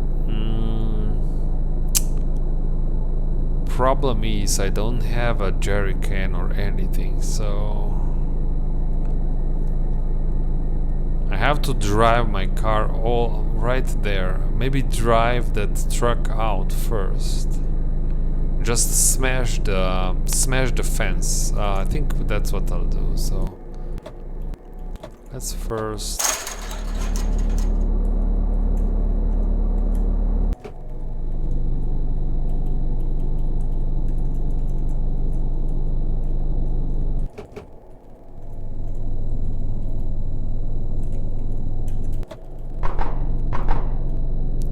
problem is I don't have a jerry can or anything, so... I have to drive my car all right there. Maybe drive that truck out first. Just smash the fence. I think that's what I'll do. So let's first.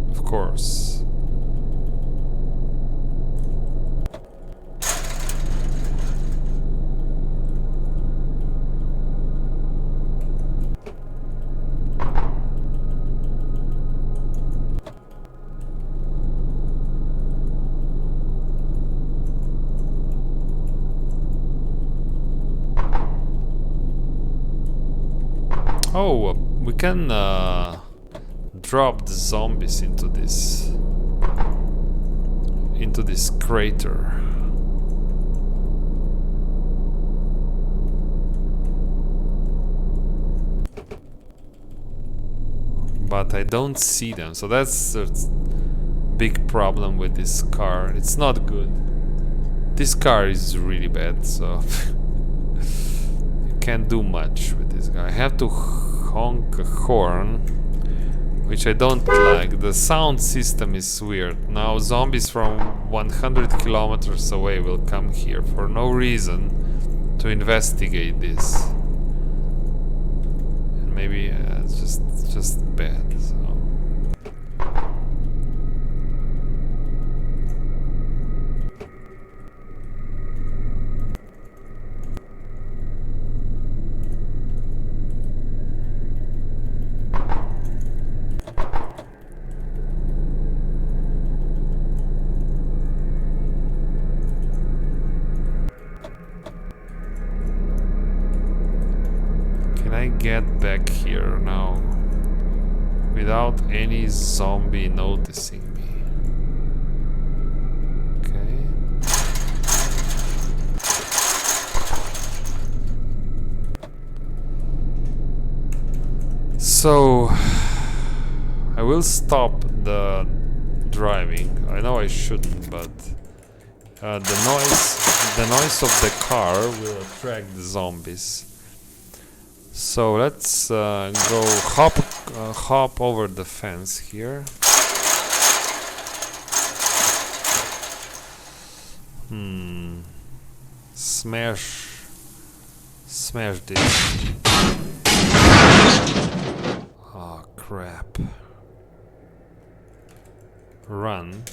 Of course. Oh, we can drop the zombies into this crater. But I don't see them, so that's a big problem with this car. It's not good. This car is really bad, so you can't do much with this guy. I have to honk a horn, which I don't like. The sound system is weird. Now zombies from 100 kilometers away will come here for no reason to investigate this. And maybe it's just bad. So. I get back here now without any zombie noticing me? Okay. So I will stop the driving. I know I shouldn't, but the noise of the car will attract the zombies. So let's go hop over the fence here. Smash this. Oh crap. Run.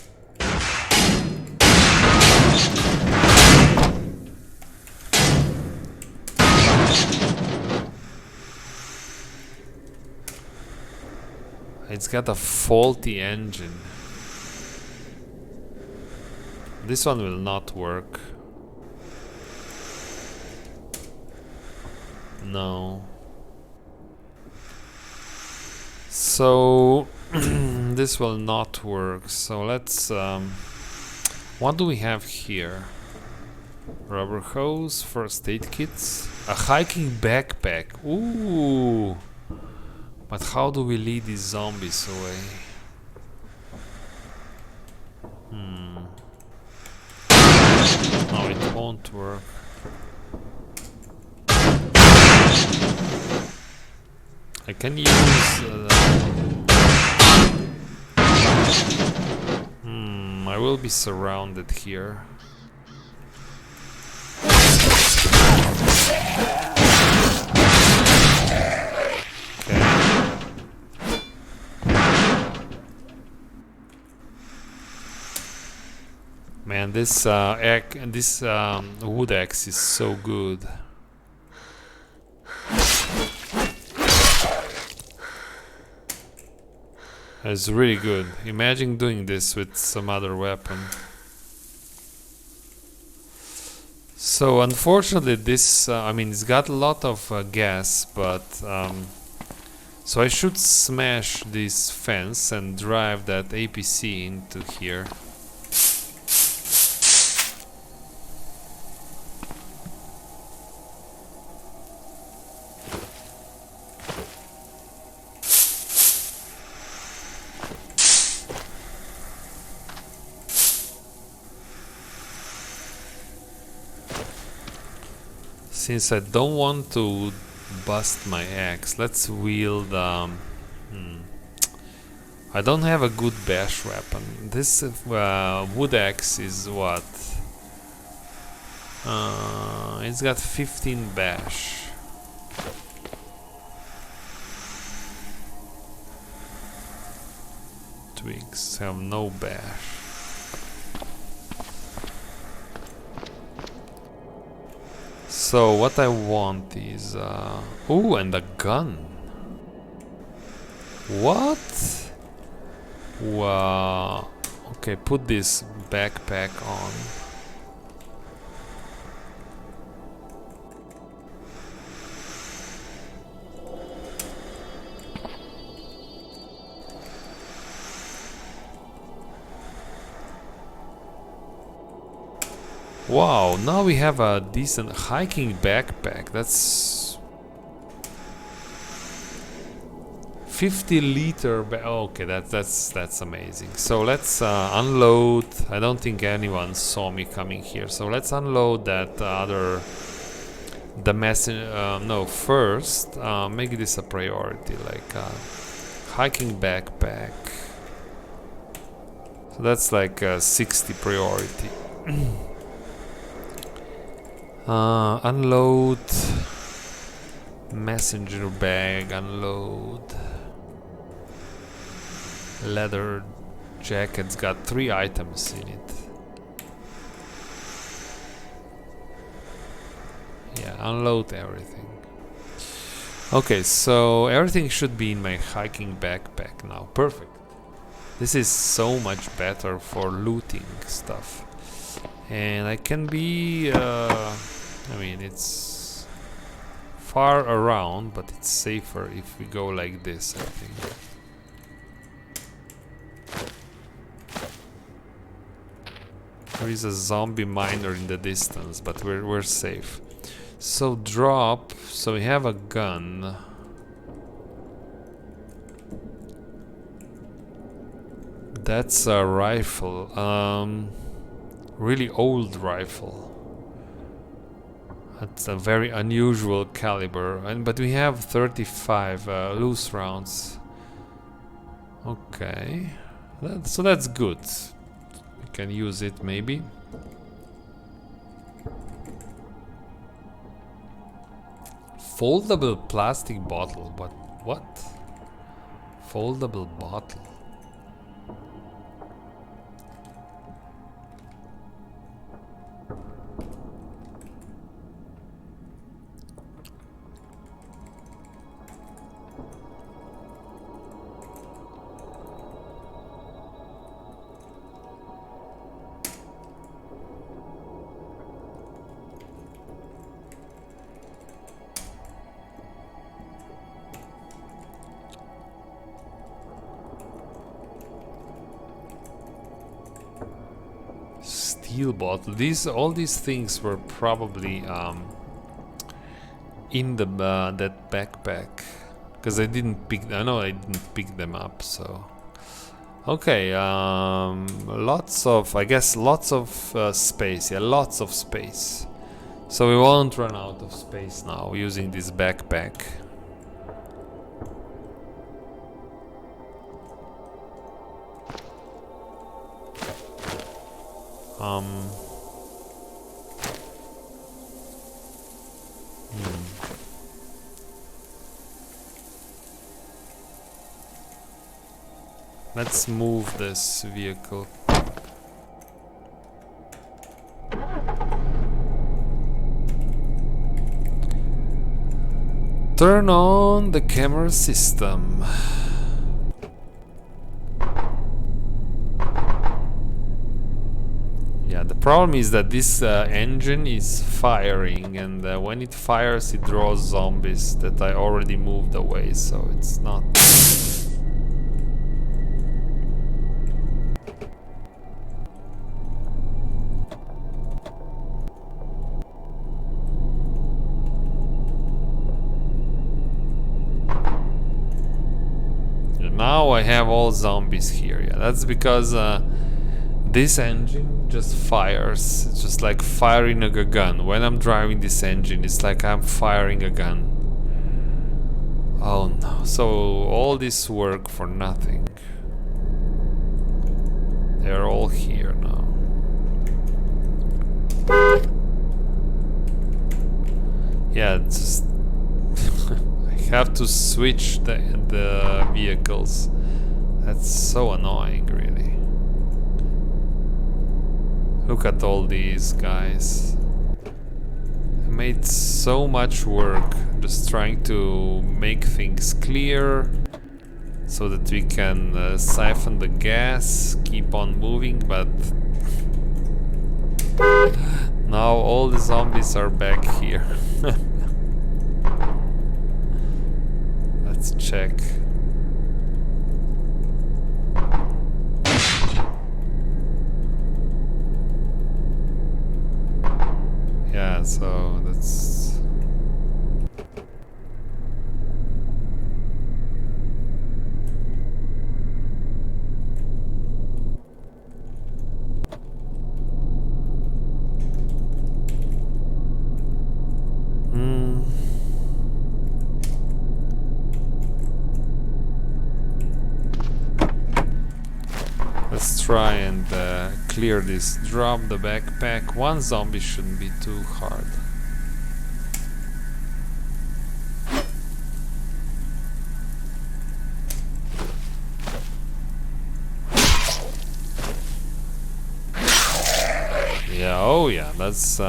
It's got a faulty engine. This one will not work. No. So this will not work. So let's what do we have here? Rubber hose, first aid kits, a hiking backpack. Ooh. But how do we lead these zombies away? No, it won't work. I can use I will be surrounded here. Man, this wood axe is so good. It's really good. Imagine doing this with some other weapon. So unfortunately this, I mean, it's got a lot of gas, but so I should smash this fence and drive that APC into here. Since I don't want to bust my axe, let's wield I don't have a good bash weapon. This wood axe is what? It's got 15 bash. Twigs have no bash. So what I want is ooh, and a gun. What? Wow. Okay, put this backpack on. Wow, now we have a decent hiking backpack. That's 50-liter. Okay, that's amazing. So let's unload. I don't think anyone saw me coming here. So let's unload that the messenger. No, first make this a priority, like hiking backpack. So that's like 60 priority. Unload messenger bag, unload leather jacket's got 3 items in it. Yeah, unload everything. Okay, so everything should be in my hiking backpack now. Perfect. This is so much better for looting stuff. And I can be I mean, it's far around, but it's safer if we go like this, I think. There is a zombie miner in the distance, but we're safe. So drop. So we have a gun. That's a rifle. Really old rifle. That's a very unusual caliber. But we have 35 loose rounds. Okay. So that's good. We can use it maybe. Foldable plastic bottle. But what? Foldable bottle. Steel bottle. All these things were probably in the that backpack, because I didn't pick. I know I didn't pick them up. So okay, lots of. I guess lots of space. Yeah, lots of space. So we won't run out of space now using this backpack. Let's move this vehicle. Turn on the camera system. Yeah, the problem is that this engine is firing, and when it fires it draws zombies that I already moved away, so it's not... Now I have all zombies here. Yeah, that's because this engine just fires. It's just like firing a gun. When I'm driving this engine, it's like I'm firing a gun. Oh no. So all this work for nothing. They're all here now. Yeah, it's just... have to switch the vehicles. That's so annoying, really. Look at all these guys. I made so much work just trying to make things clear so that we can siphon the gas, keep on moving, but now all the zombies are back here. Let's check. Yeah, so that's... Let's try and clear this. Drop the backpack. One zombie shouldn't be too hard. Yeah, oh yeah, that's...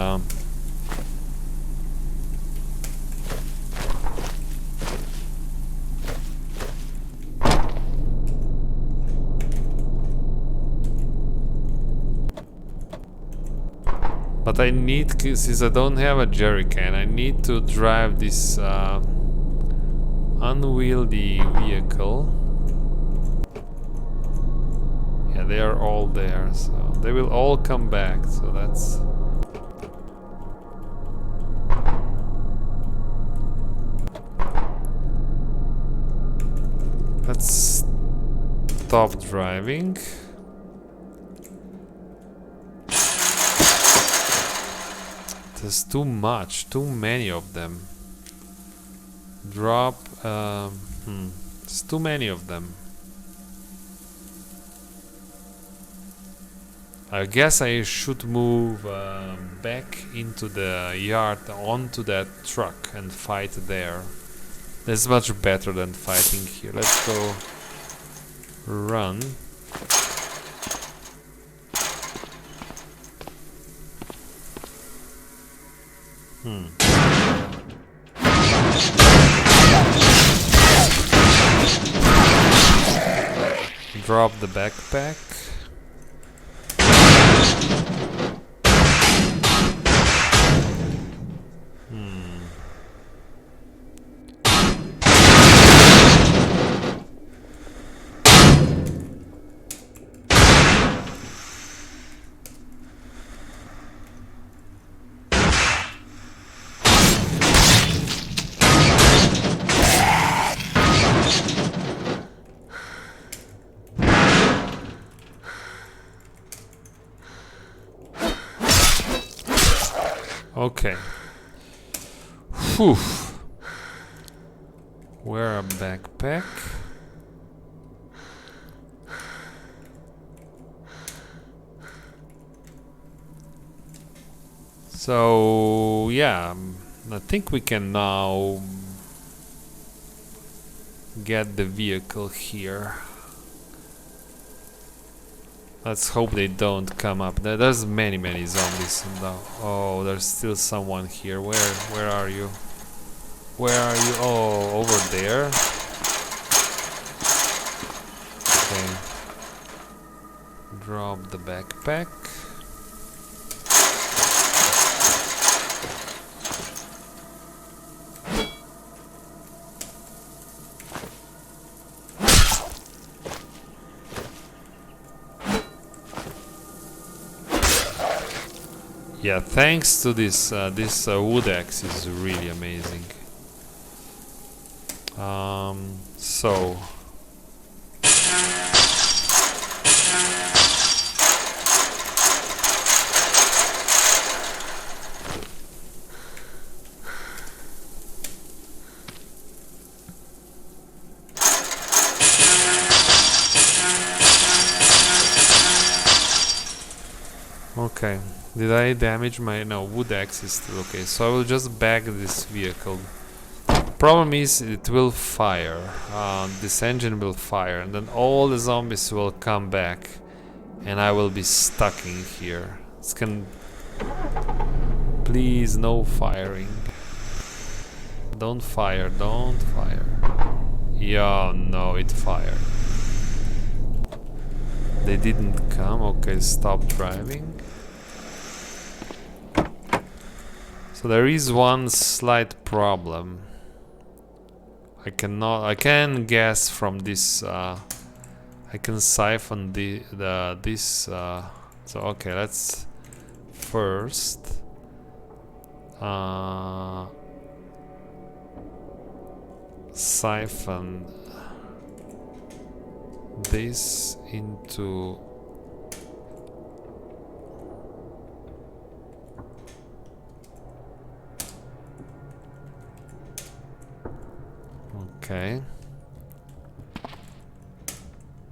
But I need, since I don't have a jerry can, I need to drive this unwieldy vehicle. Yeah, they are all there, so they will all come back, so that's... Let's stop driving. There's too much, too many of them. Drop, there's too many of them. I guess I should move back into the yard onto that truck and fight there. That's much better than fighting here. Let's go run. Drop the backpack. Okay. Whew. Wear a backpack. So yeah, I think we can now get the vehicle here. Let's hope they don't come up. There's many zombies now. Oh, there's still someone here. Where are you? Where are you? Oh, over there. Okay. Drop the backpack. Yeah, thanks to this, this wood axe is really amazing. So... Okay. Did I damage my... No, wood axe is still okay. So I will just bag this vehicle. Problem is, it will fire. This engine will fire, and then all the zombies will come back, and I will be stuck in here. This can... Please, no firing. Don't fire, don't fire. Yeah, no, it fired. They didn't come. Okay, stop driving. So there is one slight problem. I can guess from this, I can siphon this, so okay, let's first, siphon this into... Okay.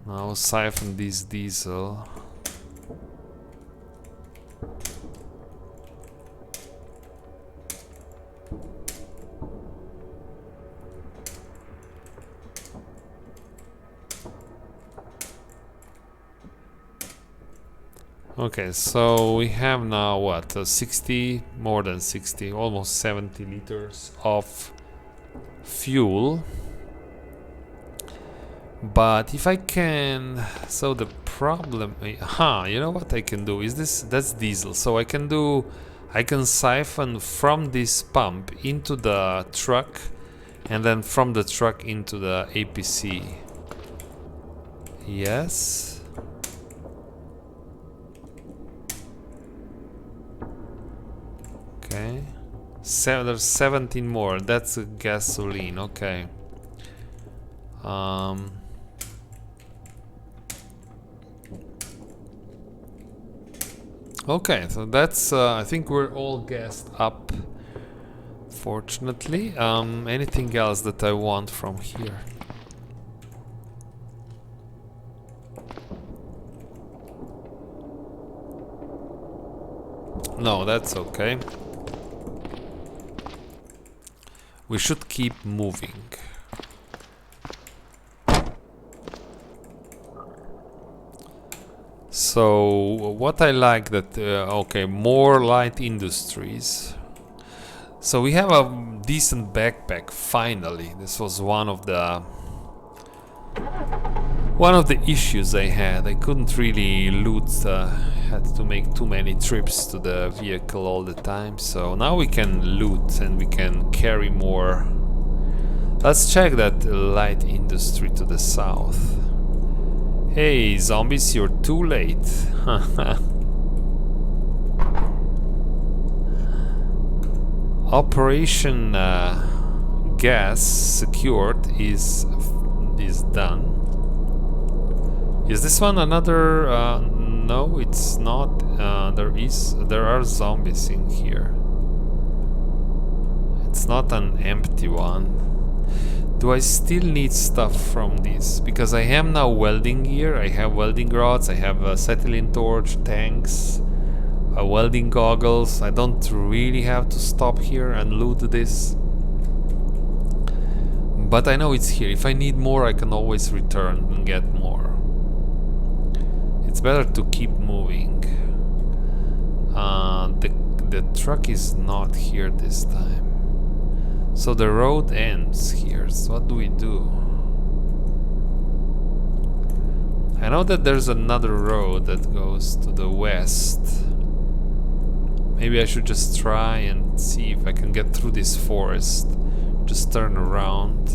Now siphon this diesel. Okay, so we have now what? 60, more than 60, almost 70 liters of fuel. But if I can... So the problem. You know what I can do? Is this, that's diesel. So I can siphon from this pump into the truck, and then from the truck into the APC. Yes. Okay. There's 17 more. That's gasoline. Okay. Okay, so that's I think we're all gassed up, fortunately. Anything else that I want from here? No, that's okay. We should keep moving. So what I like that okay, more light industries. So we have a decent backpack finally. This was one of the issues I had. I couldn't really loot, had to make too many trips to the vehicle all the time. So now we can loot and we can carry more. Let's check that light industry to the south. Hey zombies, you're too late. Operation gas secured is done. Is this one another? No, it's not. There are zombies in here. It's not an empty one. Do I still need stuff from this? Because I am now welding gear. I have welding rods. I have a acetylene torch, tanks, welding goggles. I don't really have to stop here and loot this. But I know it's here. If I need more, I can always return and get more. It's better to keep moving. The truck is not here this time. So the road ends here. So what do we do? I know that there's another road that goes to the west. Maybe I should just try and see if I can get through this forest. Just turn around.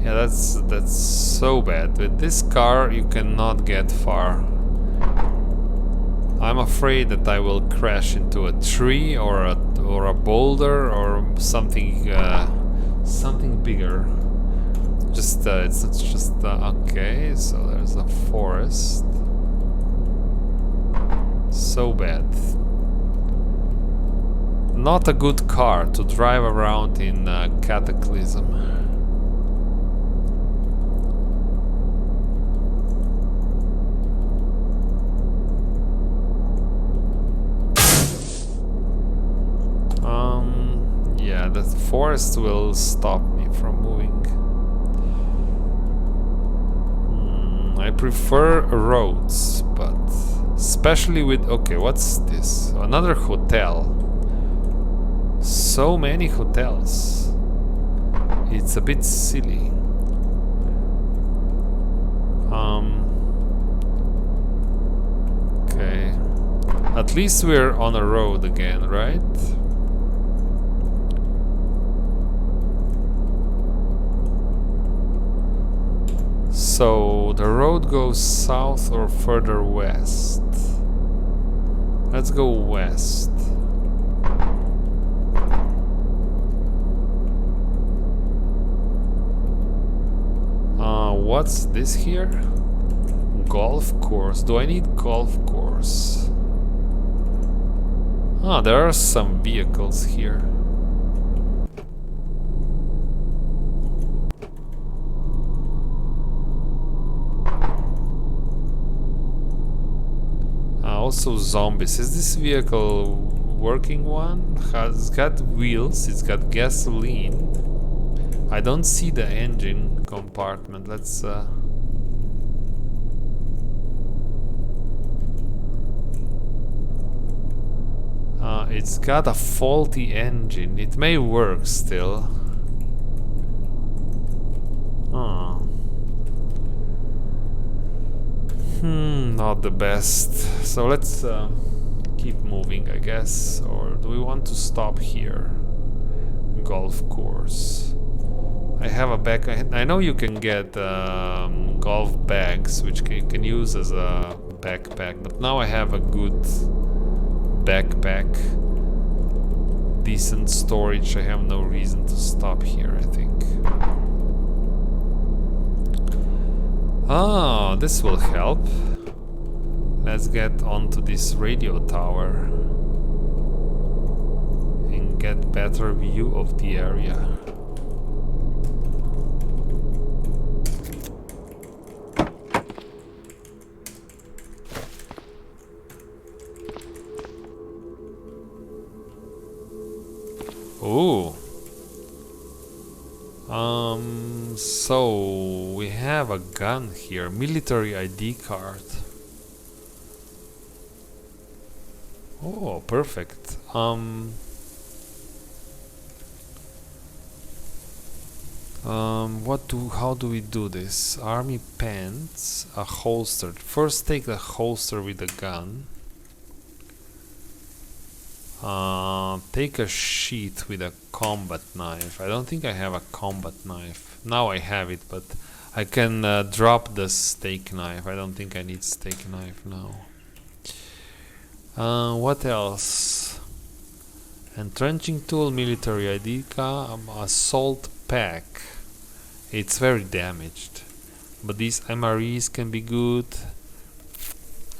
Yeah, that's so bad. With this car you cannot get far. I'm afraid that I will crash into a tree or a boulder or something something bigger. Just it's just okay. So there's a forest. So bad. Not a good car to drive around in Cataclysm. Yeah, the forest will stop me from moving. I prefer roads, but especially with... Okay, what's this? Another hotel. So many hotels. It's a bit silly. Okay. At least we're on a road again, right? So the road goes south or further west. Let's go west. What's this here? Golf course. Do I need golf course? Ah, there are some vehicles here. Also zombies. Is this vehicle working one? It's got wheels, it's got gasoline. I don't see the engine compartment. Let's It's got a faulty engine. It may work still. Oh. Not the best. So let's keep moving, I guess. Or do we want to stop here? Golf course. I have a bag. I know you can get golf bags, which you can use as a backpack. But now I have a good backpack. Decent storage. I have no reason to stop here, I think. Ah, this will help. Let's get onto this radio tower and get better view of the area. Ooh. So we have a gun here, military ID card. Oh, perfect. How do we do this? Army pants, a holster. First take the holster with the gun. Take a sheath with a combat knife. I don't think I have a combat knife. Now I have it, but I can drop the steak knife. I don't think I need steak knife now. What else? Entrenching tool, military ID card, assault pack. It's very damaged, but these MREs can be good.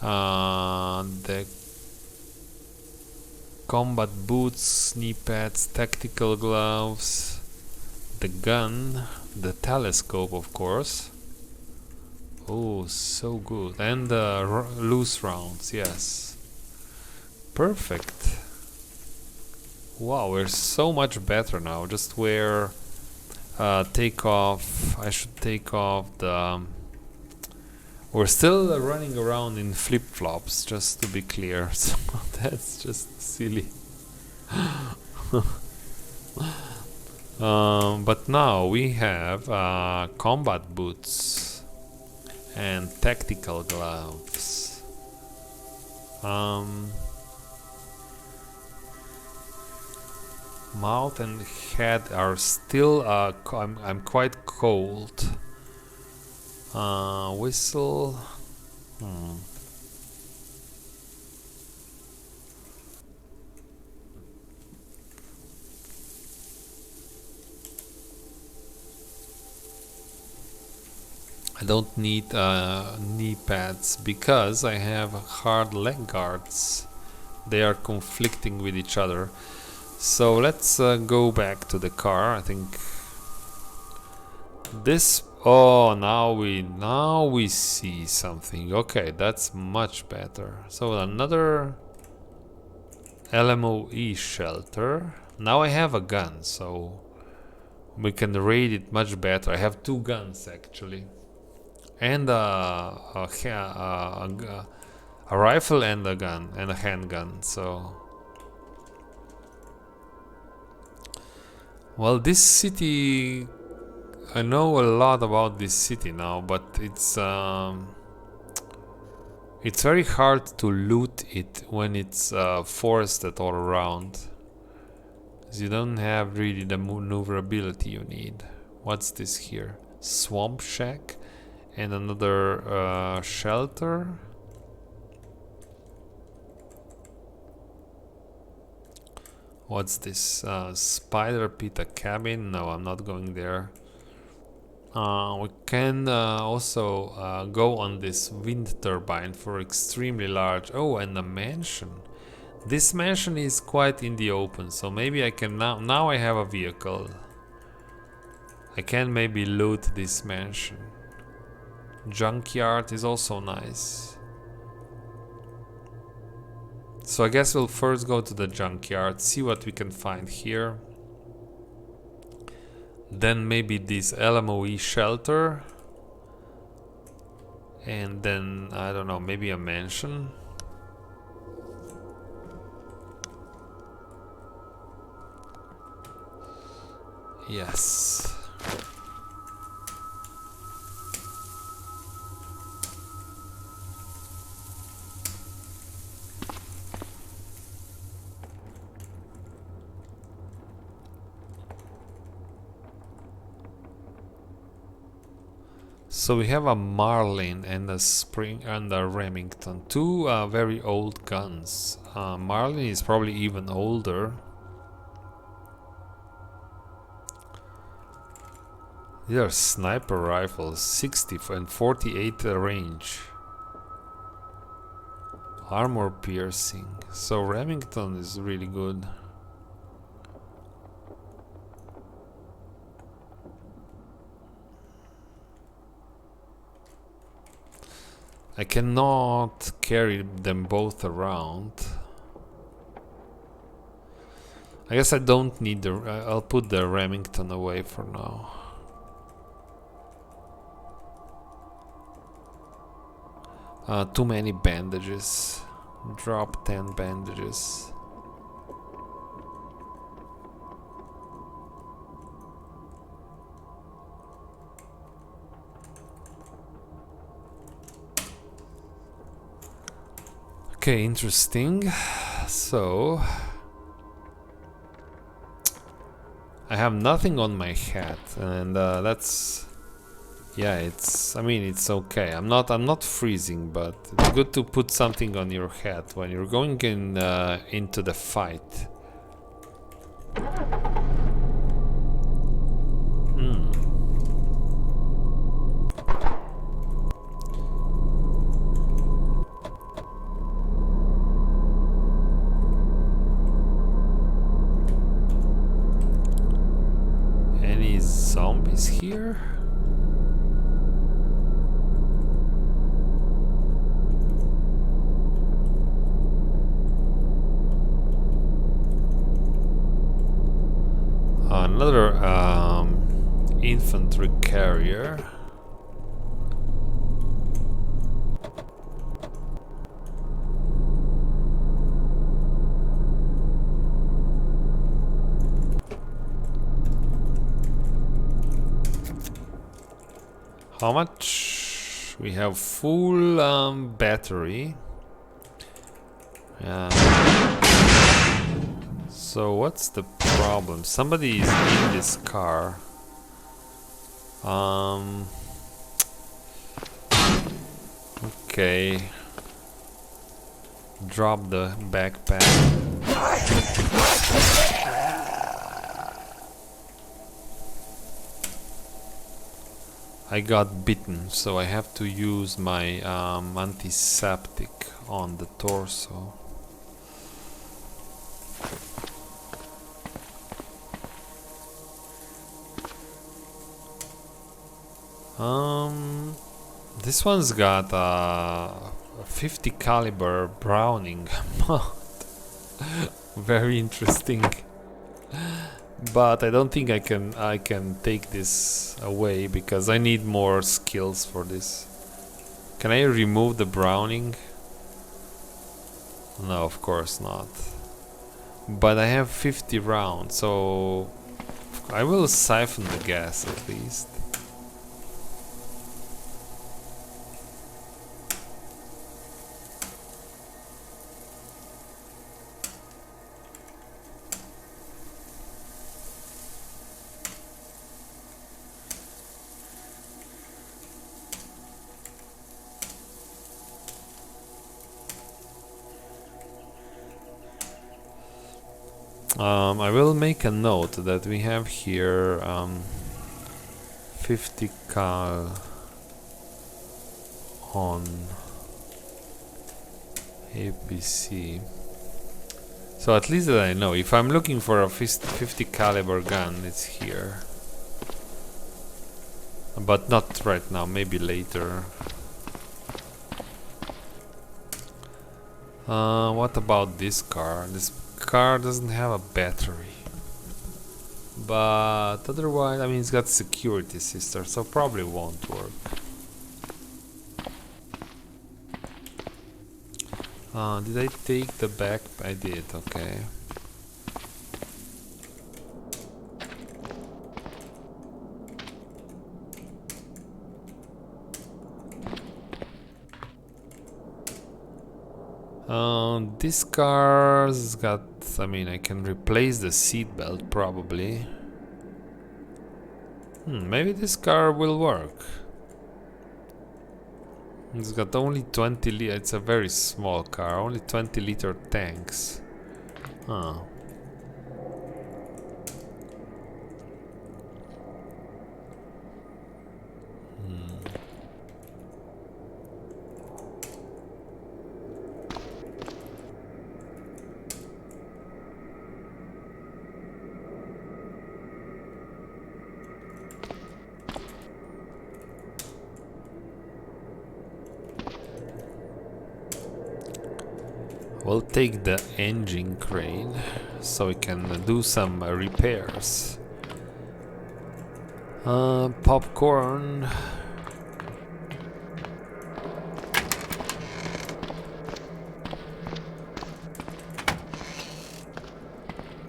The combat boots, knee pads, tactical gloves, the gun, the telescope, of course. Oh, so good. And the loose rounds, yes. Perfect. Wow, we're so much better now. Just wear, take off. I should take off the. We're still running around in flip-flops, just to be clear. So that's just silly. But now we have combat boots and tactical gloves. Mouth and head are still. I'm quite cold. Whistle. I don't need knee pads because I have hard leg guards. They are conflicting with each other. So let's go back to the car. I think this. Oh, now we see something. Okay, that's much better. So another LMOE shelter. Now I have a gun, so we can raid it much better. I have two guns actually, and a rifle and a gun and a handgun. So, well, this city. I know a lot about this city now, but it's very hard to loot it when it's forested all around. You don't have really the maneuverability you need. What's this here? Swamp shack and another shelter. What's this? Spider pit, a cabin? No, I'm not going there. We can also go on this wind turbine for extremely large. Oh, and a mansion. This mansion is quite in the open, so maybe I can now I have a vehicle. I can maybe loot this mansion. Junkyard is also nice. So I guess we'll first go to the junkyard, see what we can find here. Then maybe this LMOE shelter. And then, I don't know, maybe a mansion. Yes. So we have a Marlin and a Spring and a Remington, two very old guns. Marlin is probably even older. These are sniper rifles, 60 and 48 range. Armor piercing. So Remington is really good. I cannot carry them both around. I guess I don't need the... I'll put the Remington away for now. Too many bandages. Drop 10 bandages. Okay, interesting. So I have nothing on my hat, and that's, yeah, it's, I mean, it's okay. I'm not freezing, but it's good to put something on your hat when you're going into the fight. Zombies here? Another infantry carrier. How much? We have full battery. So what's the problem? Somebody is in this car. Okay. Drop the backpack. I got bitten, so I have to use my antiseptic on the torso. This one's got a 50 caliber Browning. Very interesting. But I don't think I can take this away because I need more skills for this. Can I remove the Browning? No, of course not. But I have 50 rounds, so I will siphon the gas at least. I will make a note that we have here 50 cal on APC. So at least that I know. If I'm looking for a 50 caliber gun, it's here. But not right now, maybe later. What about this car? This car doesn't have a battery, but otherwise, I mean, it's got security system, so probably won't work. Did I take the back? I did, okay. This car's got... I mean, I can replace the seatbelt probably. Maybe this car will work. It's got only 20 liters. It's a very small car. Only 20-liter tanks. Huh. We'll take the engine crane so we can do some repairs. Popcorn.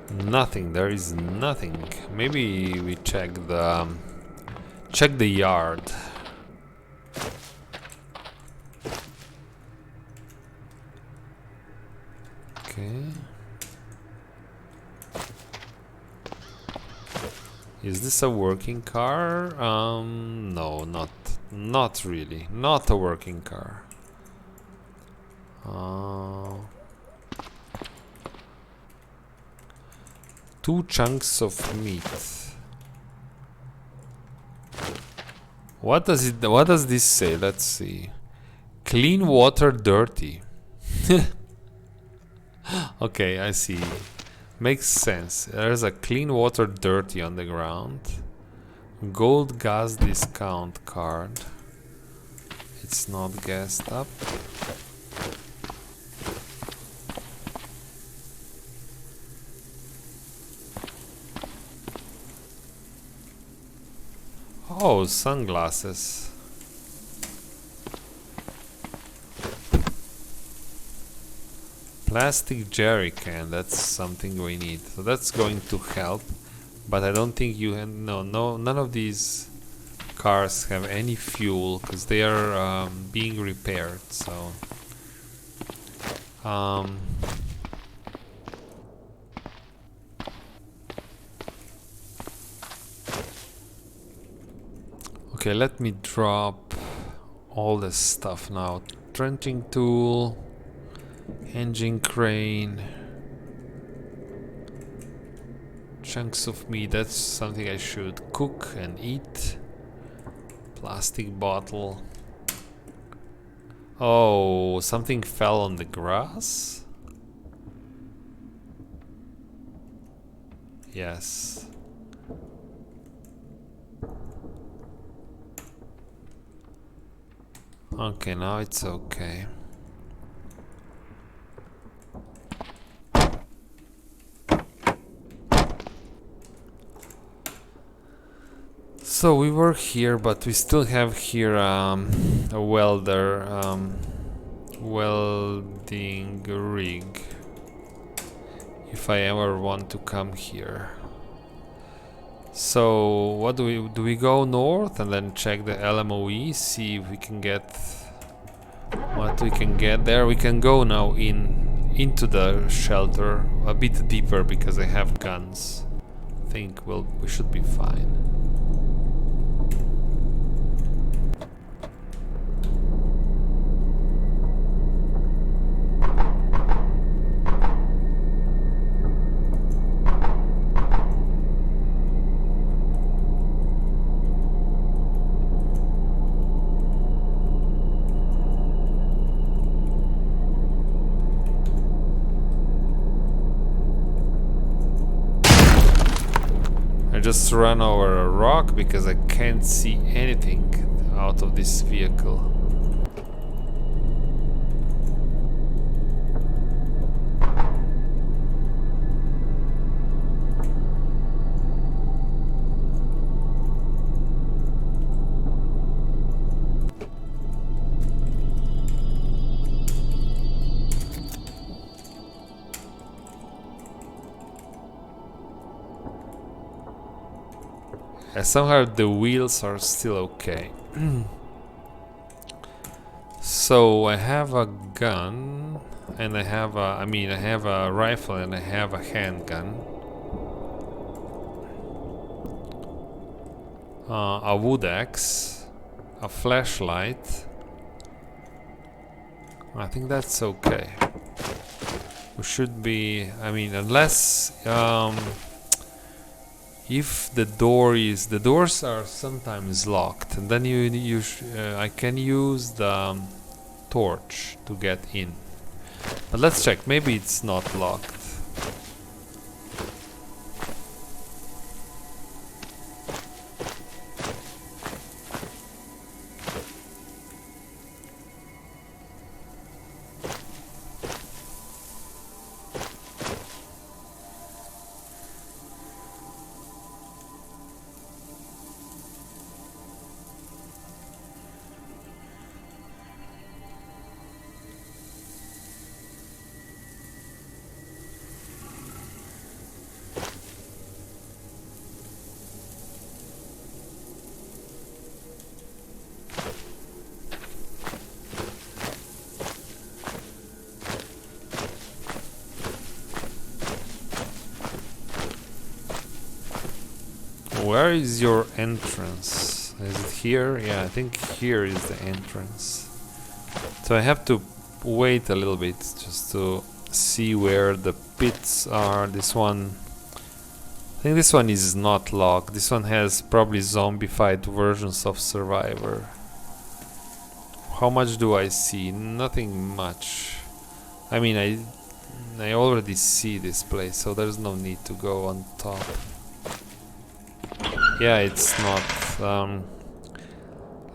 Nothing. There is nothing. Maybe we check the yard. Okay. Is this a working car? No, not really. Not a working car. Two chunks of meat. What does this say? Let's see. Clean water dirty. Okay, I see. Makes sense. There's a clean water dirty on the ground. Gold gas discount card. It's not gassed up. Oh, sunglasses. Plastic jerry can, that's something we need. So that's going to help, but I don't think you none of these cars have any fuel because they are being repaired. So okay, let me drop all this stuff now. Trenching tool. Engine crane. Chunks of meat, that's something I should cook and eat. Plastic bottle. Oh, something fell on the grass? Yes. Okay, now it's okay. So we were here, but we still have here a welder, welding rig. If I ever want to come here. So what do we go north and then check the LMOE, see if we can get what we can get there. We can go now into the shelter a bit deeper because I have guns. I think we should be fine. Just run over a rock because I can't see anything out of this vehicle. Somehow the wheels are still okay. So I have a gun. and I have a, I mean, I have a rifle and I have a handgun. A wood axe, a flashlight. I think that's okay. We should be, I mean, unless if the doors are sometimes locked, and then I can use the torch to get in. But let's check, maybe it's not locked. Where is your entrance? Is it here? Yeah, I think here is the entrance. So I have to wait a little bit just to see where the pits are. This one, I think this one is not locked. This one has probably zombified versions of Survivor. How much do I see? Nothing much. I mean, I already see this place, so there's no need to go on top. Yeah, it's not.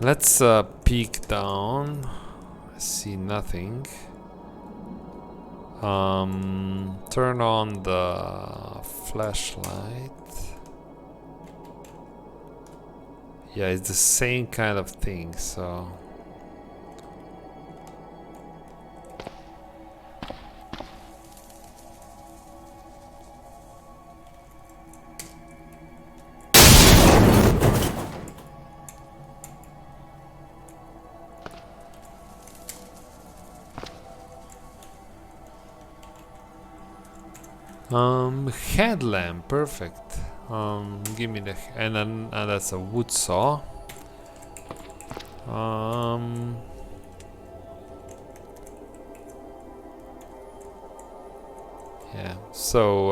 Let's peek down. I see nothing. Turn on the flashlight. Yeah, it's the same kind of thing, so. Headlamp, perfect. Give me the and then that's a wood saw. Yeah. So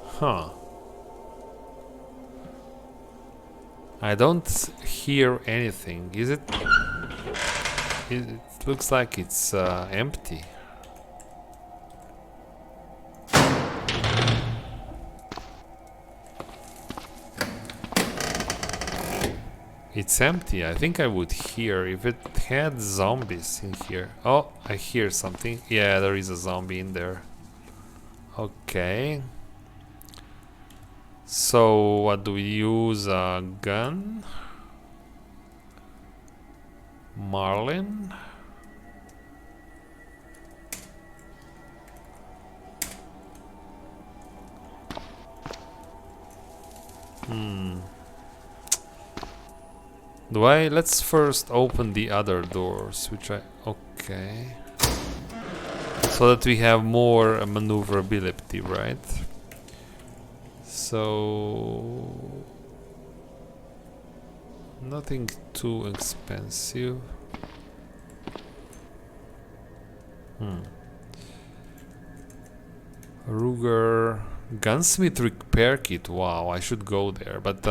huh. I don't hear anything. Is it? It looks like it's empty. It's empty. I think I would hear if it had zombies in here. Oh, I hear something. Yeah, there is a zombie in there. Okay. So, what do we use? A gun? Marlin? Let's first open the other doors, which okay. So that we have more maneuverability, right? So... nothing too expensive. Ruger... Gunsmith repair kit, wow, I should go there, but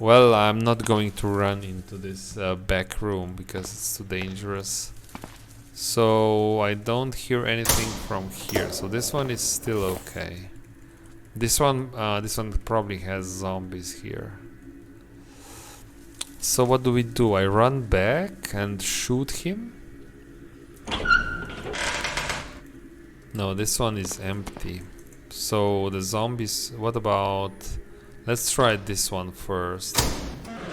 well, I'm not going to run into this back room because it's too dangerous. So I don't hear anything from here. So this one is still okay. This one probably has zombies here. So what do we do? I run back and shoot him? No, this one is empty. So the zombies, what about... Let's try this one first.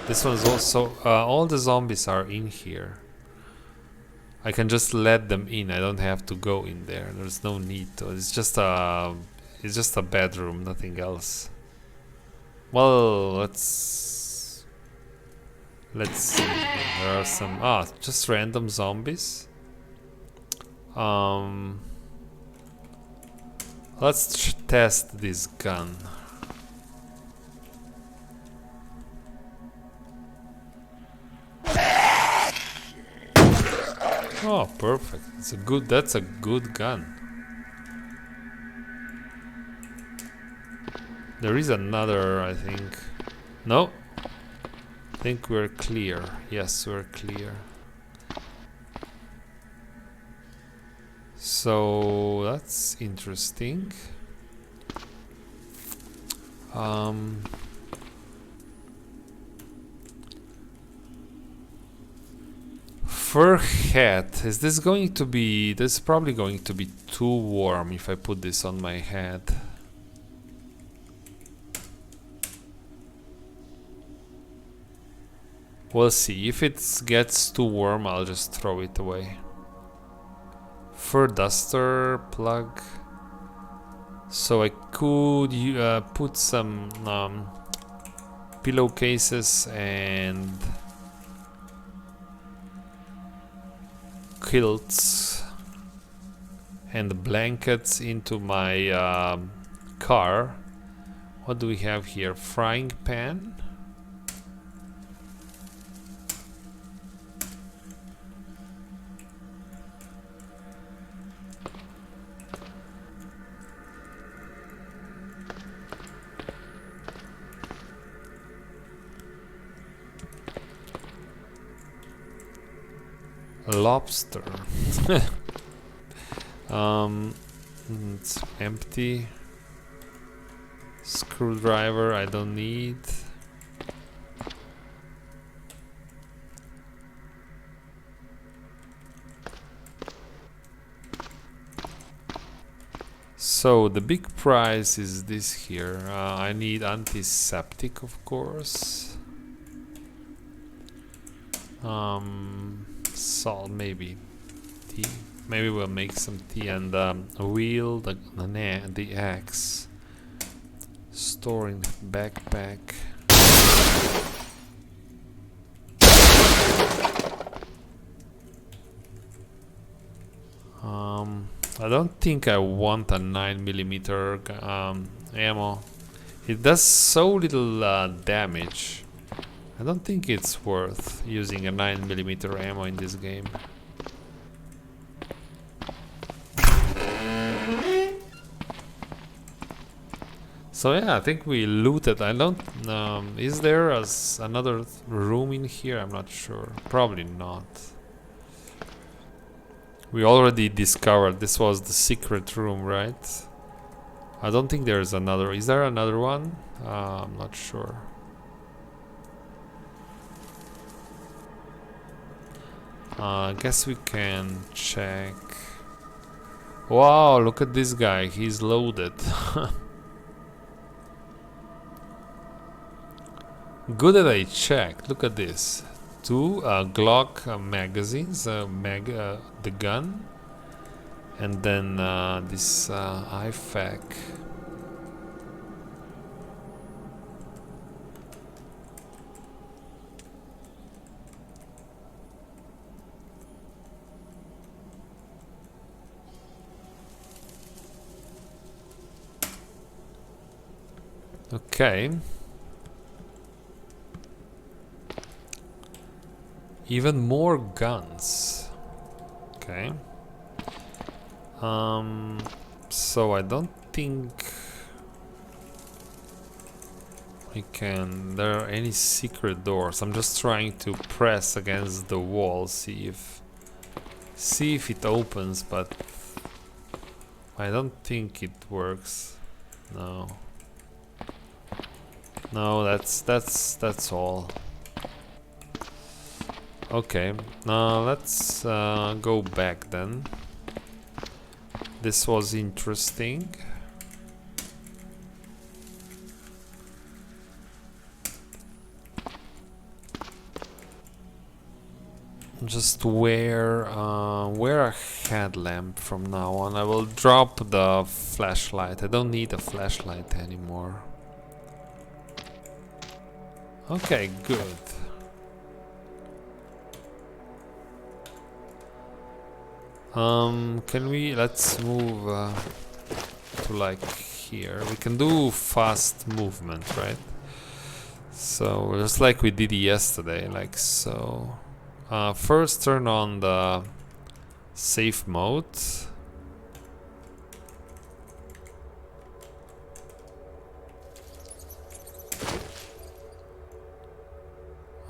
This one's also... all the zombies are in here. I can just let them in. I don't have to go in there. There's no need to. It's just a bedroom, nothing else. Well, let's Let's see. There are some just random zombies. Let's test this gun. Oh, perfect. That's a good gun. There is another, I think. No. I think we're clear. Yes, we're clear. So that's interesting. Fur hat. Is this going to be... This is probably going to be too warm if I put this on my head. We'll see. If it gets too warm, I'll just throw it away. Fur duster plug. So I could put some pillowcases and quilts and blankets into my car. What do we have here? Frying pan. Lobster. It's empty. Screwdriver I don't need. So the big prize is this here. I need antiseptic, of course. Salt, maybe. Tea. Maybe we'll make some tea and a wheel, the axe. Store in the backpack. I don't think I want a 9mm ammo. It does so little damage. I don't think it's worth using a 9mm ammo in this game. So yeah, I think we looted. I don't... is there another room in here? I'm not sure. Probably not. We already discovered this was the secret room, right? I don't think there's another. Is there another one? I'm not sure. I guess we can check. Wow, look at this guy. He's loaded. Good that I checked. Look at this. 2 Glock magazines, the gun, and then this IFAK. Okay. Even more guns. Okay. So I don't think we can... There are any secret doors. I'm just trying to press against the wall, see if it opens, but I don't think it works. No. No, that's all. Okay, let's go back then. This was interesting. Just wear a headlamp from now on. I will drop the flashlight. I don't need a flashlight anymore. Okay, good. Can we, let's move to like here. We can do fast movement, right? So just like we did yesterday, like so. First turn on the safe mode.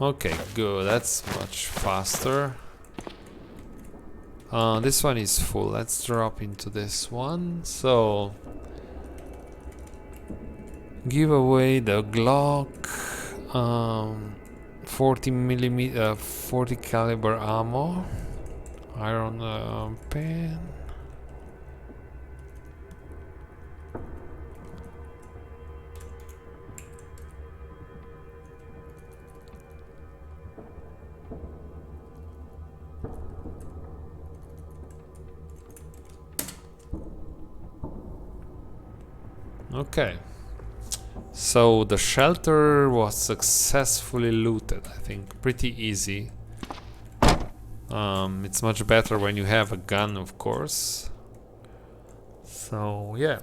Okay, good, that's much faster. This one is full. Let's drop into this one. So give away the Glock, 40 caliber ammo, iron pen. Okay, so the shelter was successfully looted. I think pretty easy. It's much better when you have a gun, of course. So yeah.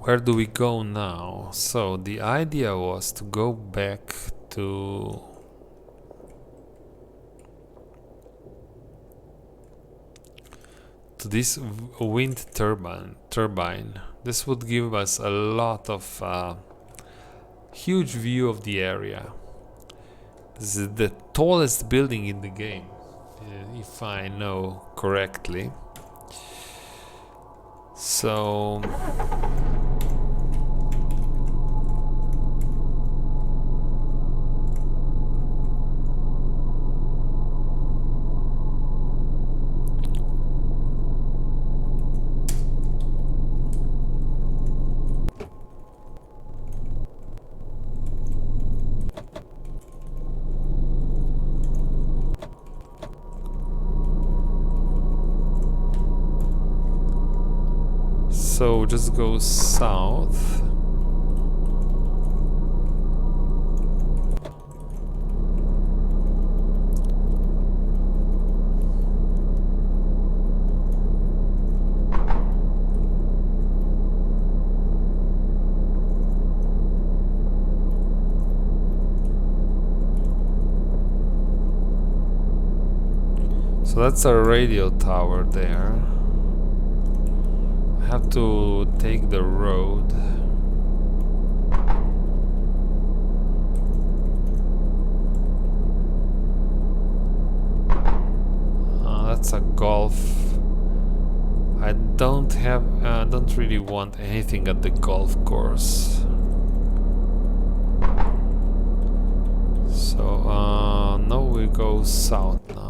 Where do we go now? So the idea was to go back to this wind turbine. This would give us a lot of huge view of the area. This is the tallest building in the game, if I know correctly. So just go south. So that's a radio tower there. I have to take the road. That's a golf. I don't really want anything at the golf course. So now we go south now.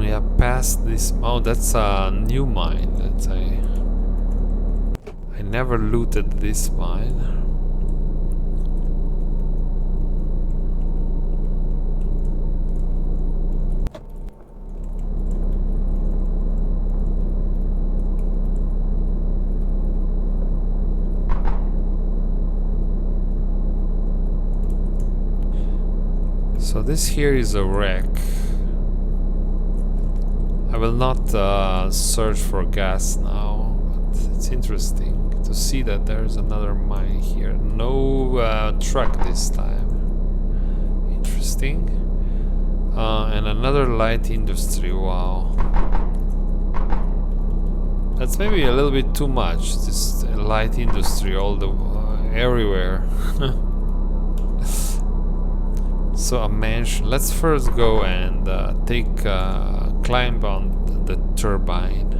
Yeah, past this. Oh, that's a new mine. That's I never looted this mine. So this here is a wreck. I will not search for gas now, but it's interesting to see that there's another mine here. No truck this time. Interesting. And another light industry, wow. That's maybe a little bit too much, this light industry all the everywhere. So a mansion. Let's first go and climb on the turbine.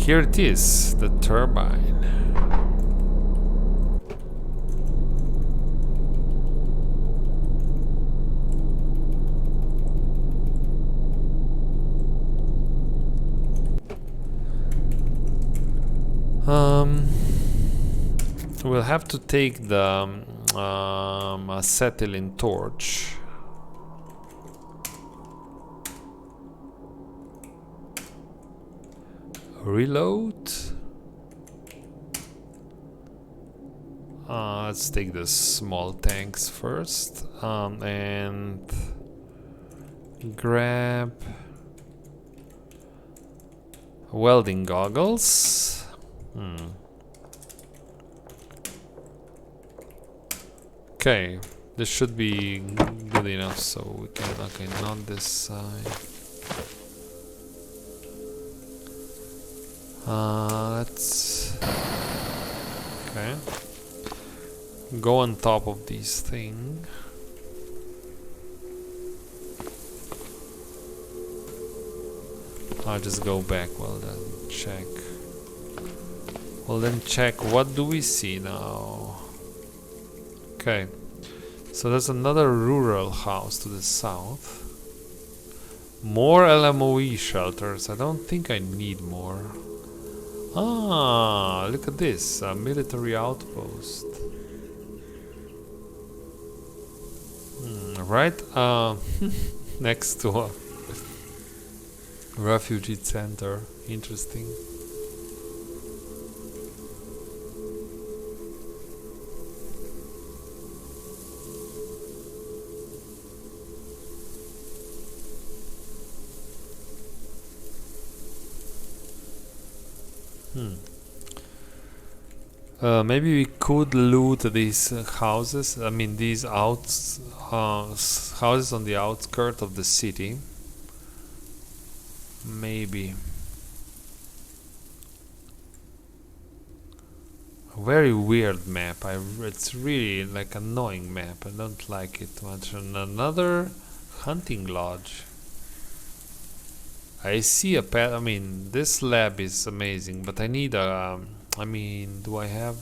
here it is, the turbine. We'll have to take the acetylene torch. Reload. Let's take the small tanks first, and grab welding goggles. Okay, this should be good enough, so we can, okay, not this side. Let's, okay, go on top of these things. I'll just go back, well then check. Well then check, what do we see now? Okay, so there's another rural house to the south. More LMOE shelters, I don't think I need more. Ah, look at this, a military outpost. Right next to a refugee center. Interesting. Maybe we could loot these houses. I mean, these houses on the outskirts of the city. Maybe. A very weird map. It's really like annoying map. I don't like it much. And another hunting lodge. I see a pet. I mean, this lab is amazing, but I need a. I mean, do I have?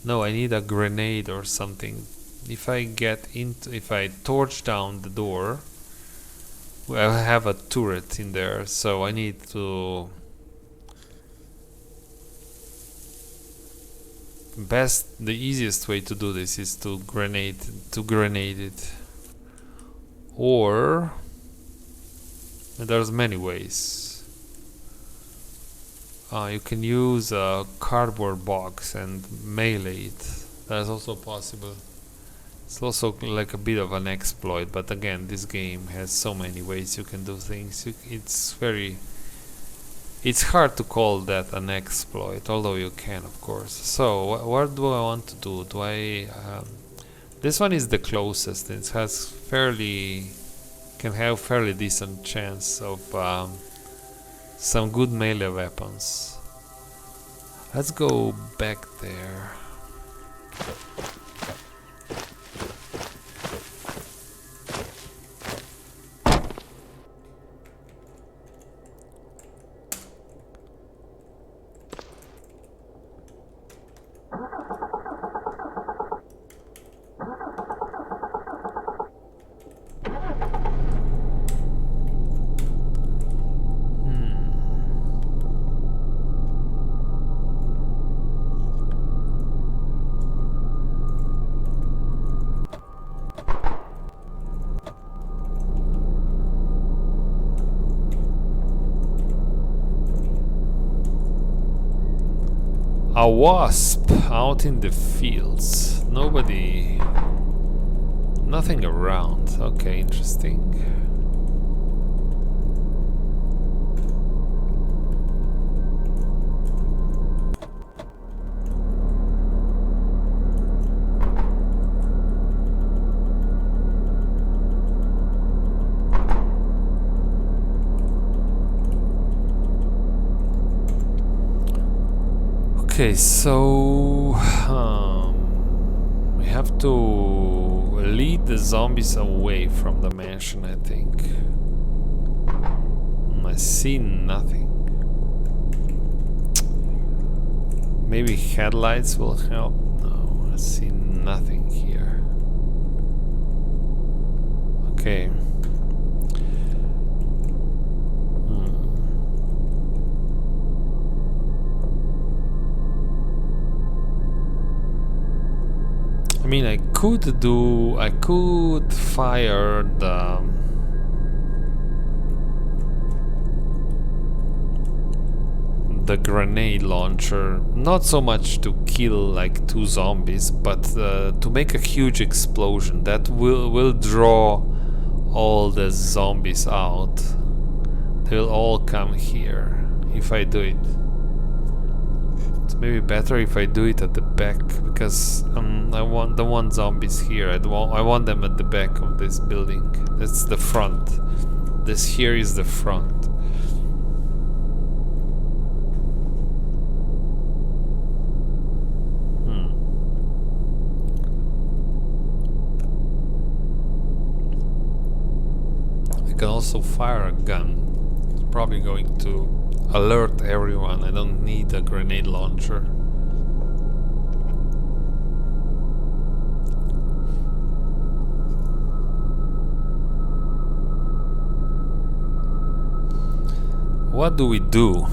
No, I need a grenade or something. If I torch down the door, well, I have a turret in there, so I need to. The easiest way to do this is to grenade it, or there's many ways. You can use a cardboard box and melee it. That's also possible. It's also like a bit of an exploit, but again, this game has so many ways you can do things. It's hard to call that an exploit, although you can, of course. So what do I want to do? This one is the closest. It has can have fairly decent chance of some good melee weapons. Let's go back there. A wasp out in the fields. Nothing around. Okay, interesting. Okay, so we have to lead the zombies away from the mansion, I think. I see nothing. Maybe headlights will help. No, I see nothing here. Okay. I mean, I could fire the grenade launcher, not so much to kill like 2 zombies, but to make a huge explosion that will draw all the zombies out. They'll all come here if I do it. It's maybe better if I do it at the back, because don't want zombies here. I want them at the back of this building. That's the front. This here is the front. I can also fire a gun. It's probably going to alert everyone. I don't need a grenade launcher. What do we do?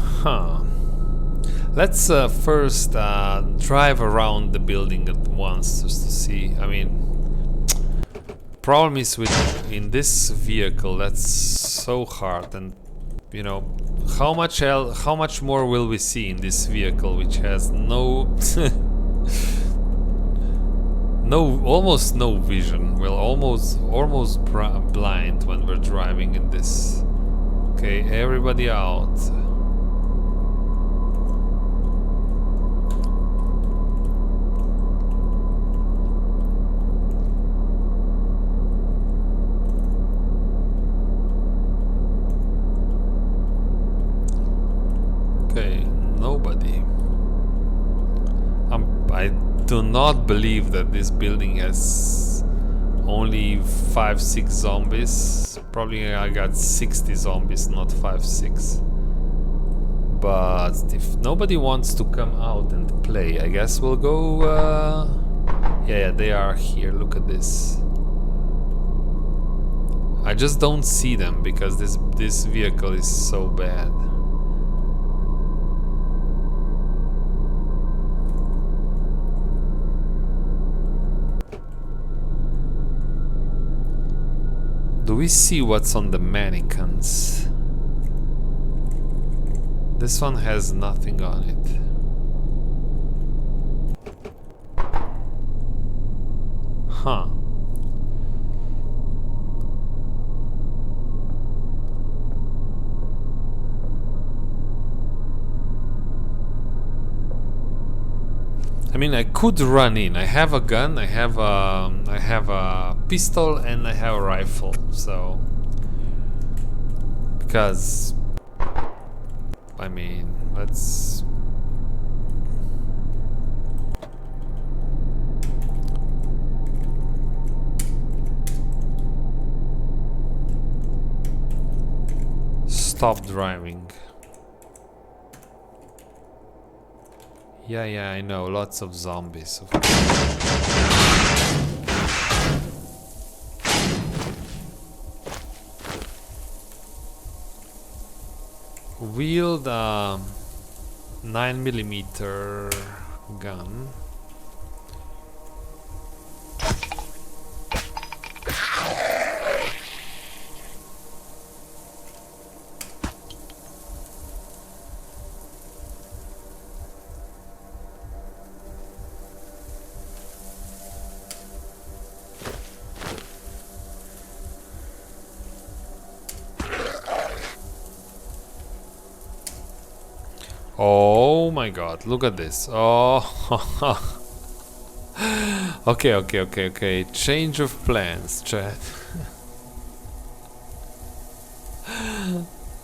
Let's first drive around the building at once just to see. I mean, problem is in this vehicle that's so hard, and you know, how much more will we see in this vehicle which has no almost no vision. We're almost blind when we're driving in this. Okay, everybody out. Okay, nobody. I do not believe that this building has only 5-6 zombies. Probably I got 60 zombies, not 5-6. But if nobody wants to come out and play, I guess we'll go. Yeah, they are here. Look at this. I just don't see them because this vehicle is so bad. Do we see what's on the mannequins? This one has nothing on it. Huh. I mean, I could run in. I have a gun, I have a pistol, and I have a rifle. So, because I mean, let's. Stop driving. Yeah, I know. Lots of zombies. Wield a 9mm gun. Oh my god, look at this. Oh. Okay. Change of plans, chat.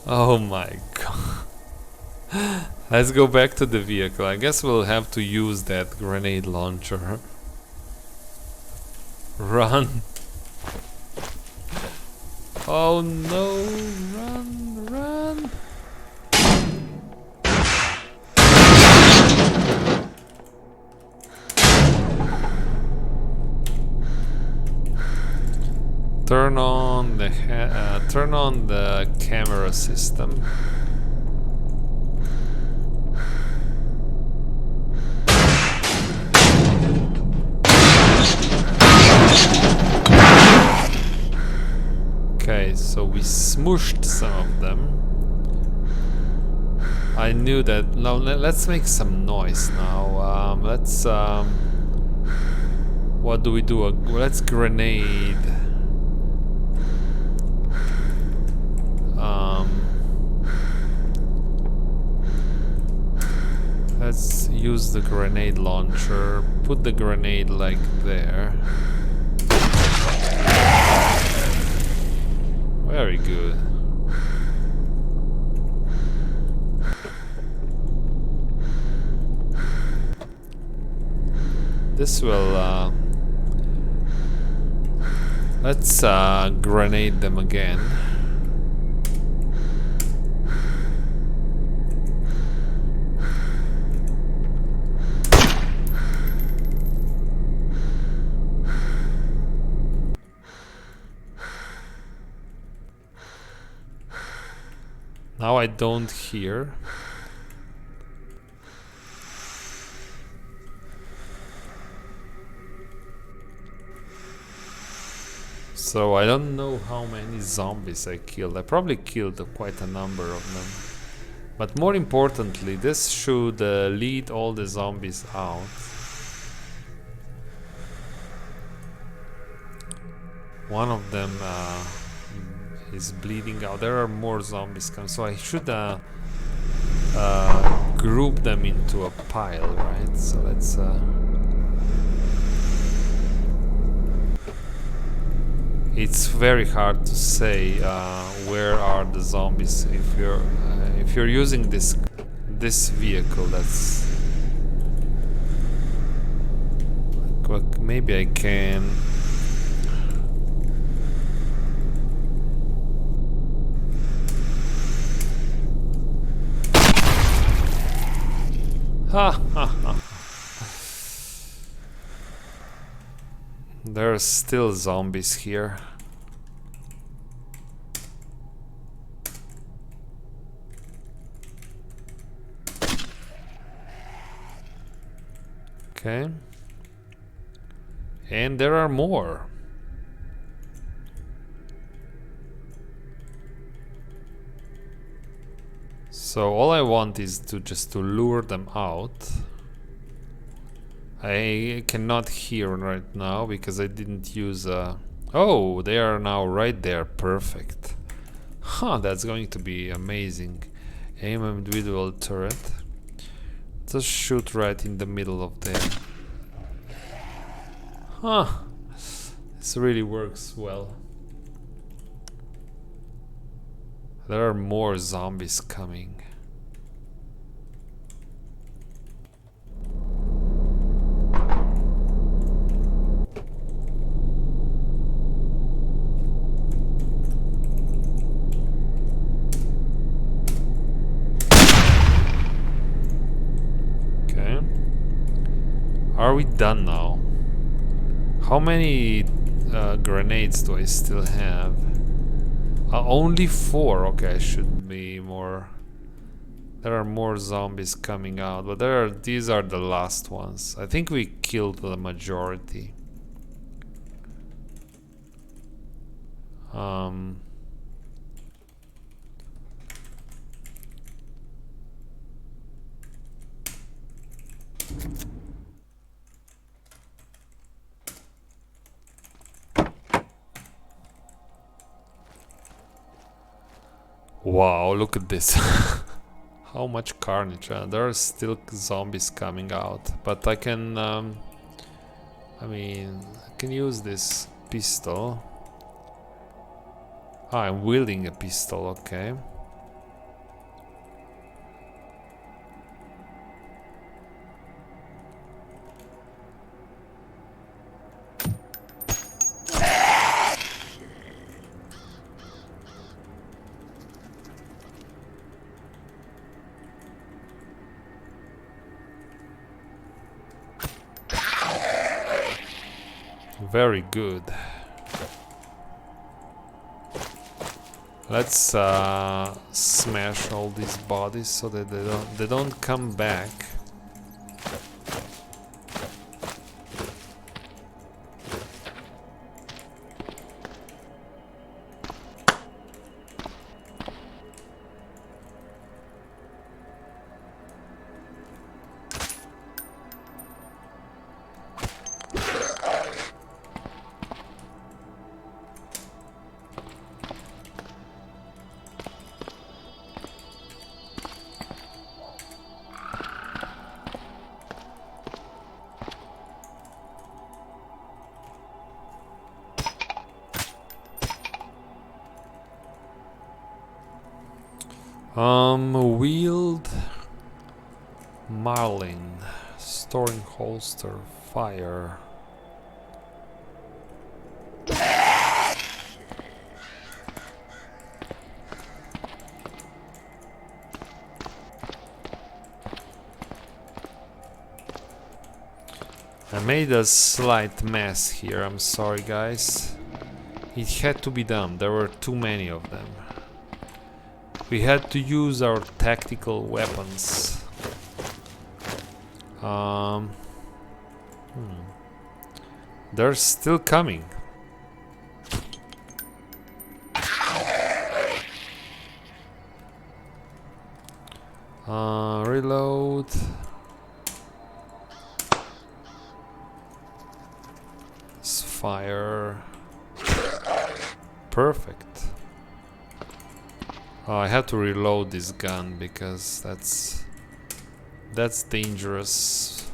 Oh my god. Let's go back to the vehicle. I guess we'll have to use that grenade launcher. Run. Oh no, run. Turn on the camera system. Okay, so we smooshed some of them. I knew that. Now let's make some noise now. What do we do? Let's grenade. Let's use the grenade launcher. Put the grenade like there. Very good. This will let's grenade them again. Now I don't hear. So I don't know how many zombies I killed. I probably killed quite a number of them. But more importantly, this should lead all the zombies out. One of them is bleeding out. There are more zombies coming, so I should group them into a pile, right? So let's it's very hard to say where are the zombies if you're using this vehicle. That's like, maybe I can. Ha ha ha. There are still zombies here. Okay. And there are more. So all I want is just to lure them out. I cannot hear right now because I didn't use a... Oh, they are now right there. Perfect. Huh, that's going to be amazing. Aim individual turret. Just shoot right in the middle of there. Huh. This really works well. There are more zombies coming. Are we done now? How many grenades do I still have? Only 4. Okay, I should be more. There are more zombies coming out, but these are the last ones. I think we killed the majority. Wow, look at this. How much carnage. There are still zombies coming out, but I can I mean, I can use this pistol. Ah, I'm wielding a pistol, okay. Very good. Let's smash all these bodies so that they don't come back. Wield Marlin, storing holster, fire. I made a slight mess here, I'm sorry guys. It had to be done, there were too many of them. We had to use our tactical weapons. They're still coming. Reload. Fire. Perfect. I have to reload this gun because that's dangerous.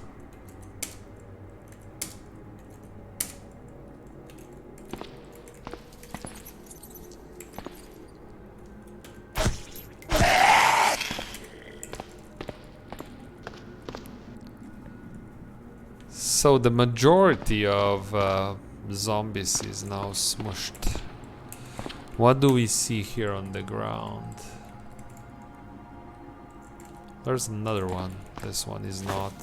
So the majority of zombies is now smushed. What do we see here on the ground? There's another one. This one is not.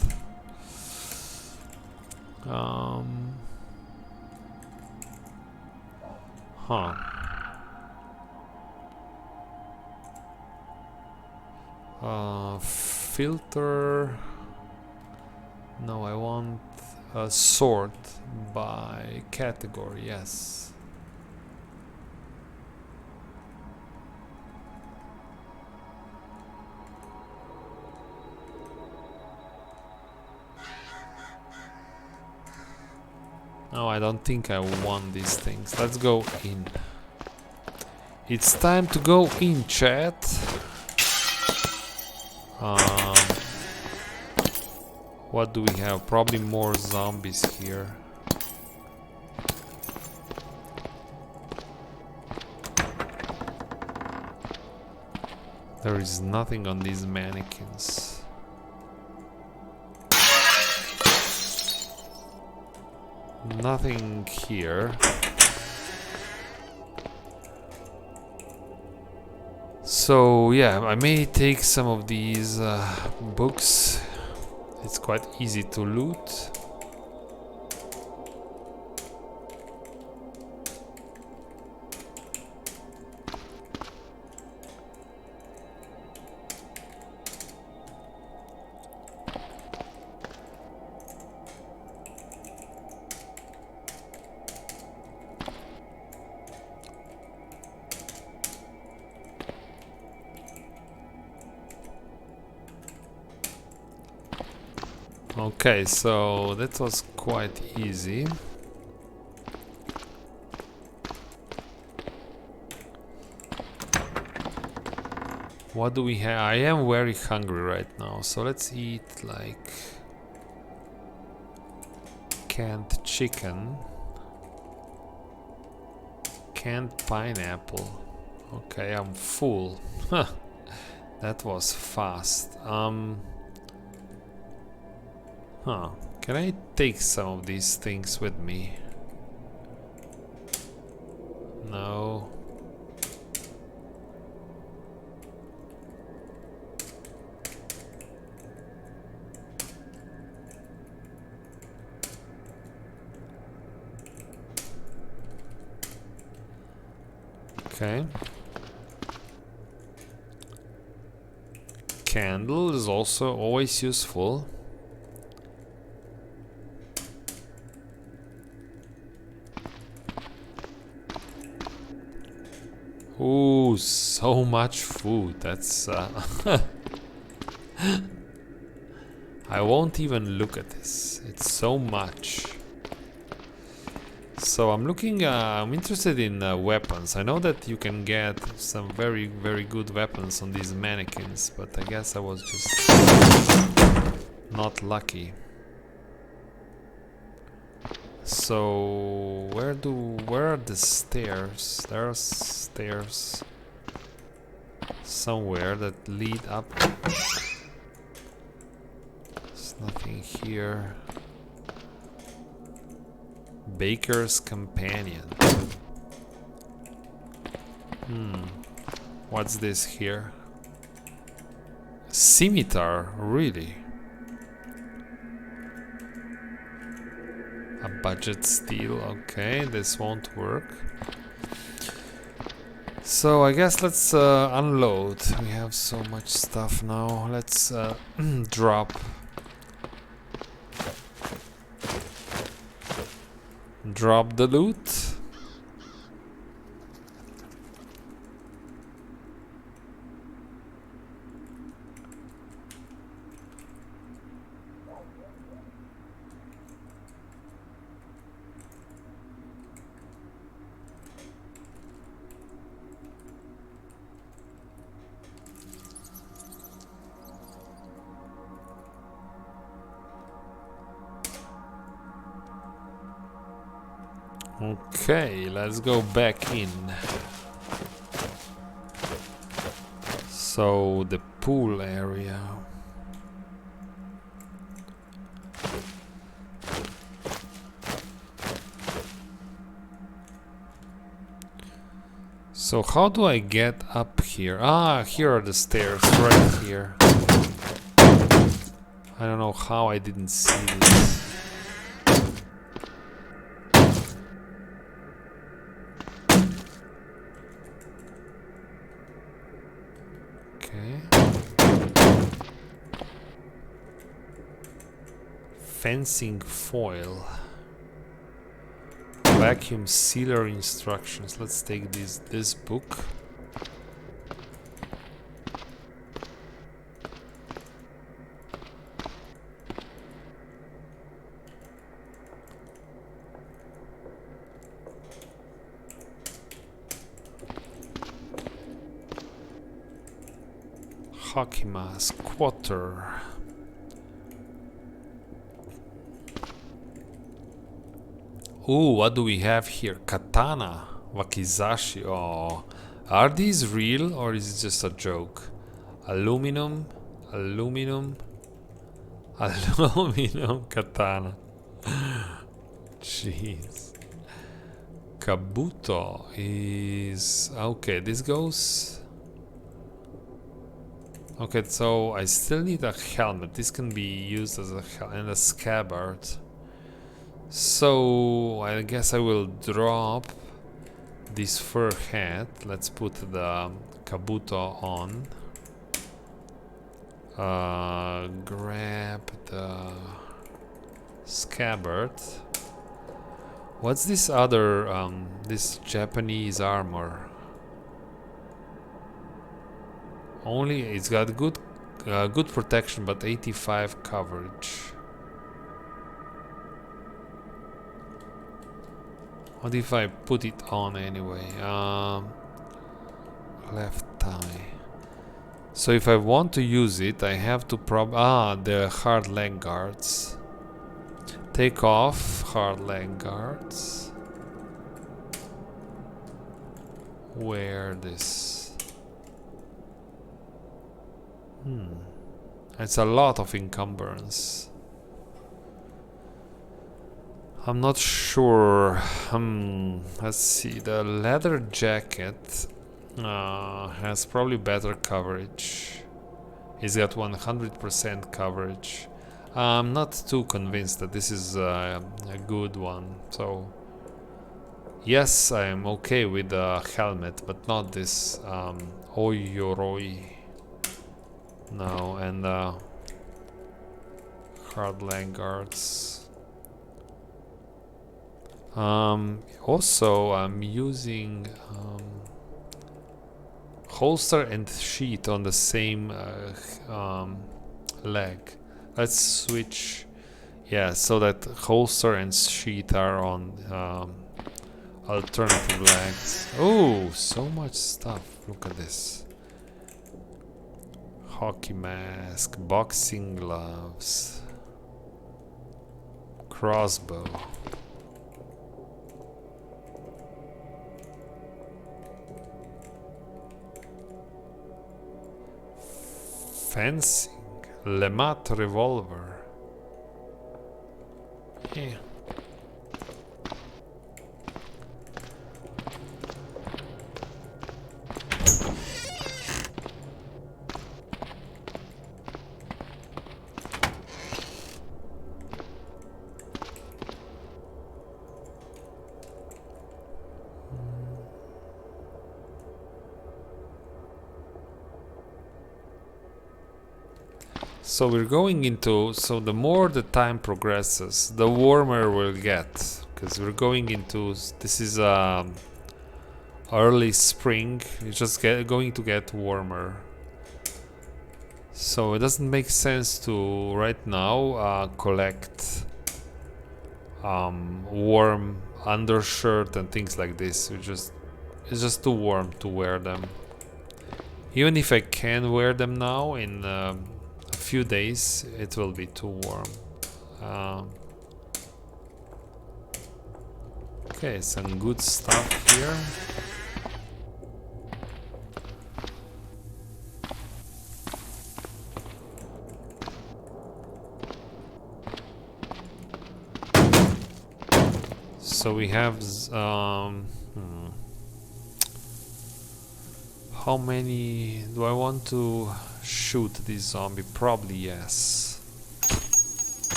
Filter. No, I want sort by category. Yes. No, I don't think I want these things. Let's go in. It's time to go in, chat. What do we have? Probably more zombies here. There is nothing on these mannequins. Nothing here. So yeah, I may take some of these books. It's quite easy to loot. Okay, so that was quite easy. What do we have? I am very hungry right now, so let's eat like canned chicken, canned pineapple. Okay, I'm full. That was fast. Can I take some of these things with me? No. Okay. candle is also always useful. Ooh, so much food. That's I won't even look at this. It's so much. So I'm looking, I'm interested in weapons. I know that you can get some very, very good weapons on these mannequins, but I guess I was just not lucky. So where are the stairs? There are stairs somewhere that lead up. There's nothing here. Baker's Companion. What's this here? Scimitar, really? A budget steel, okay, this won't work. So I guess let's unload. We have so much stuff now. Let's drop. Drop the loot. Okay, let's go back in. So the pool area. So how do I get up here? Ah, here are the stairs, right here. I don't know how I didn't see this. Fencing foil. Vacuum sealer instructions. Let's take this book. Hockey mask, quarter. Ooh, what do we have here? Katana, wakizashi. Oh, are these real or is it just a joke? Aluminum, aluminum, aluminum katana. Jeez. Kabuto is okay. This goes. Okay, so I still need a helmet. This can be used as a scabbard. So I guess I will drop this fur hat. Let's put the kabuto on. Grab the scabbard. What's this other this Japanese armor? Only it's got good protection, but 85 coverage. What if I put it on anyway? Left thigh. So if I want to use it, I have to the hard leg guards. Take off hard leg guards. Wear this. It's a lot of encumbrance. I'm not sure. Let's see. The leather jacket has probably better coverage. It's got 100% coverage. I'm not too convinced that this is a good one. So yes, I am okay with the helmet, but not this Oyoroi. No, and hard leg guards. Also, I'm using holster and sheath on the same leg. Let's switch. Yeah, so that holster and sheath are on alternative legs. Oh, so much stuff. Look at this. Hockey mask, boxing gloves, crossbow. Fencing, Lemat revolver. Yeah. So we're going into, so the more the time progresses, the warmer we'll get, because we're going into, this is early spring, it's just going to get warmer. So it doesn't make sense to right now collect warm undershirt and things like this. It's just too warm to wear them. Even if I can wear them now, in a few days it will be too warm. Okay, some good stuff here. So we have how many do I want to shoot this zombie? Probably yes.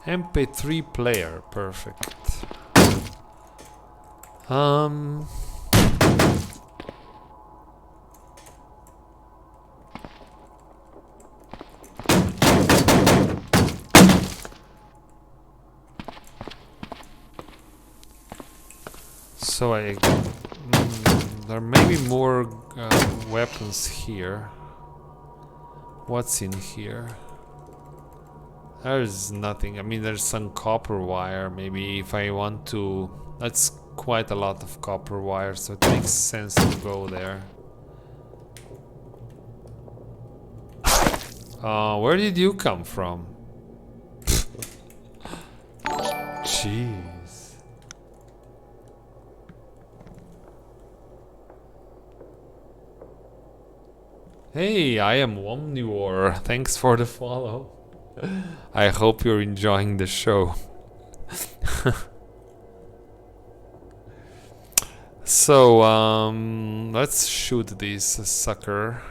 MP3 player, perfect. So there may be more weapons here. What's in here? There's nothing. I mean, there's some copper wire. Maybe if I want to... That's quite a lot of copper wire, so it makes sense to go there. Where did you come from? Jeez. Hey, I am Omnivore. Thanks for the follow. I hope you're enjoying the show. So, let's shoot this sucker.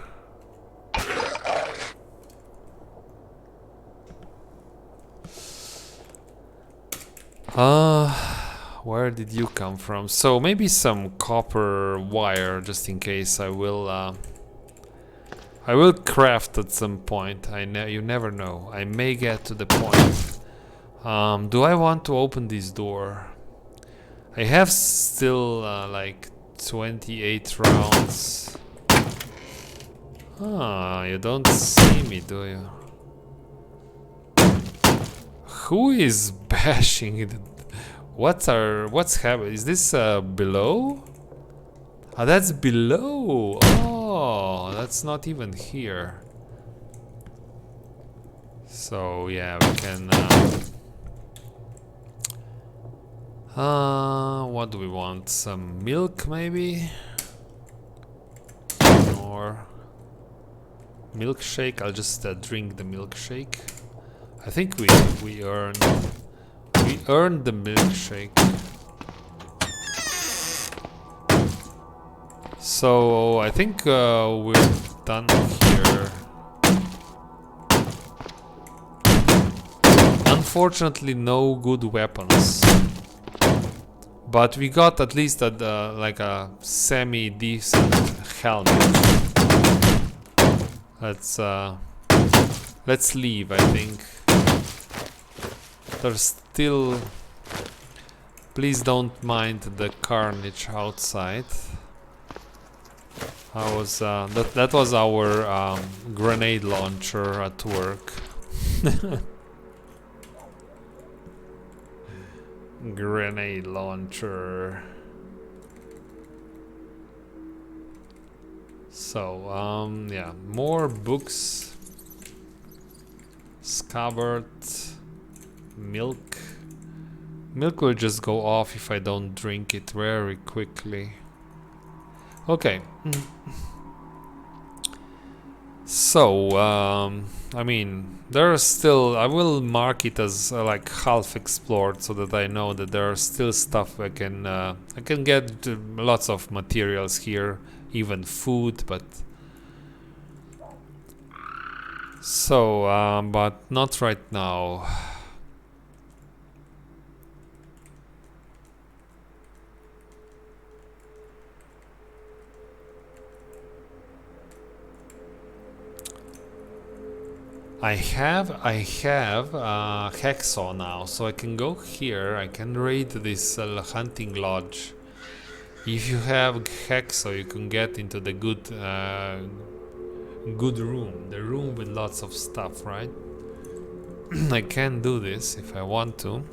Where did you come from? So maybe some copper wire, just in case. I will craft at some point. You never know. I may get to the point. Do I want to open this door? I have still like 28 rounds. You don't see me, do you? Who is bashing it? What's happening? Is this below? Ah, that's below. Oh, that's not even here. So yeah, we can. What do we want? Some milk, maybe, or Milkshake. I'll just drink the milkshake. I think we earned the milkshake. So I think we're done here. Unfortunately, no good weapons, but we got at least like a semi-decent helmet. Let's leave. I think there's still. Please don't mind the carnage outside. That was our grenade launcher at work. Grenade launcher. So yeah, more books. Scabbard. Milk. Milk will just go off if I don't drink it very quickly. Okay. So I mean, there's still. I will mark it as like half explored, so that I know that there are still stuff I can get lots of materials here, even food, but so but not right now. I have Hexaw now, so I can go here. I can raid this hunting lodge. If you have Hexaw, you can get into the good room, the room with lots of stuff, right? I can do this if I want to.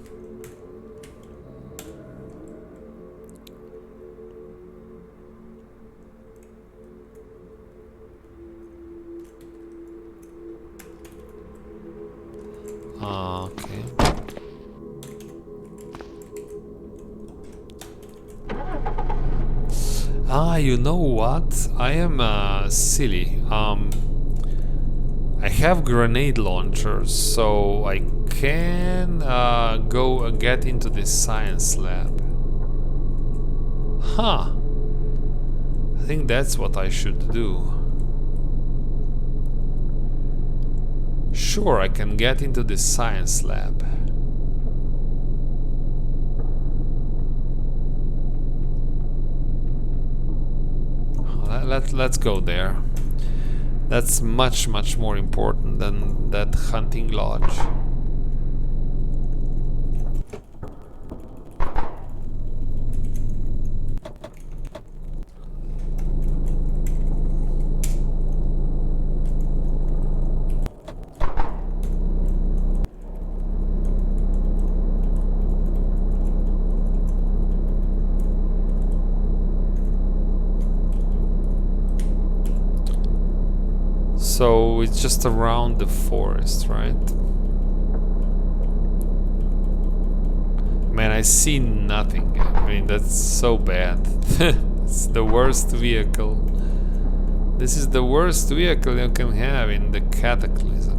Okay. You know what? I am silly. I have grenade launchers, so I can go get into this science lab. Huh. I think that's what I should do. Sure, I can get into this science lab. Let's go there. That's much more important than that hunting lodge. So it's just around the forest, right? Man, I see nothing. I mean, that's so bad. It's the worst vehicle. This is the worst vehicle you can have in the Cataclysm.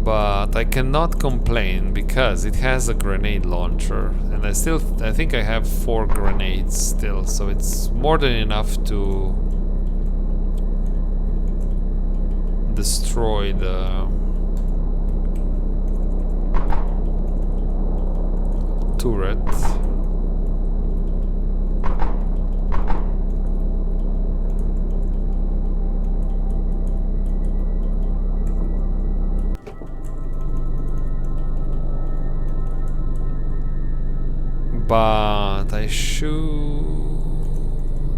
But I cannot complain because it has a grenade launcher, and I think I have 4 grenades still, so it's more than enough to destroy the turret. But I should...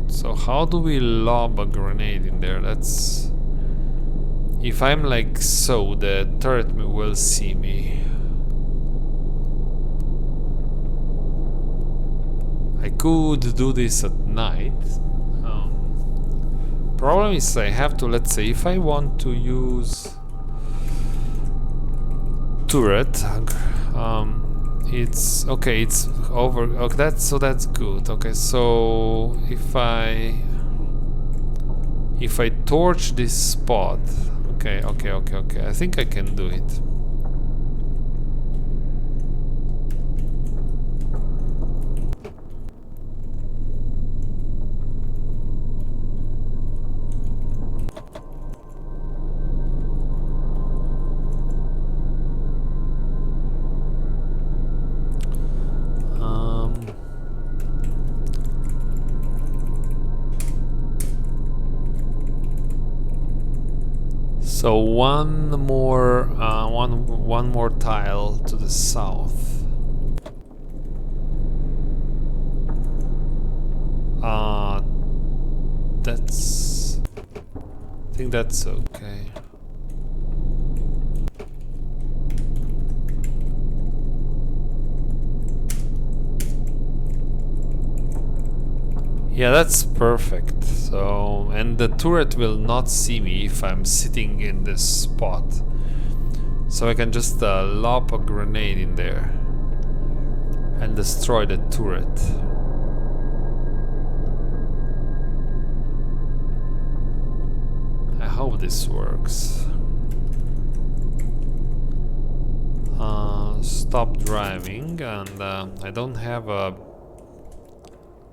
So how do we lob a grenade in there? That's... If I'm like so, the turret will see me. I could do this at night. Problem is I have to, let's say, if I want to use turret, it's okay. It's over. Okay, that's good. Okay, so if I If I torch this spot... Okay. I think I can do it. So one more tile to the south. That's... I think that's okay. Yeah, that's perfect. So, and the turret will not see me if I'm sitting in this spot. So I can just lob a grenade in there and destroy the turret. I hope this works. Stop driving, and I don't have a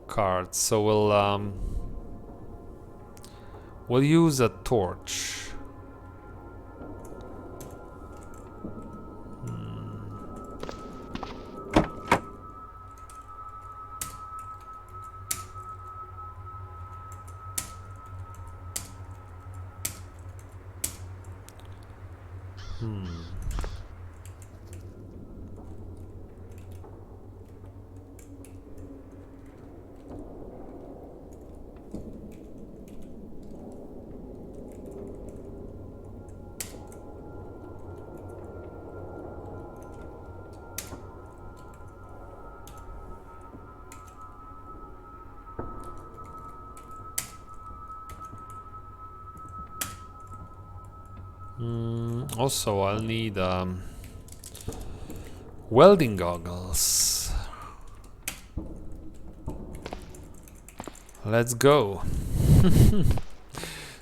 card, so we'll use a torch. Also, I'll need welding goggles. Let's go.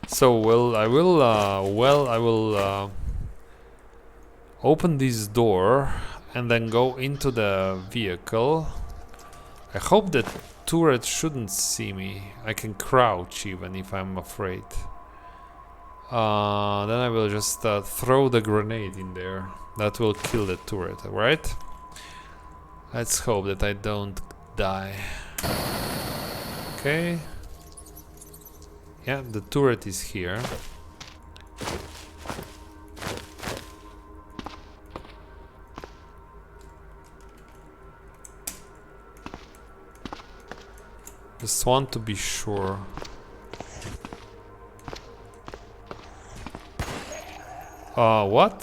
So, I will open this door and then go into the vehicle. I hope the turret shouldn't see me. I can crouch even if I'm afraid. Then I will just throw the grenade in there. That will kill the turret, right? Let's hope that I don't die. Okay. Yeah, the turret is here. Just want to be sure. What?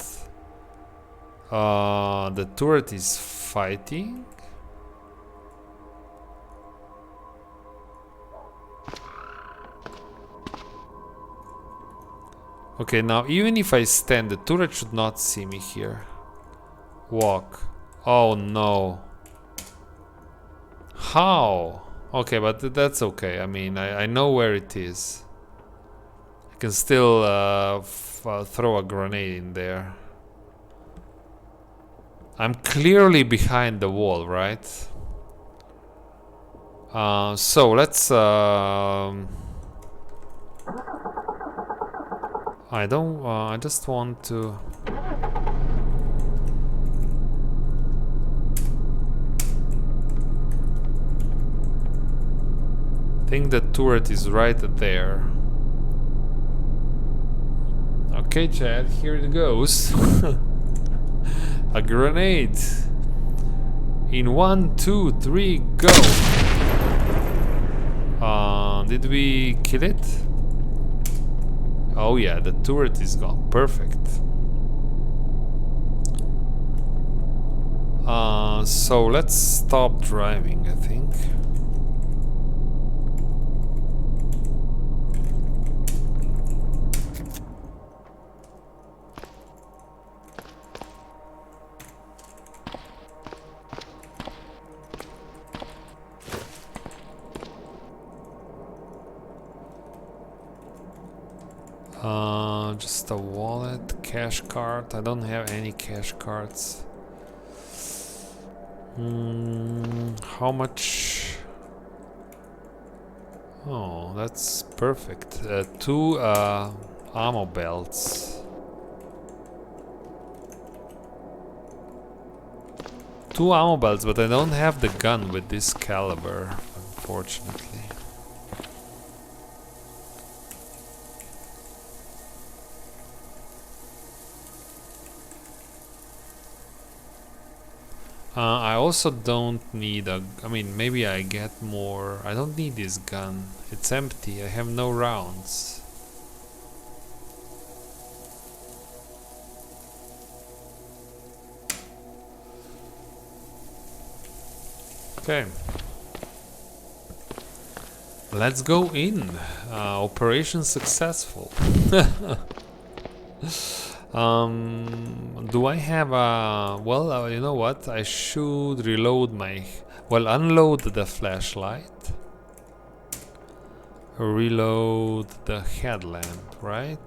The turret is fighting? Okay, now even if I stand, the turret should not see me here. Walk. Oh no. How? Okay, but that's okay. I mean, I know where it is. I can still throw a grenade in there. I'm clearly behind the wall, right? So let's... I don't... I just want to... I think the turret is right there. Okay, Chad, here it goes. A grenade. In 1, 2, 3, go. Did we kill it? Oh yeah, the turret is gone. Perfect. So let's stop driving, I think. Just a wallet, cash card. I don't have any cash cards. How much? Oh, that's perfect. Two ammo belts. Two ammo belts, but I don't have the gun with this caliber, unfortunately. I also don't need a... I mean, maybe I get more... I don't need this gun. It's empty. I have no rounds. Okay. Let's go in. Operation successful. Do I have a... Well, you know what? I should reload my... Well, unload the flashlight. Reload the headlamp, right?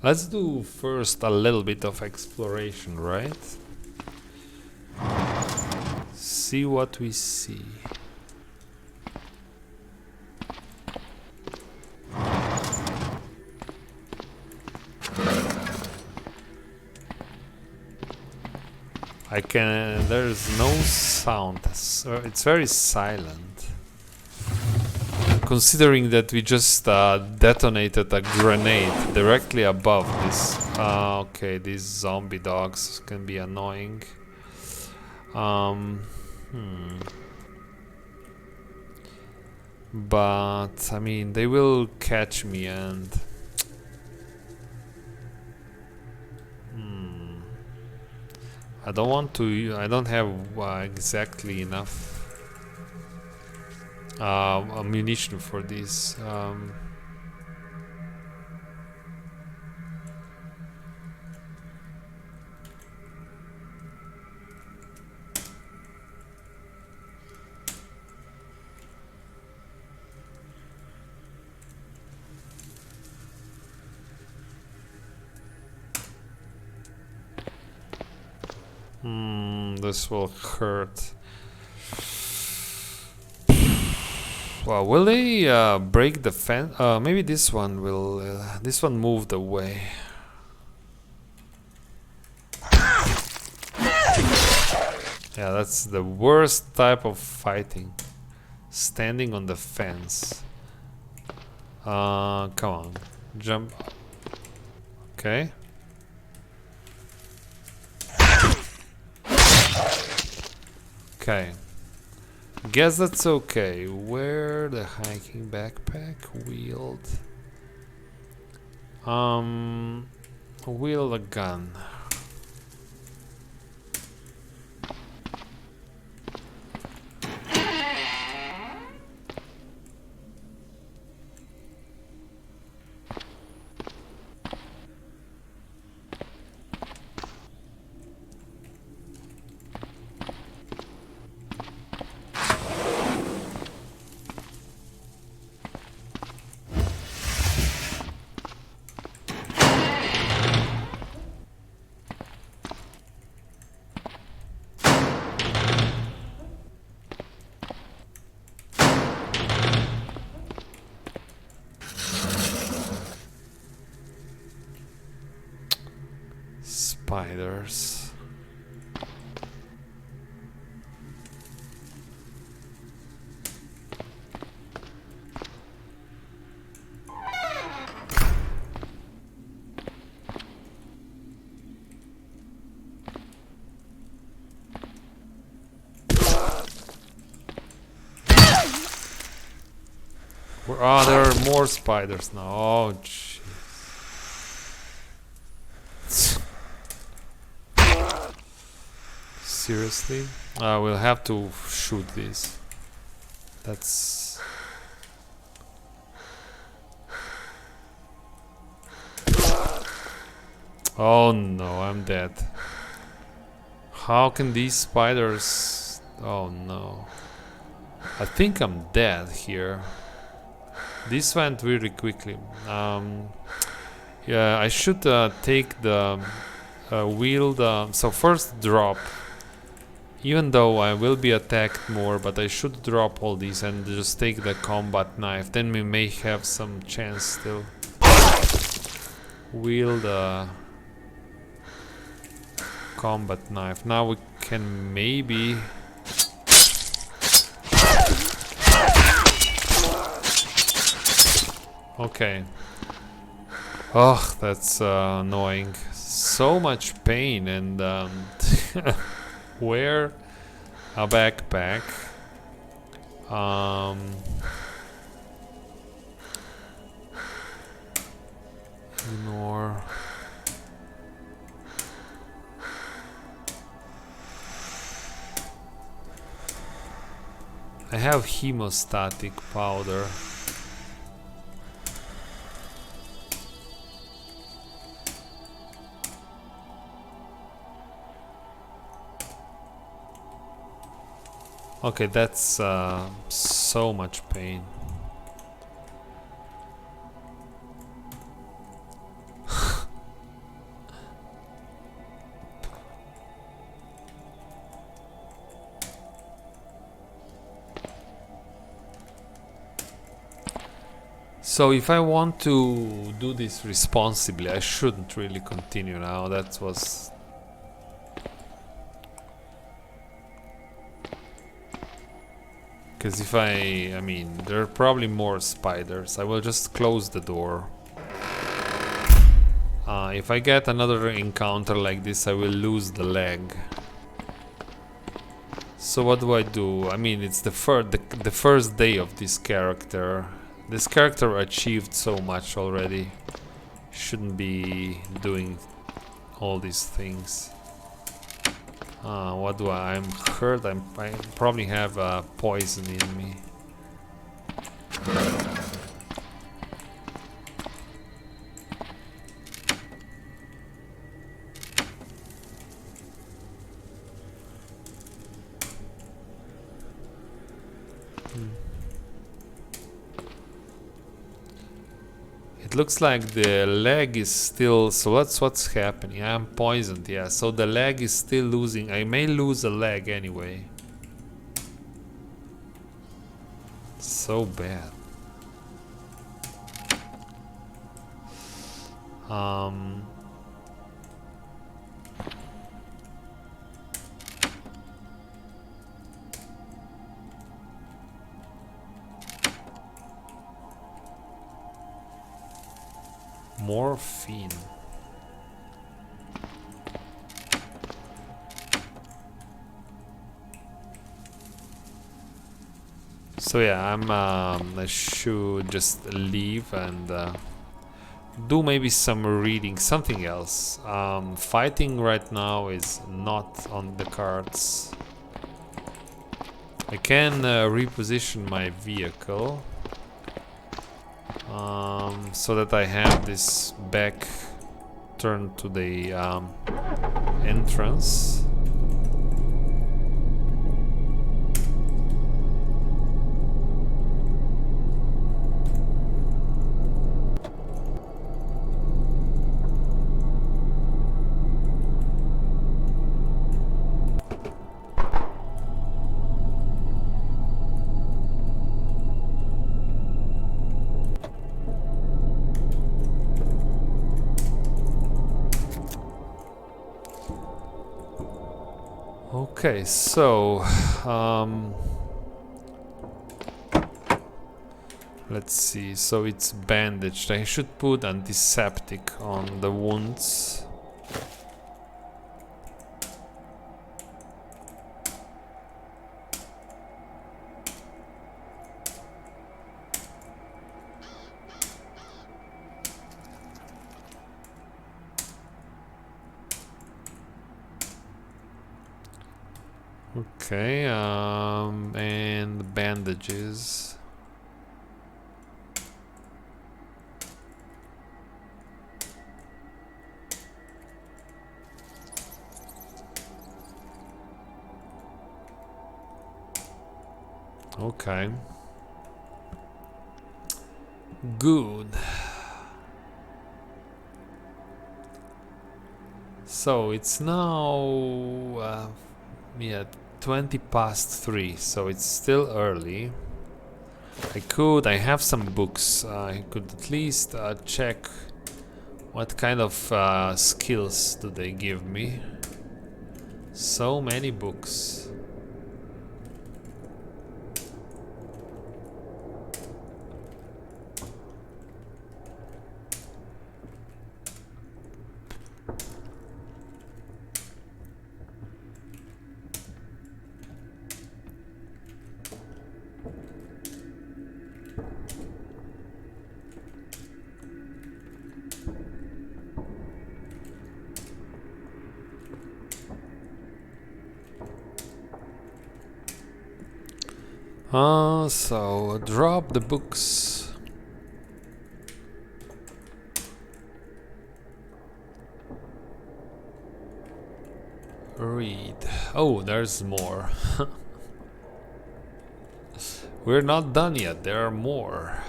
Let's do first a little bit of exploration, right? See what we see. I can... There's no sound. It's very silent. Considering that we just detonated a grenade directly above this. Okay, these zombie dogs can be annoying. But I mean, they will catch me and... I don't want to... I don't have exactly enough ammunition for this. This will hurt. Well, will they break the fence? Maybe this one will. This one moved away. Yeah, that's the worst type of fighting. Standing on the fence. Come on, jump. Okay. Okay. Guess that's okay. Where the hiking backpack wield? Wield a gun. Spiders. Oh, there are more spiders now. Oh, jeez. Seriously? We'll have to shoot this. That's... Oh no, I'm dead. How can these spiders... Oh no. I think I'm dead here. This went really quickly. Yeah, I should take the wield. So first drop. Even though I will be attacked more, but I should drop all these and just take the combat knife. Then we may have some chance still. Wield combat knife. Now we can maybe... Okay. Oh, that's annoying. So much pain and wear a backpack. Ignore. I have hemostatic powder. Okay, that's so much pain. So if I want to do this responsibly, I shouldn't really continue now. That was... Because if I mean, there are probably more spiders. I will just close the door. If I get another encounter like this, I will lose the leg. So what do I do? I mean, it's the first day of this character. This character achieved so much already. Shouldn't be doing all these things. What do I'm hurt? I probably have poison in me. It looks like the leg is still... So that's what's happening. I'm poisoned, yeah. So the leg is still losing. I may lose a leg anyway. So bad. Morphine. So yeah, I should just leave and do maybe some reading, something else. Fighting right now is not on the cards. I can reposition my vehicle. So that I have this back turned to the entrance. Okay, so let's see. So it's bandaged. I should put antiseptic on the wounds. Okay, and bandages. Okay. Good. So it's now yeah, 20 past 3, so it's still early. I have some books. I could at least check what kind of skills do they give me. So many books. So drop the books. Read. Oh, there's more. We're not done yet, there are more.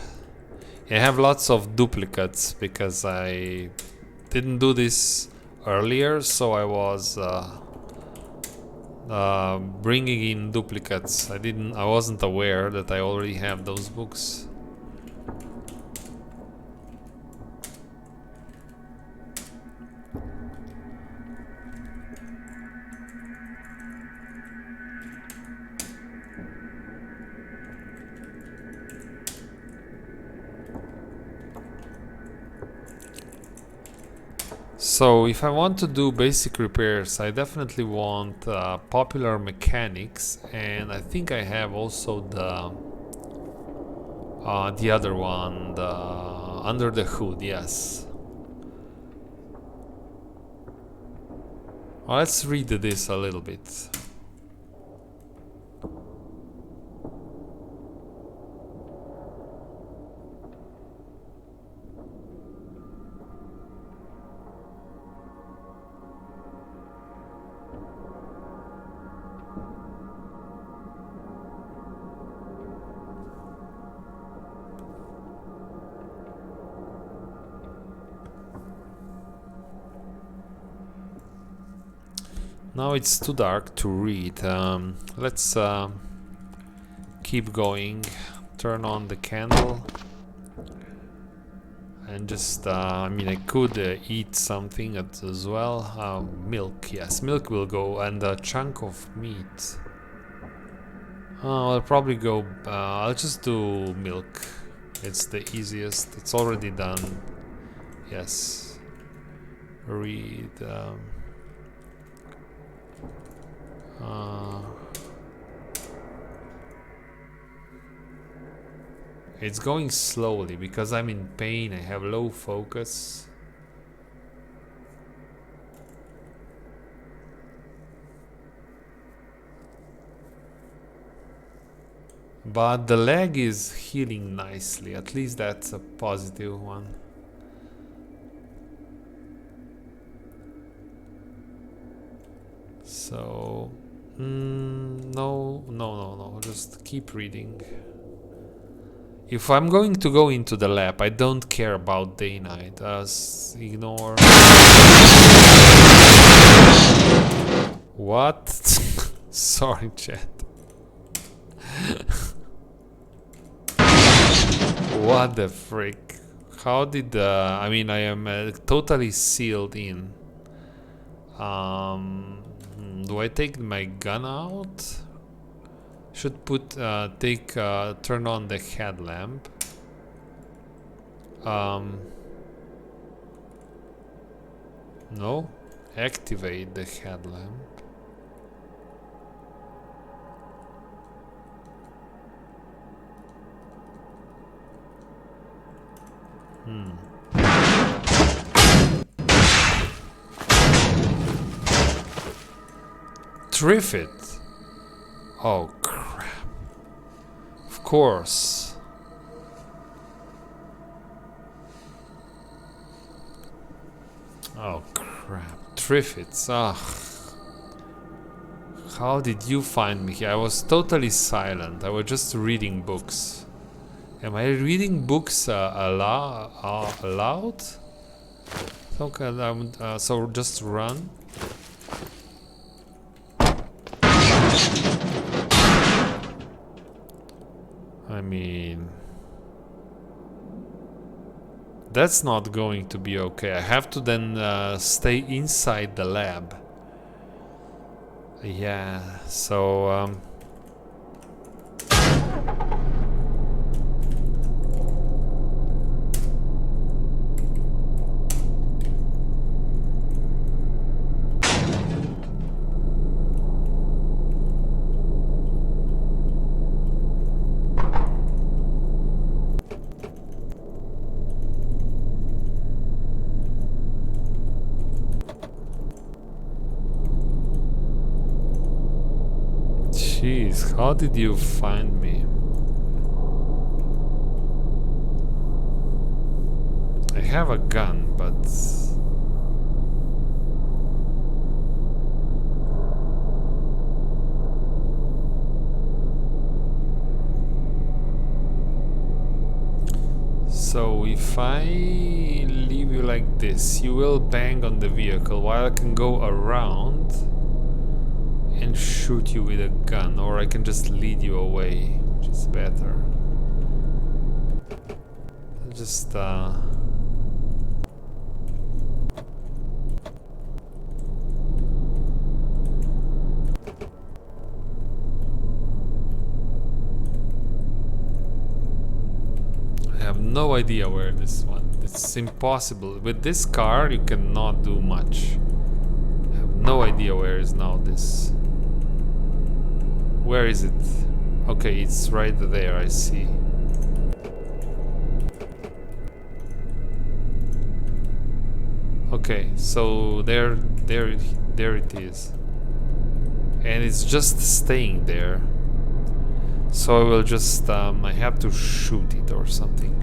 I have lots of duplicates because I didn't do this earlier, so I was bringing in duplicates. I wasn't aware that I already have those books. So if I want to do basic repairs, I definitely want popular mechanics, and I think I have also the other one, the under the hood. Yes. Well, let's read this a little bit. Now it's too dark to read. Let's keep going. Turn on the candle. And just, I mean, I could eat something as well. Milk, yes, milk will go. And a chunk of meat. I'll probably go, I'll just do milk. It's the easiest. It's already done. Yes. Read. It's going slowly because I'm in pain. I have low focus. But the leg is healing nicely. At least that's a positive one. So, no. Just keep reading. If I'm going to go into the lab, I don't care about day-night. Ignore. What? Sorry, chat. What the frick? How did I mean, I am totally sealed in. Do I take my gun out? Should put turn on the headlamp. No, activate the headlamp. Triff it. Oh crap. Of course. Oh crap. Triffids. Ugh. How did you find me here? I was totally silent. I was just reading books. Am I reading books aloud? Okay, so just run. I mean, that's not going to be okay. I have to then stay inside the lab. Yeah, so jeez, how did you find me? I have a gun, but so if I leave you like this, you will bang on the vehicle while I can go around and shoot you with a gun, or I can just lead you away, which is better. Just I have no idea where this one. It's impossible. With this car you cannot do much. I have no idea where is now this. Where is it? Okay, it's right there, I see. Okay, so there it is. And it's just staying there. So I will just, I have to shoot it or something.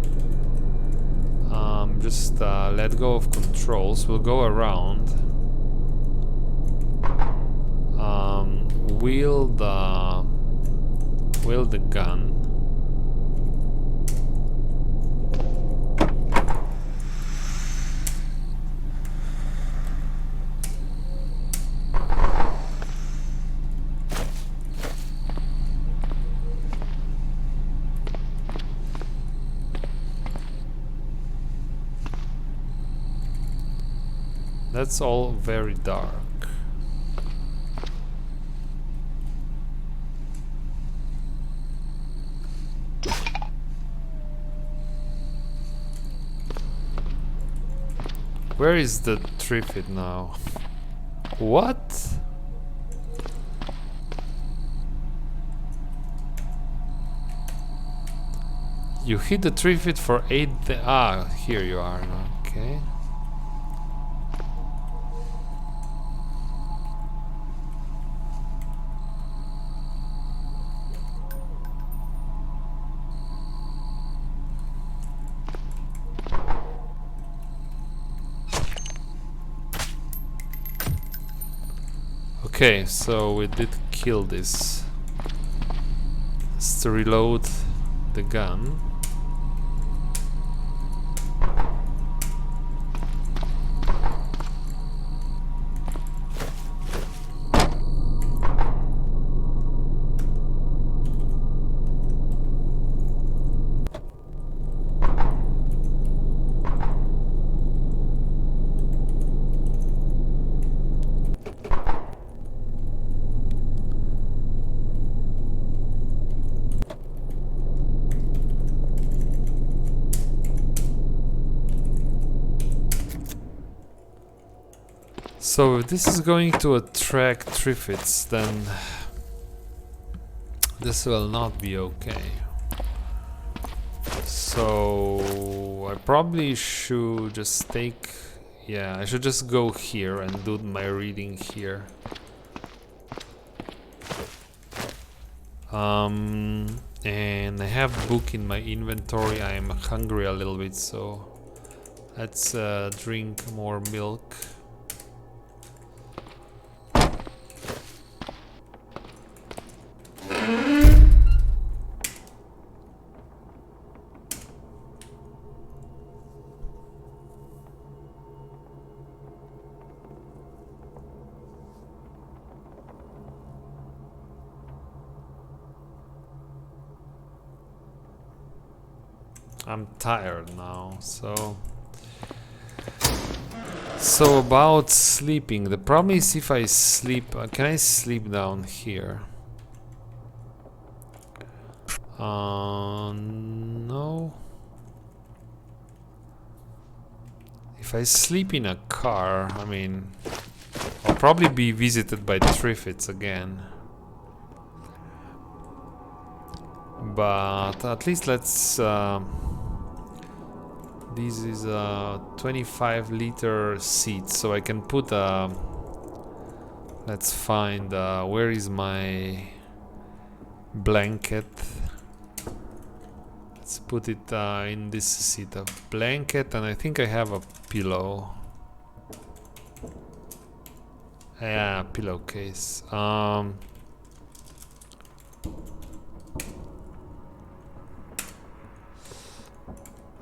Just let go of controls. We'll go around. Wield the gun. That's all very dark. Where is the Triffid now? What? You hit the Triffid for 8. Ah, here you are. Okay. Okay, so we did kill this. Let's to reload the gun. So if this is going to attract Triffids, then this will not be okay. So I probably should just take... yeah, I should just go here and do my reading here. And I have book in my inventory. I am hungry a little bit, so let's drink more milk. I'm tired now, so about sleeping. The problem is if I sleep, can I sleep down here? No. If I sleep in a car, I mean, I'll probably be visited by Triffids again. But at least let's this is a 25-liter seat, so I can put a... Let's find... where is my blanket? Let's put it in this seat. A blanket, and I think I have a pillow. Yeah, pillowcase.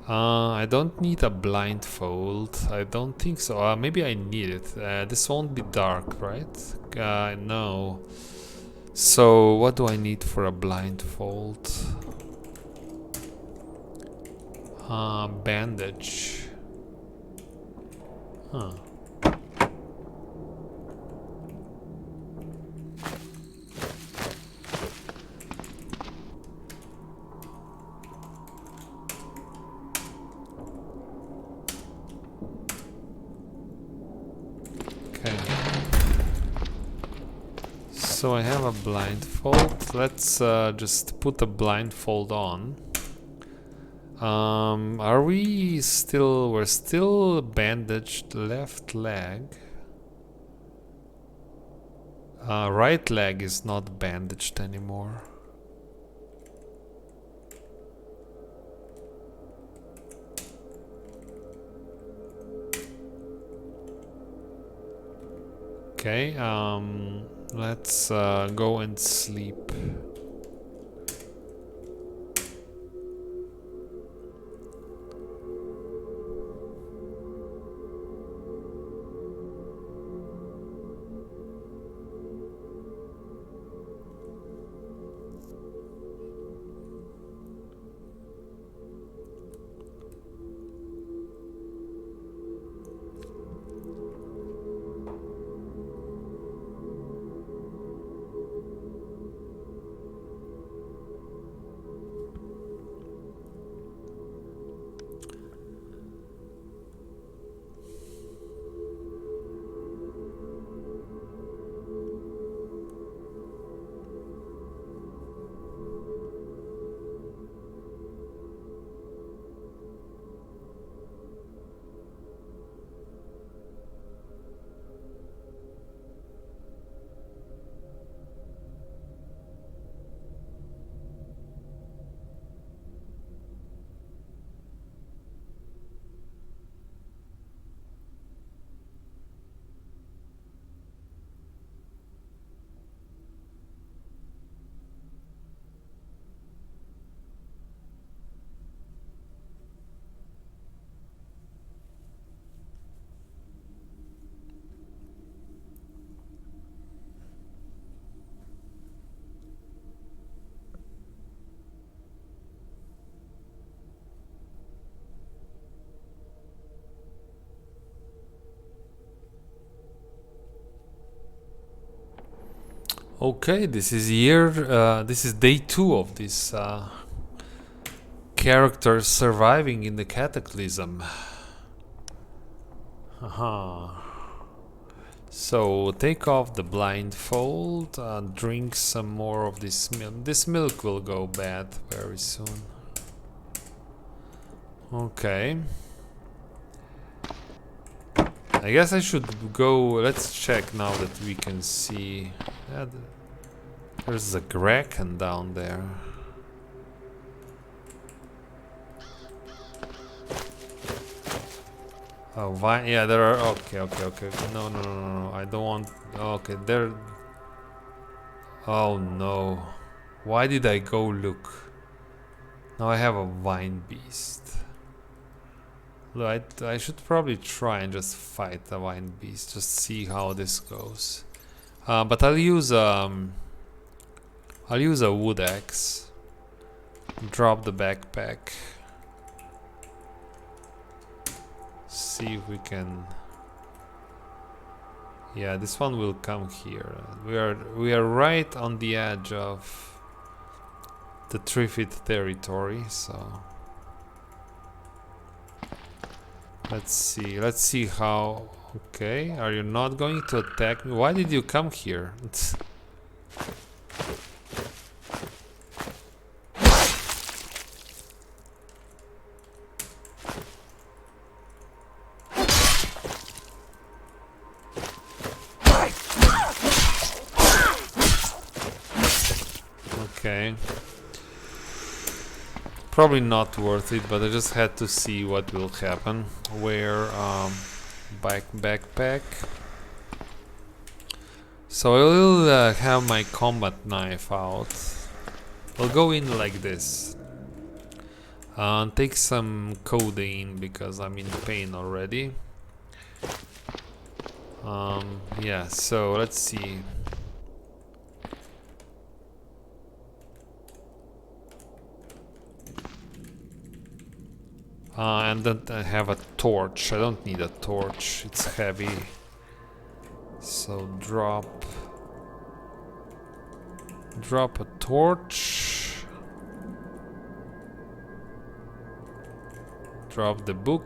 I don't need a blindfold. I don't think so. Maybe I need it. This won't be dark, right? No. So, what do I need for a blindfold? Bandage. Huh. So I have a blindfold. Let's just put a blindfold on. Are we still... We're still bandaged left leg. Right leg is not bandaged anymore. Okay, let's go and sleep. Okay, this is this is day 2 of this character surviving in the Cataclysm. So take off the blindfold, drink some more of this milk. This milk will go bad very soon. Okay. I guess I should go... Let's check now that we can see... There's a Kraken down there. Oh, vine. Yeah, there are. Okay, okay, okay. No, no, no, no, no. I don't want. Okay, there. Oh no. Why did I go look? Now I have a vine beast. Look, I should probably try and just fight the vine beast. Just see how this goes. But I'll use a wood axe. Drop the backpack. See if we can. Yeah, this one will come here. We are right on the edge of the Triffid territory, so let's see how. Okay, are you not going to attack me? Why did you come here? Okay. Probably not worth it, but I just had to see what will happen. Where backpack. So I will have my combat knife out. I'll go in like this. Take some codeine because I'm in pain already. Yeah, so let's see. And then I have a torch. I don't need a torch, it's heavy. So drop a torch. Drop the book.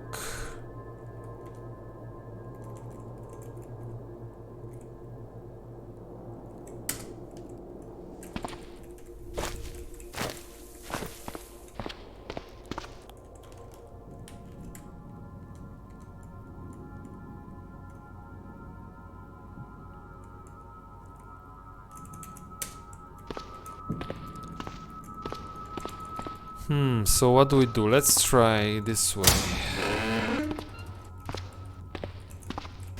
So what do we do? Let's try this way.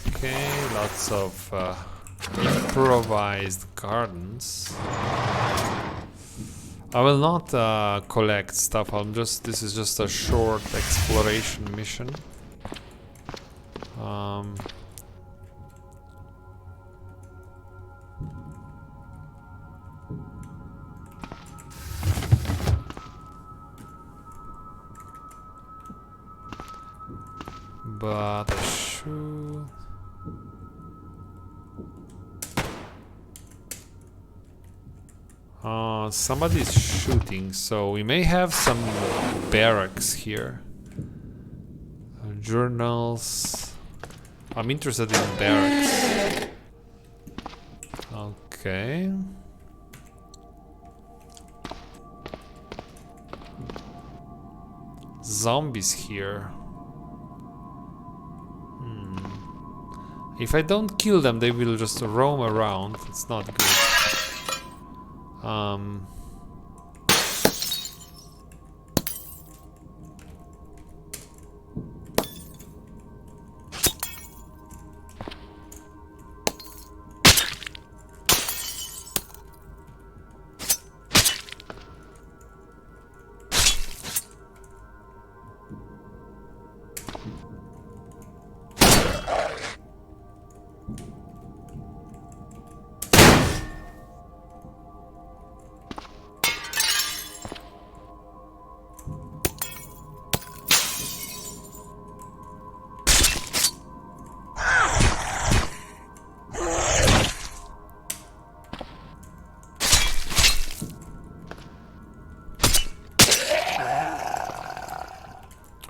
Okay, lots of improvised gardens. I will not collect stuff. This is just a short exploration mission. But I should. Somebody's shooting, so we may have some barracks here. Journals. I'm interested in barracks. Okay. Zombies here. If I don't kill them, they will just roam around. It's not good.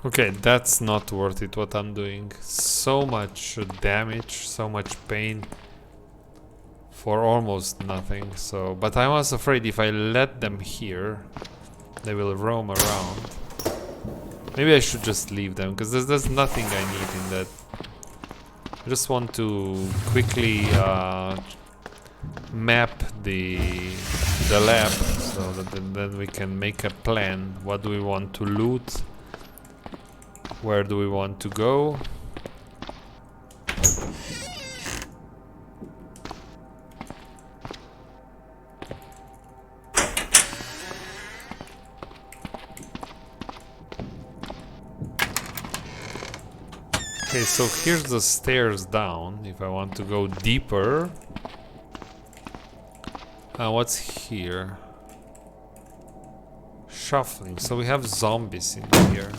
Okay, that's not worth it what I'm doing. So much damage, so much pain for almost nothing. So, but I was afraid if I let them here, they will roam around. Maybe I should just leave them because there's nothing I need in that. I just want to quickly map the lab so that then we can make a plan. What do we want to loot? Where do we want to go? Okay, so here's the stairs down if I want to go deeper. What's here? Shuffling. So we have zombies in here.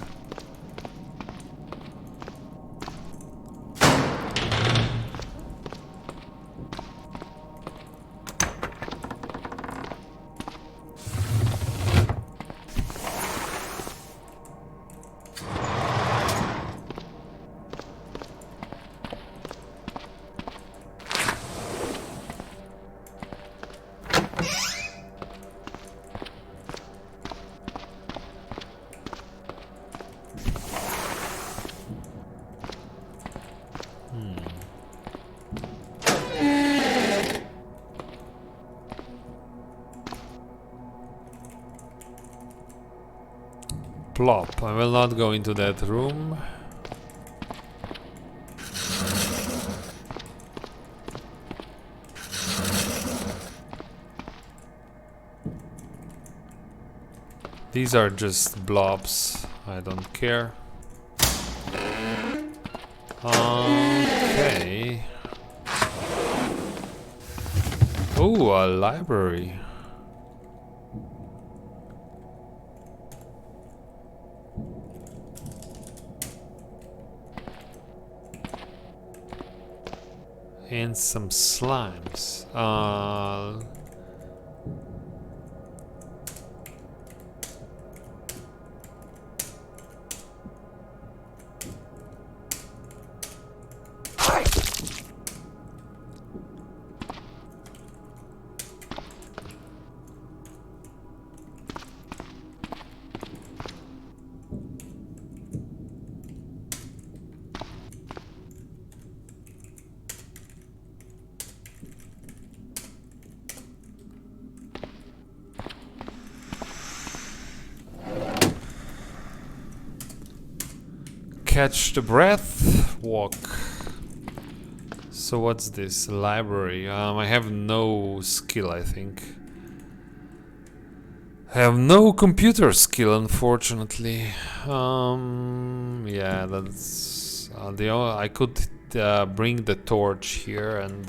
Plop. I will not go into that room. These are just blobs. I don't care. Okay. Oh, a library. And some slimes. Catch the breath, walk. So what's this? Library. I have no skill, I think. I have no computer skill, unfortunately. Yeah, that's the only. I could bring the torch here, and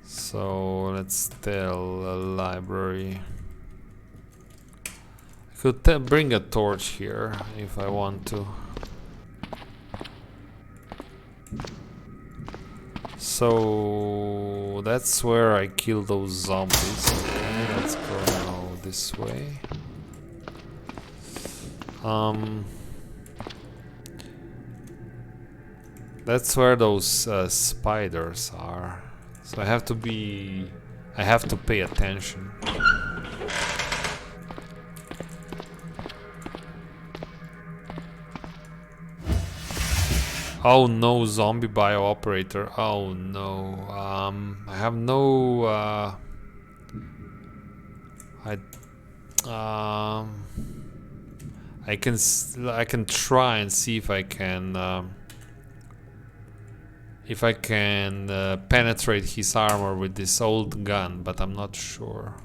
so let's tell a library. Could bring a torch here if I want to. So that's where I kill those zombies. Okay, let's go now this way. That's where those spiders are. So I have to pay attention. Oh no, zombie bio operator. Oh no. I have no I can try and see if I can penetrate his armor with this old gun, but I'm not sure.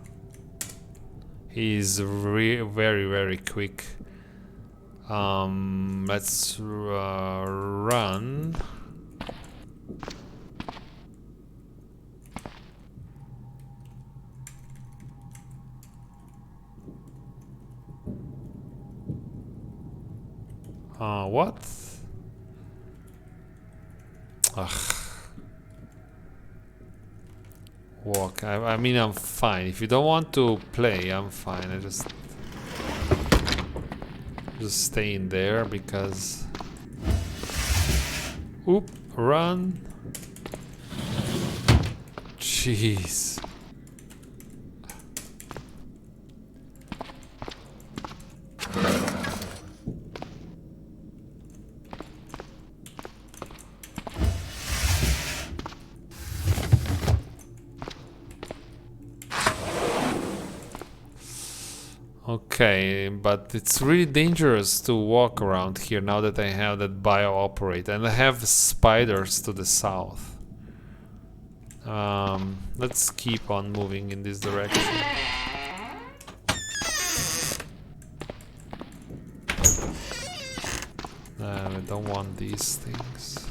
He's very very quick. Let's run. What? Ugh. Walk. I mean, I'm fine. If you don't want to play, I'm fine. I just stay in there because. Oop! Run! Jeez. Okay, but it's really dangerous to walk around here now that I have that bio-operate, and I have spiders to the south. Let's keep on moving in this direction. I don't want these things.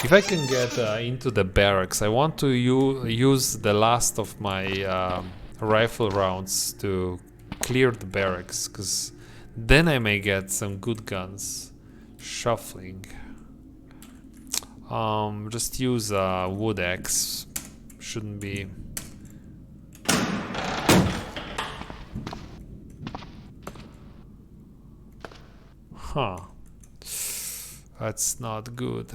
If I can get into the barracks, I want to use the last of my rifle rounds to clear the barracks, because then I may get some good guns. Shuffling. Just use a wood axe. Shouldn't be. Huh. That's not good.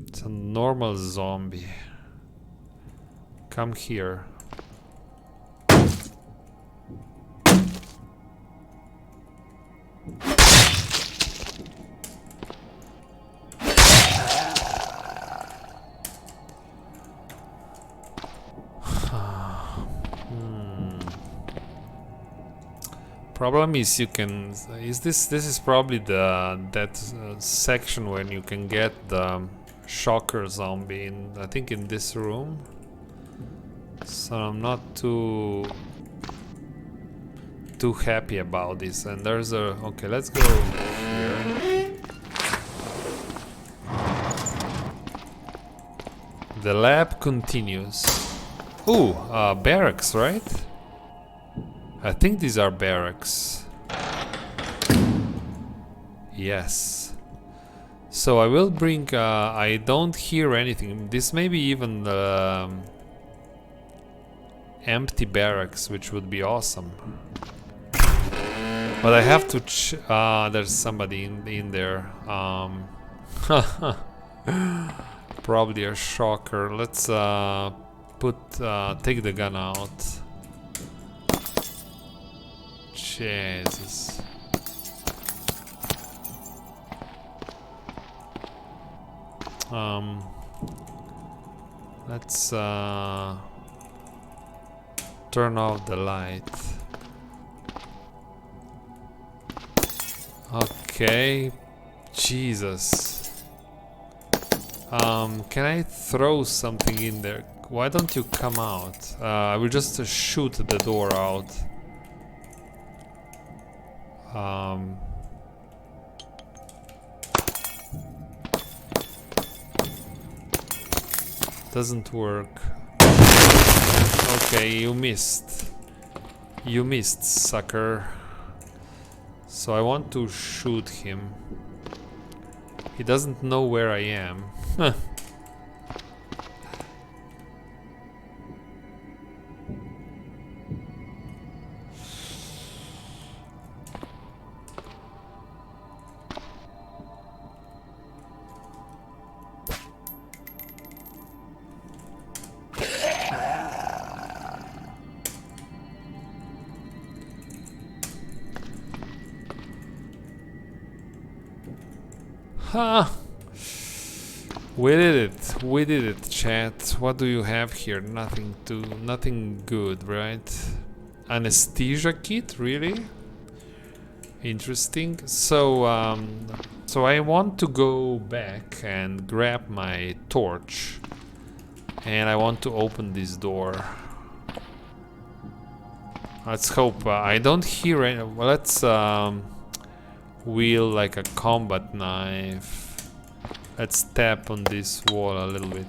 It's a normal zombie. Come here. Problem is you can this is probably that section when you can get the shocker zombie in, I think in this room. So I'm not too happy about this. And there's a okay, let's go here. The lab continues. Ooh, barracks, right? I think these are barracks. Yes. So I will bring. I don't hear anything. This may be even empty barracks, which would be awesome. But I have to. There's somebody in there. Probably a shocker. Let's take the gun out. Jesus. Let's turn off the light. Okay. Jesus. Can I throw something in there? Why don't you come out? I will just shoot the door out. Doesn't work. Okay, you missed. You missed, sucker. So I want to shoot him. He doesn't know where I am. Ha! We did it. We did it, chat. What do you have here? Nothing good, right? Anesthesia kit, really? Interesting. So, so I want to go back and grab my torch, and I want to open this door. Let's hope I don't hear any. Well, let's wield like a combat knife. Let's tap on this wall a little bit.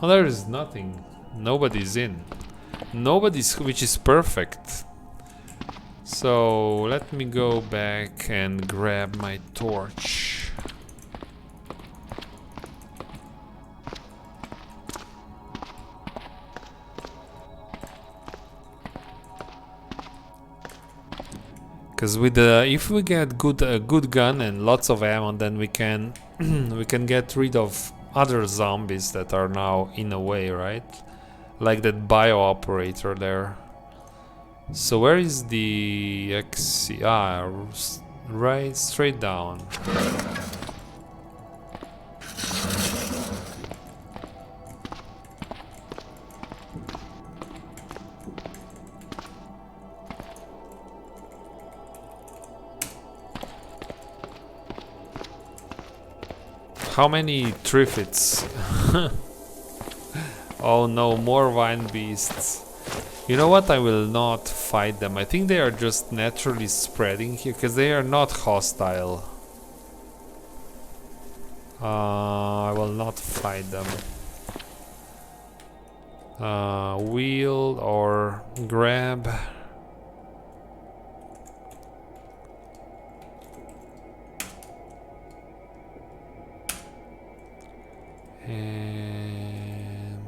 Oh, there is nothing. Nobody's in. Nobody's, which is perfect. So let me go back and grab my torch. Because with if we get a good gun and lots of ammo, then we can we can get rid of other zombies that are now in a way, right? Like that bio operator there. So where is the exit? Ah, right, straight down. How many triffids? Oh no, more vine beasts. You know what? I will not fight them. I think they are just naturally spreading here because they are not hostile. I will not fight them. Wheel or grab. And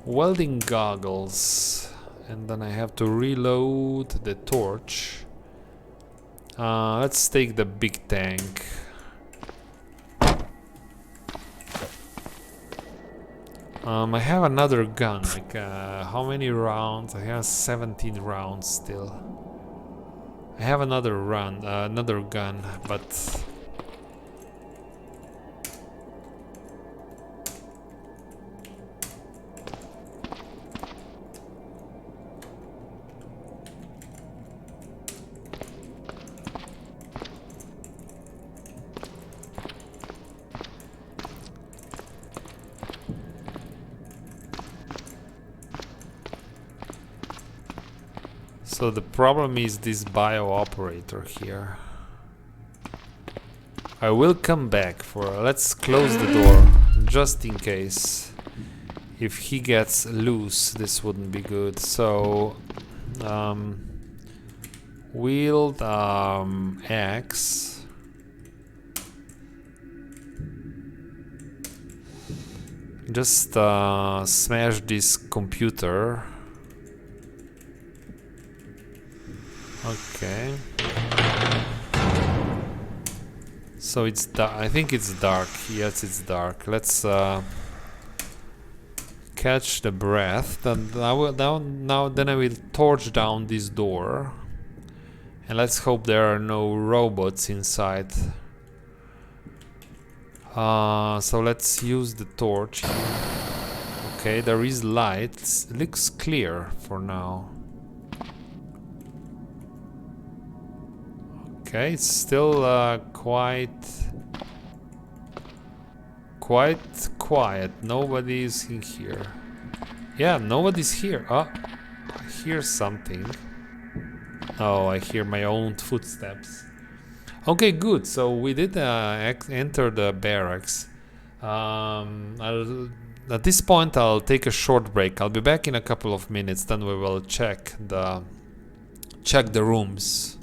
welding goggles. And then I have to reload the torch. Let's take the big tank. I have another gun. Like, how many rounds? I have 17 rounds still. I have another another gun, but so the problem is this bio operator here. I will come back for. Let's close the door just in case. If he gets loose, this wouldn't be good. So, wield axe. Just smash this computer. Okay. So it's dark. I think it's dark. Yes, it's dark. Let's catch the breath. Then I will then I will torch down this door, and let's hope there are no robots inside. So let's use the torch here. Okay, there is light. It looks clear for now. Okay, it's still quite quiet. Nobody's in here. Yeah, nobody's here. Oh, I hear something. Oh, I hear my own footsteps. Okay, good. So we did enter the barracks. At this point, I'll take a short break. I'll be back in a couple of minutes. Then we will check the rooms.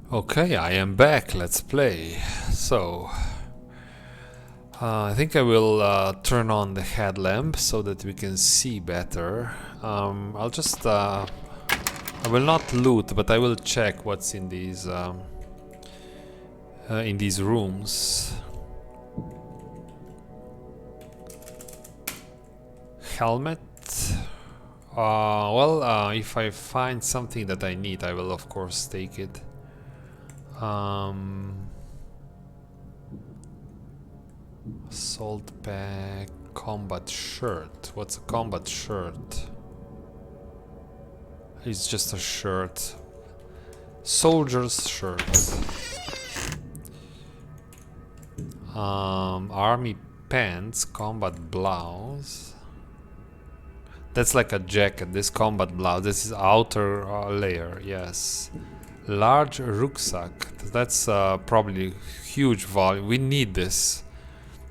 Okay, I am back. Let's play. So, I think I will turn on the headlamp so that we can see better. I'll just I will not loot, but I will check what's in these rooms. Helmet. Well, if I find something that I need, I will of course take it. Assault pack, combat shirt. What's a combat shirt? It's just a shirt. Soldier's shirt. Army pants, combat blouse. That's like a jacket. This combat blouse. This is outer layer. Yes. Large rucksack. That's probably huge volume. We need this.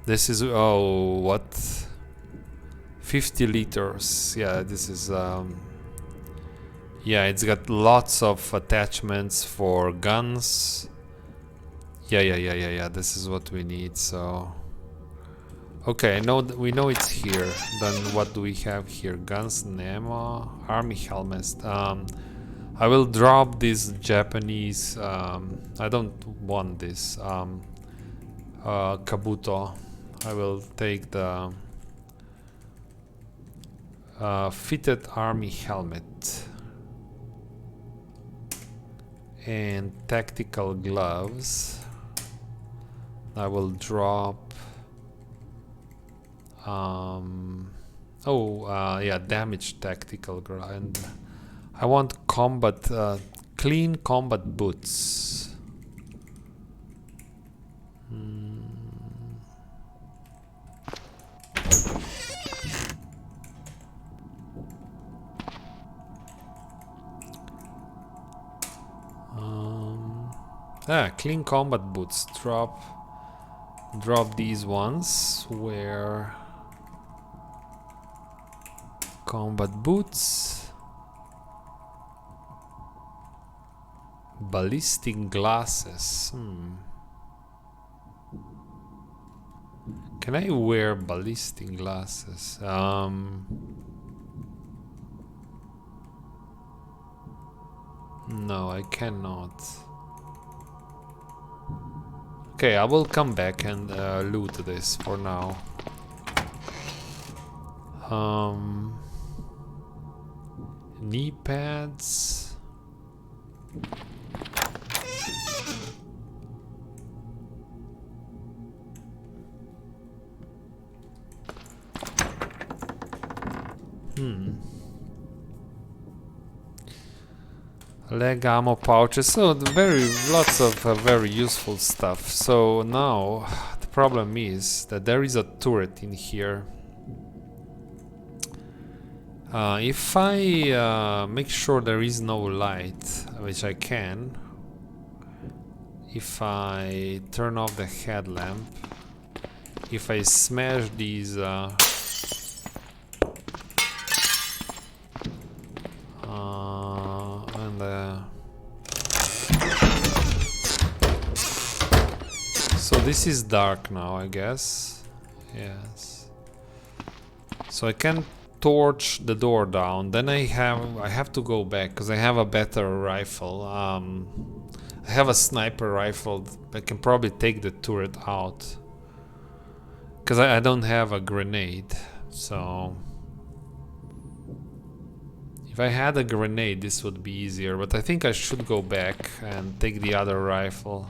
This is what? 50 liters. Yeah, this is yeah, it's got lots of attachments for guns. Yeah. This is what we need. So okay, I know we know it's here. Then what do we have here? Guns and ammo, army helmets. I will drop this Japanese. I don't want this kabuto. I will take the fitted army helmet and tactical gloves. I will drop yeah, damaged tactical glove, and I want combat clean combat boots. Clean combat boots. Drop these ones. Wear combat boots. Ballistic glasses. Can I wear ballistic glasses? No, I cannot. Okay, I will come back and loot this for now. Knee pads. Leg ammo pouches, so lots of very useful stuff. So now the problem is that there is a turret in here. If I make sure there is no light, which I can, if I turn off the headlamp, if I smash these so this is dark now, I guess. Yes. So I can torch the door down. Then I have to go back because I have a better rifle. I have a sniper rifle. I can probably take the turret out because I don't have a grenade. So if I had a grenade, this would be easier. But I think I should go back and take the other rifle.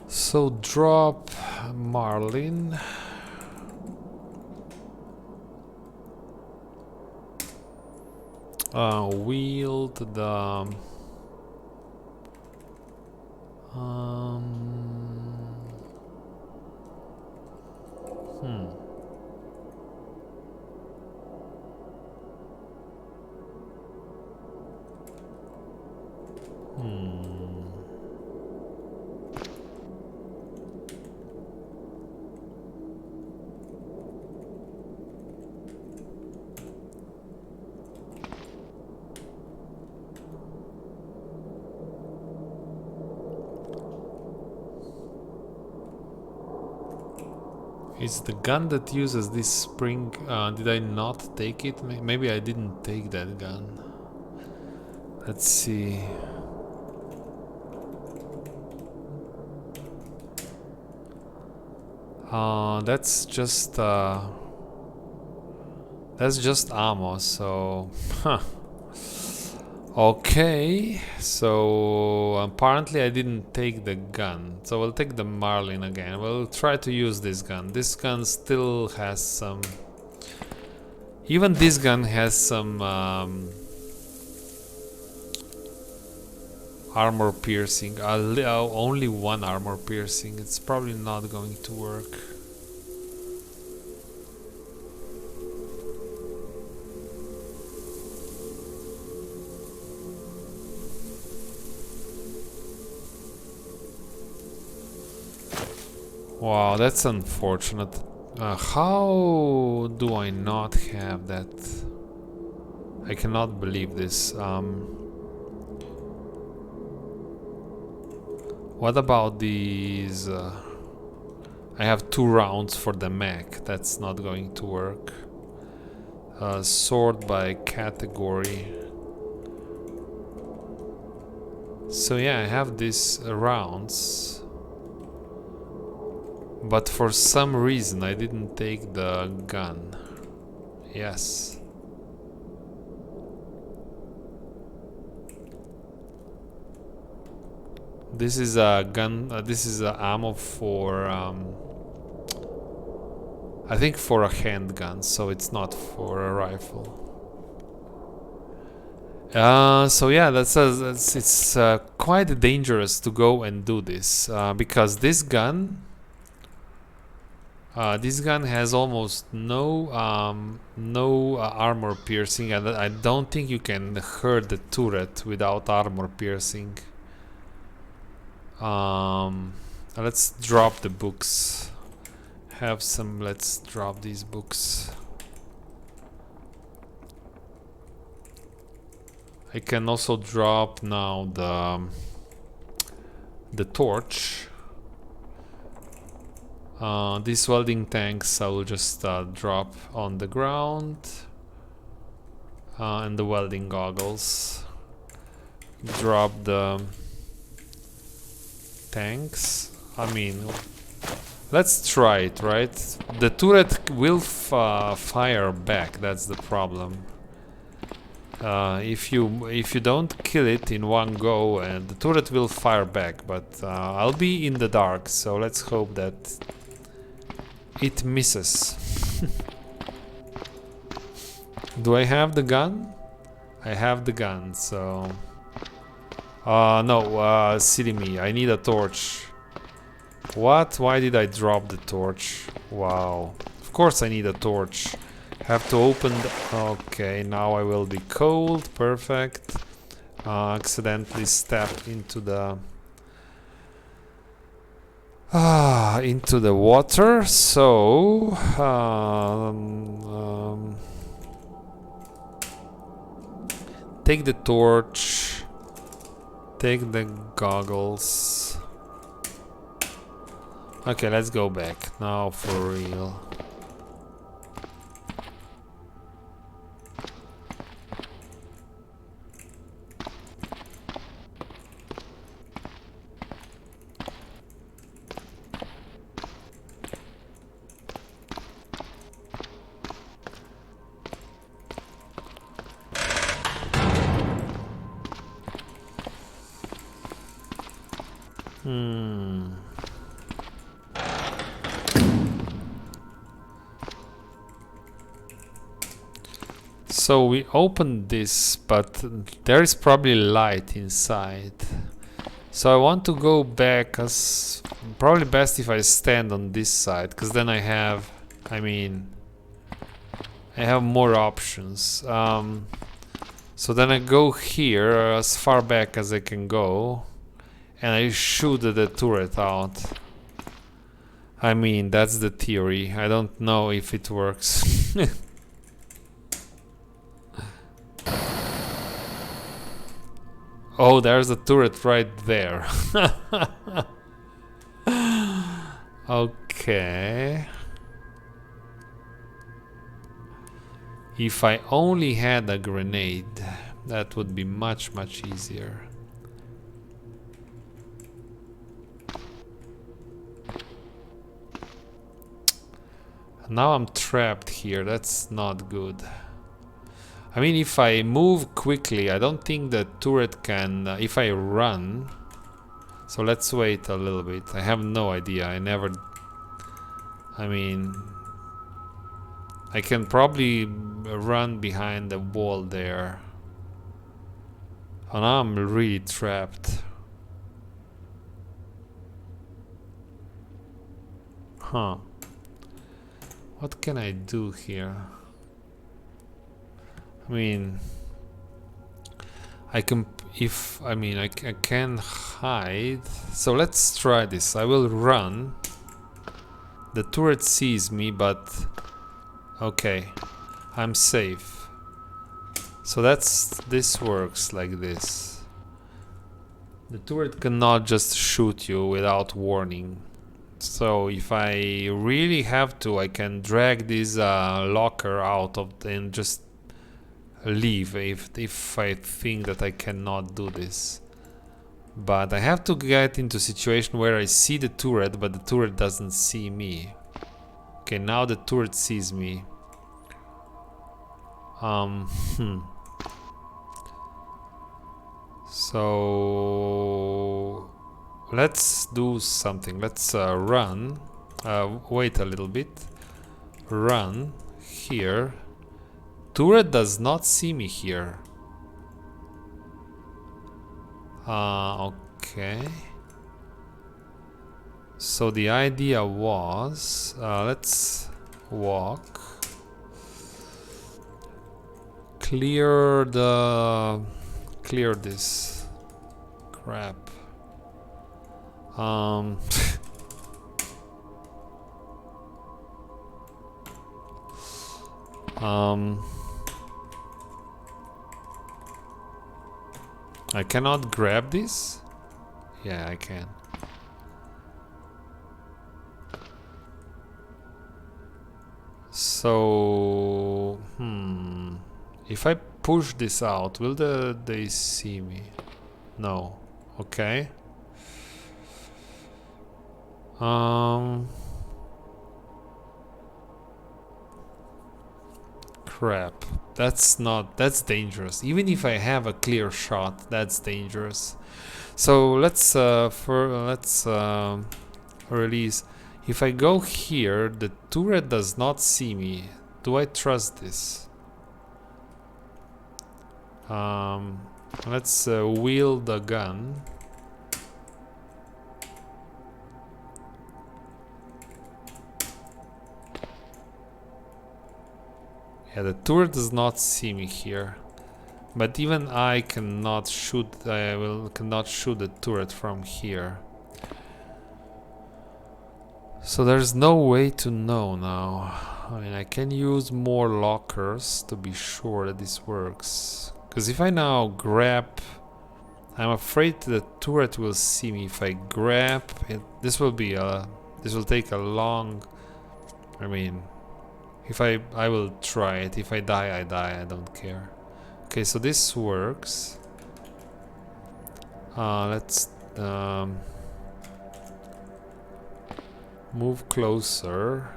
So drop Marlin. Wield the... Um, hmm. Is the gun that uses this spring... did I not take it? Maybe I didn't take that gun. Let's see. That's just ammo, so... Huh. Okay, so apparently I didn't take the gun, so we'll take the Marlin again. We'll try to use this gun. This gun still has some... Even this gun has some armor piercing. Only one armor piercing. It's probably not going to work. Wow, that's unfortunate. How do I not have that? I cannot believe this. What about these? I have 2 rounds for the mech. That's not going to work. Sort by category. So yeah, I have these rounds. But for some reason I didn't take the gun. Yes. This is a gun, this is a ammo for, I think for a handgun, so it's not for a rifle. So yeah, it's quite dangerous to go and do this, because this gun has almost no armor piercing, and I don't think you can hurt the turret without armor piercing. Let's drop the books. Let's drop these books. I can also drop now the torch. These welding tanks I will just drop on the ground, and the welding goggles. Drop the tanks. I mean, let's try it, right? The turret will fire back. That's the problem. If you don't kill it in one go, and the turret will fire back. But I'll be in the dark, so let's hope that it misses. Do I have the gun? I have the gun, so... no, silly me, I need a torch. What? Why did I drop the torch? Wow. Of course I need a torch. Have to open the... Okay, now I will be cold. Perfect. Accidentally stepped into the... into the water, so... take the torch. Take the goggles. Okay, let's go back. Now for real. So we opened this, but there is probably light inside. So I want to go back, as probably best if I stand on this side, because then I have more options. So then I go here as far back as I can go, and I shoot the turret out. I mean, that's the theory. I don't know if it works. Oh, there's a turret right there. Okay. If I only had a grenade, that would be much easier. Now I'm trapped here. That's not good. I mean, if I move quickly, I don't think the turret can... if I run... So let's wait a little bit. I have no idea. I mean... I can probably run behind the wall there. Oh, now I'm really trapped. Huh. What can I do here? I mean, I can hide. So let's try this. I will run. The turret sees me, but okay, I'm safe. So this works like this. The turret cannot just shoot you without warning. So if I really have to, I can drag this locker out of and just leave if I think that I cannot do this. But I have to get into a situation where I see the turret, but the turret doesn't see me. Okay, now the turret sees me. So let's do something. Let's run. Wait a little bit. Run here. Turret does not see me here. Okay. So the idea was, let's walk. Clear this crap. I cannot grab this? Yeah, I can. So, if I push this out, will they see me? No. Okay. Crap. That's dangerous. Even if I have a clear shot, that's dangerous. So let's release. If I go here, the turret does not see me. Do I trust this? Let's wield the gun. Yeah, the turret does not see me here, but even I cannot shoot. Cannot shoot the turret from here. So there's no way to know now. I mean, I can use more lockers to be sure that this works. Because if I now grab, I'm afraid the turret will see me. If I grab it, this will take a long. I mean. If I will try it. If I die, I die. I don't care. Okay, so this works. Let's move closer.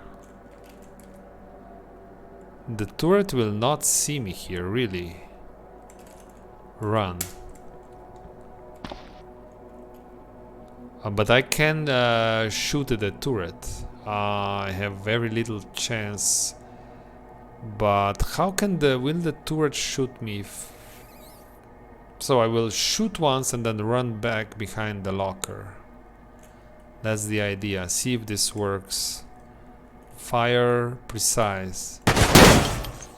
The turret will not see me here, really. Run. But I can shoot at the turret. I have very little chance But how can will the turret shoot me so I will shoot once and then run back behind the locker. That's the idea. See if this works. Fire precise.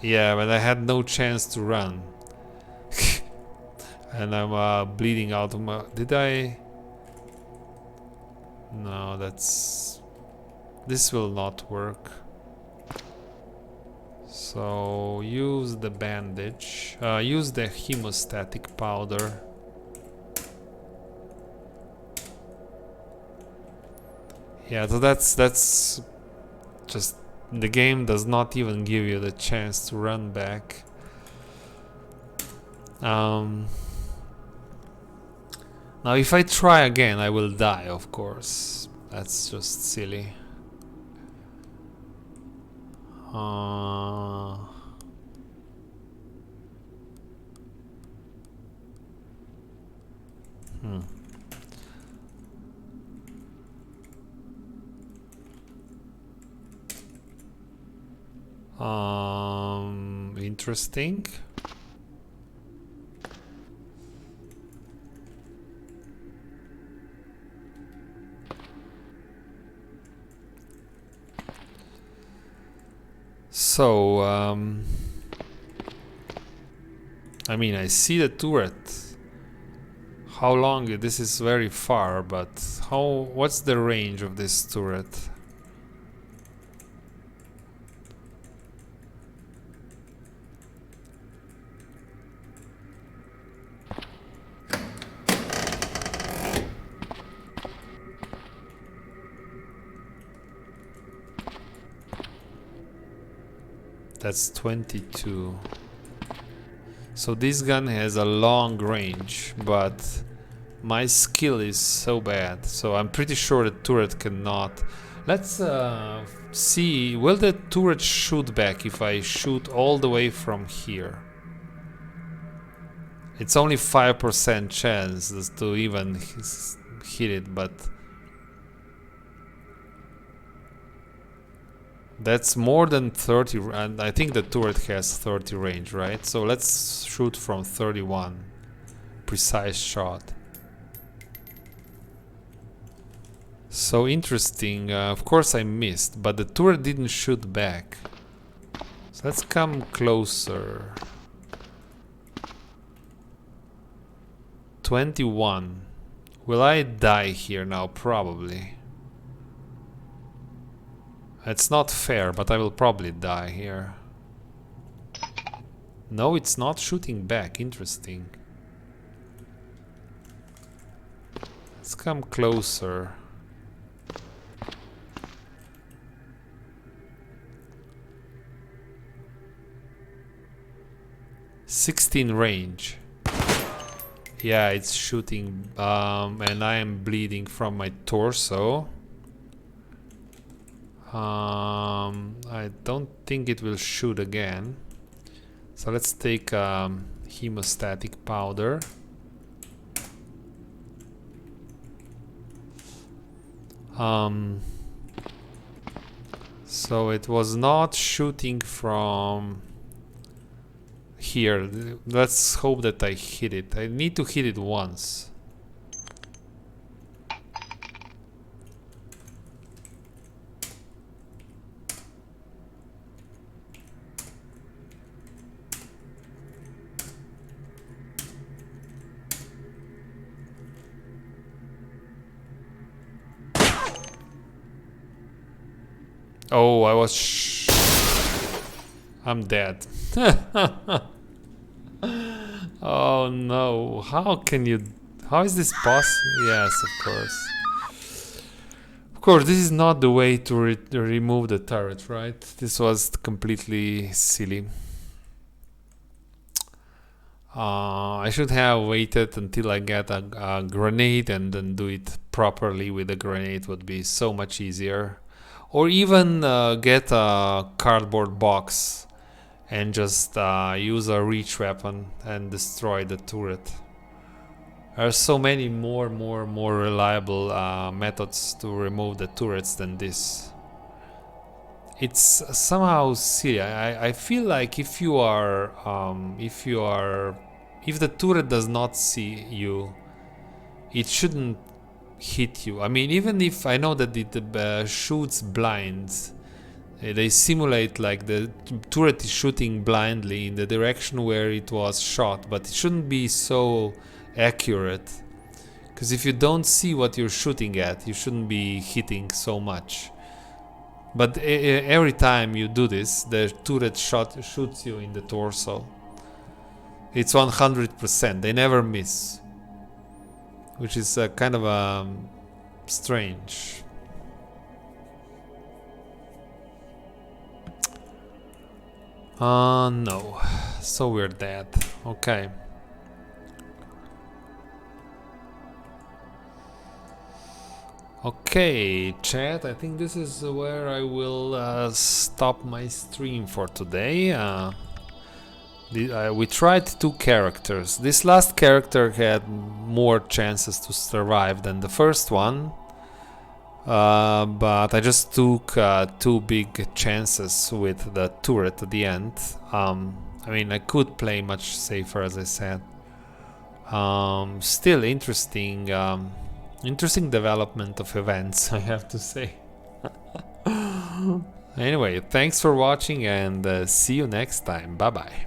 Yeah, but I had no chance to run. And I'm bleeding out of my... Did I... No, that's... This will not work. So use the bandage. Use the hemostatic powder. Yeah, so that's just... The game does not even give you the chance to run back. Now if I try again, I will die, of course. That's just silly. Interesting. So, I mean, I see the turret. How long? This is very far, but what's the range of this turret? That's 22. So this gun has a long range, but my skill is so bad. So I'm pretty sure the turret cannot. Let's see. Will the turret shoot back if I shoot all the way from here? It's only 5% chance to even hit it, but that's more than 30, and I think the turret has 30 range, right? So let's shoot from 31. Precise shot. So interesting. Of course I missed, but the turret didn't shoot back. So let's come closer. 21. Will I die here now? Probably. It's not fair, but I will probably die here. No, it's not shooting back. Interesting. Let's come closer. .16 range. Yeah, it's shooting, and I am bleeding from my torso. I don't think it will shoot again. So let's take hemostatic powder. So it was not shooting from here. Let's hope that I hit it. I need to hit it once. Oh, I'm dead. Oh no, how is this possible? Yes, of course. Of course, this is not the way to remove the turret, right? This was completely silly. I should have waited until I get a grenade and then do it properly with the grenade. Would be so much easier. Or even get a cardboard box and just use a reach weapon and destroy the turret. There are so many more reliable methods to remove the turrets than this. it's somehow silly. I feel like if the turret does not see you, it shouldn't hit you. I mean, even if I know that it shoots blind, they simulate like the turret is shooting blindly in the direction where it was shot, but it shouldn't be so accurate. Because if you don't see what you're shooting at, you shouldn't be hitting so much. But every time you do this, the turret shoots you in the torso. It's 100%. They never miss, which is kind of strange. No. So we're dead. Okay. Okay, chat, I think this is where I will stop my stream for today. We tried 2 characters. This last character had more chances to survive than the first one. But I just took 2 big chances with the turret at the end. I mean, I could play much safer, as I said. Still interesting. Interesting development of events, I have to say. Anyway, thanks for watching and see you next time. Bye bye.